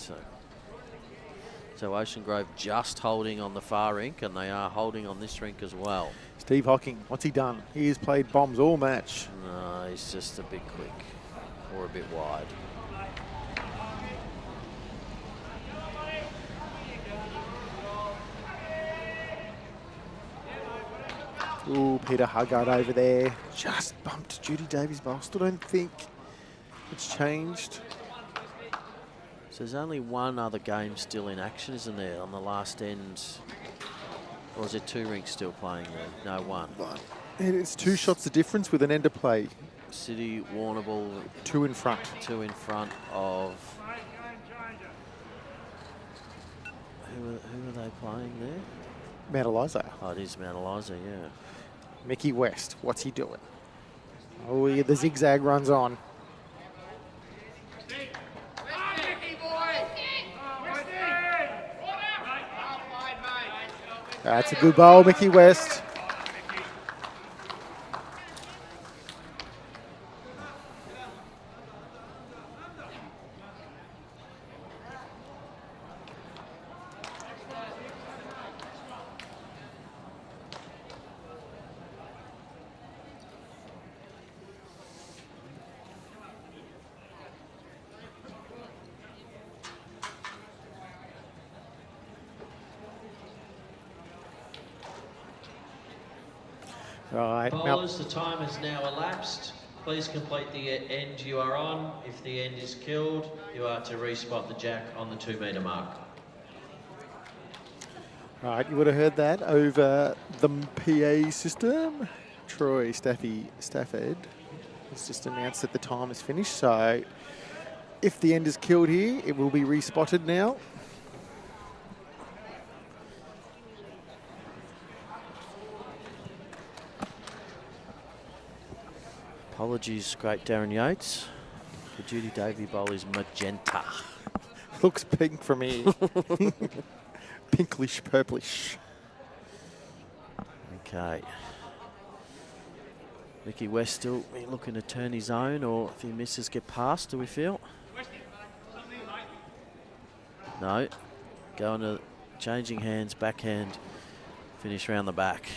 So Ocean Grove just holding on the far rink, and they are holding on this rink as well. Steve Hocking, what's he done? He has played bombs all match. No, he's just a bit quick or a bit wide. Ooh, Peter Huggard over there. Just bumped Judy Davies' bowl. Still don't think it's changed. So there's only one other game still in action, isn't there, on the last end? Or is there two rinks still playing there? No, one. It's 2 shots of difference with an end of play. City, Warrnambool. 2 in front. 2 in front of... Who are they playing there? Mount Eliza. Oh, it is Mount Eliza, yeah. Mickey West, what's he doing? Oh, yeah, the zigzag runs on. That's a good bowl, Mickey West. Right. Bowlers, the time has now elapsed. Please complete the end you are on. If the end is killed, you are to respot the jack on the 2 metre mark. Right, you would have heard that over the PA system. Troy Stafford has just announced that the time is finished. So if the end is killed here, it will be respotted now. Apologies, great Darren Yates. The Judy Davey bowl is magenta. Looks pink from here. Pinklish, purplish. Okay. Mickey West still looking to turn his own, or if he misses, get past, do we feel? No. Going to changing hands, backhand, finish round the back.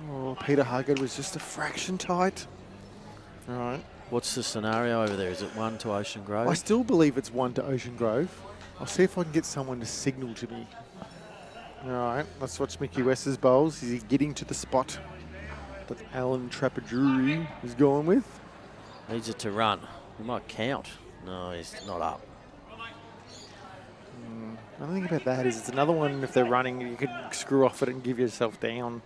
Oh, Peter Huggard was just a fraction tight. All right. What's the scenario over there? Is it 1 to Ocean Grove? I still believe it's 1 to Ocean Grove. I'll see if I can get someone to signal to me. All right, let's watch Mickey West's bowls. Is he getting to the spot that Alan Drury is going with? Needs it to run. He might count. No, he's not up. Another thing about that is it's another one, if they're running, you could screw off it and give yourself down.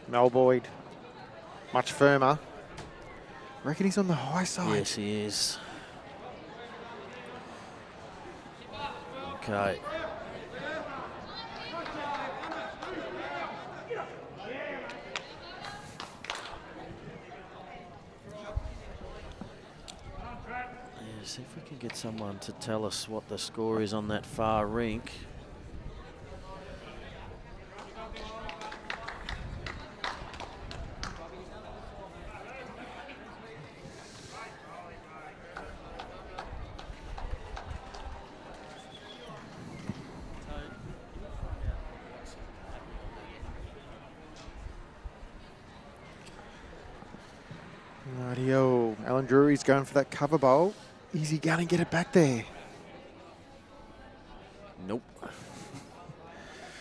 Mel Boyd, much firmer. I reckon he's on the high side. Yes, he is. Okay. See if we can get someone to tell us what the score is on that far rink. Rightio, Alan Drury's going for that cover bowl. Is he going to get it back there? Nope.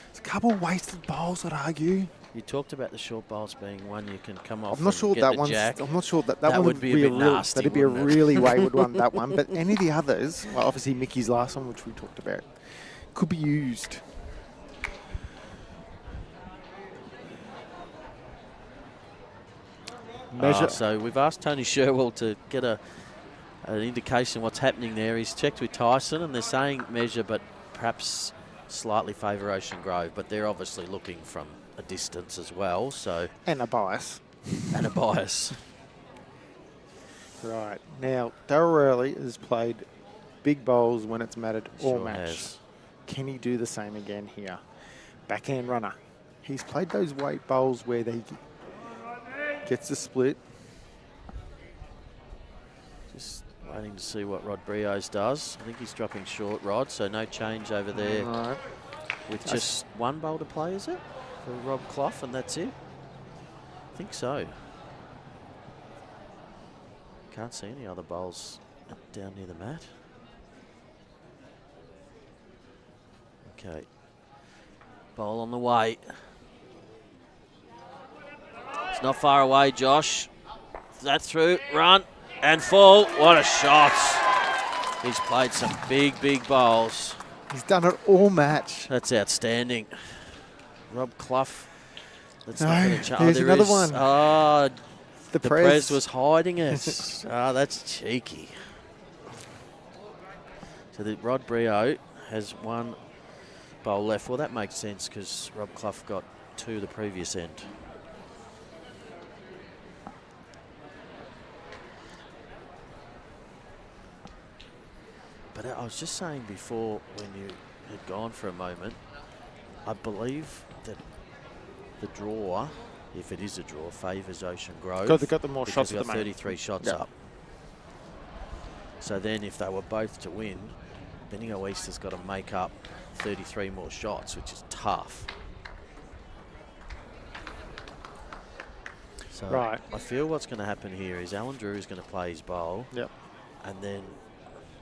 It's a couple wasted bowls, I'd argue. You talked about the short bowls being one you can come off. I'm not sure that one's. Jack. I'm not sure that That one would be a bit nasty. That'd be a wouldn't it? really wayward one. That one, but any of the others, well, obviously Mickey's last one, which we talked about, could be used. Measure. So we've asked Tony Sherwell to get an indication what's happening there. He's checked with Tyson and they're saying measure, but perhaps slightly favour Ocean Grove, but they're obviously looking from a distance as well, so... And a bias. And a bias. Right. Now, Daryl Rowley has played big bowls when it's mattered all Sure match. has. Can he do the same again here? Backhand runner. He's played those weight bowls where they gets the split. Just waiting to see what Rod Brios does. I think he's dropping short, Rod, so no change over there. Right. With just one bowl to play, is it? For Rob Clough, and that's it? I think so. Can't see any other bowls down near the mat. Okay. Bowl on the way. It's not far away, Josh. Is that through? Run and fall. What a shot. He's played some big, big bowls. He's done it all match. That's outstanding. Rob Clough. That's No, not going to change. there's another one. Oh, The the Prez. Prez was hiding it. That's cheeky. So the Rod Brio has one bowl left. Well, that makes sense because Rob Clough got two the previous end. But I was just saying before when you had gone for a moment, I believe that the draw, if it is a draw, favours Ocean Grove. Because they got the more shots They've at got the moment. 33 shots Yeah. up. So then if they were both to win, Bendigo East has got to make up 33 more shots, which is tough. So Right. I feel what's going to happen here is Alan Drury is going to play his bowl. Yep. And then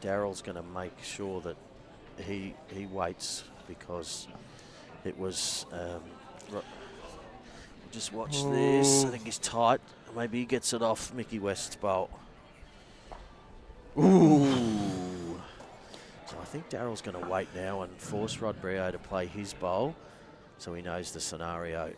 Daryl's going to make sure that he waits because it was... just watch this. I think he's tight. Maybe he gets it off Mickey West's bowl. Ooh. So I think Daryl's going to wait now and force Rod Brio to play his bowl so he knows the scenario.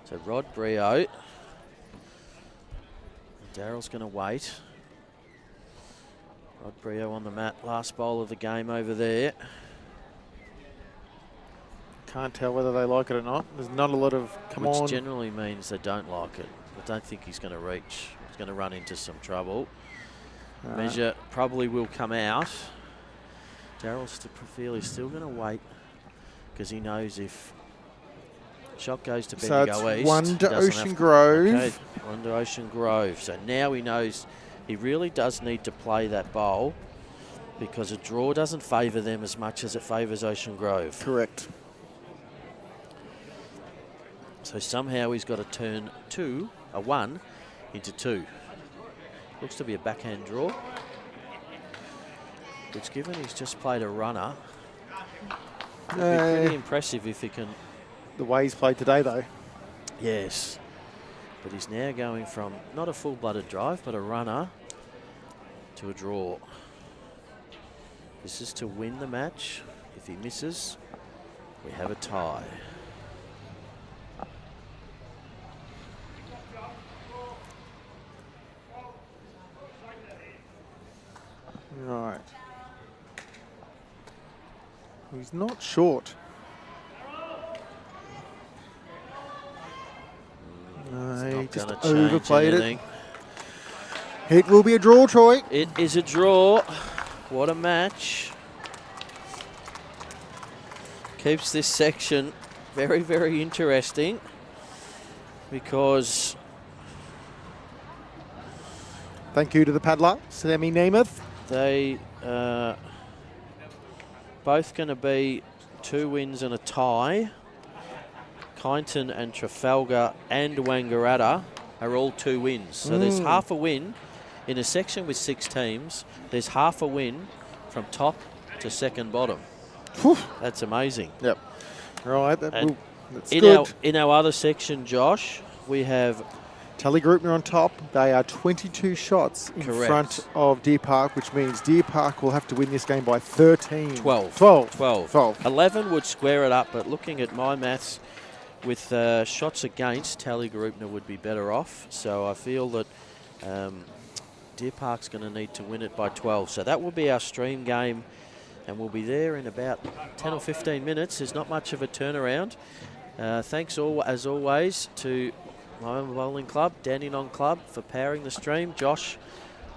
So Rod Brio. Daryl's going to wait. Rod Brio on the mat. Last bowl of the game over there. Can't tell whether they like it or not. There's not a lot of Which generally means they don't like it. I don't think he's going to reach. He's going to run into some trouble. Measure probably will come out. Daryl's he's still going to wait because he knows if shot goes to So Bendigo it's East. one he to doesn't Ocean have Grove. Okay, one to Ocean Grove. So now he knows he really does need to play that bowl because a draw doesn't favour them as much as it favours Ocean Grove. Correct. So somehow he's got to turn a one into two. Looks to be a backhand draw. Which, given he's just played a runner, would be pretty impressive if he can. The way he's played today, though. Yes. But he's now going from not a full-blooded drive, but a runner to a draw. This is to win the match. If he misses, we have a tie. Right. He's not short. No, he Not just gonna change overplayed anything. it. It will be a draw, Troy. It is a draw. What a match. Keeps this section very, very interesting because Thank you to the paddler, Sammy Nemeth. they both going to be 2 wins and a tie. Kyneton and Trafalgar and Wangaratta are all 2 wins. So there's half a win in a section with 6 teams. There's half a win from top to second bottom. Whew. That's amazing. Yep. Right. And That's in good. our other section, Josh, we have Tully Group are on top. They are 22 shots in Correct. front of Deer Park, which means Deer Park will have to win this game by 13. 12. 12. 11 would square it up, but looking at my maths, with shots against, Tally Groupner would be better off. So I feel that Deer Park's going to need to win it by 12. So that will be our stream game, and we'll be there in about 10 or 15 minutes. There's not much of a turnaround. Thanks as always to Moama Bowling Club, Dandenong Club for powering the stream. Josh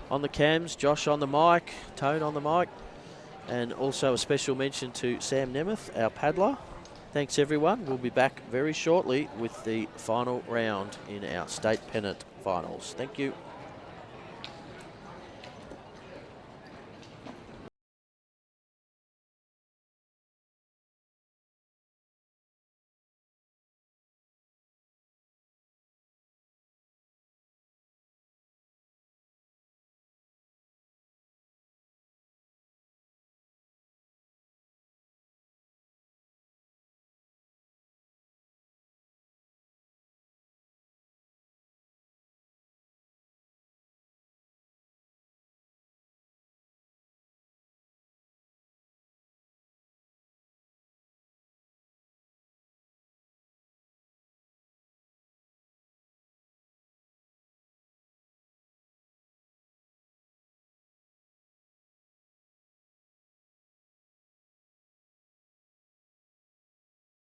on the cams, Josh on the mic, Tone on the mic, and also a special mention to Sam Nemeth, our paddler. Thanks everyone. We'll be back very shortly with the final round in our state pennant finals. Thank you.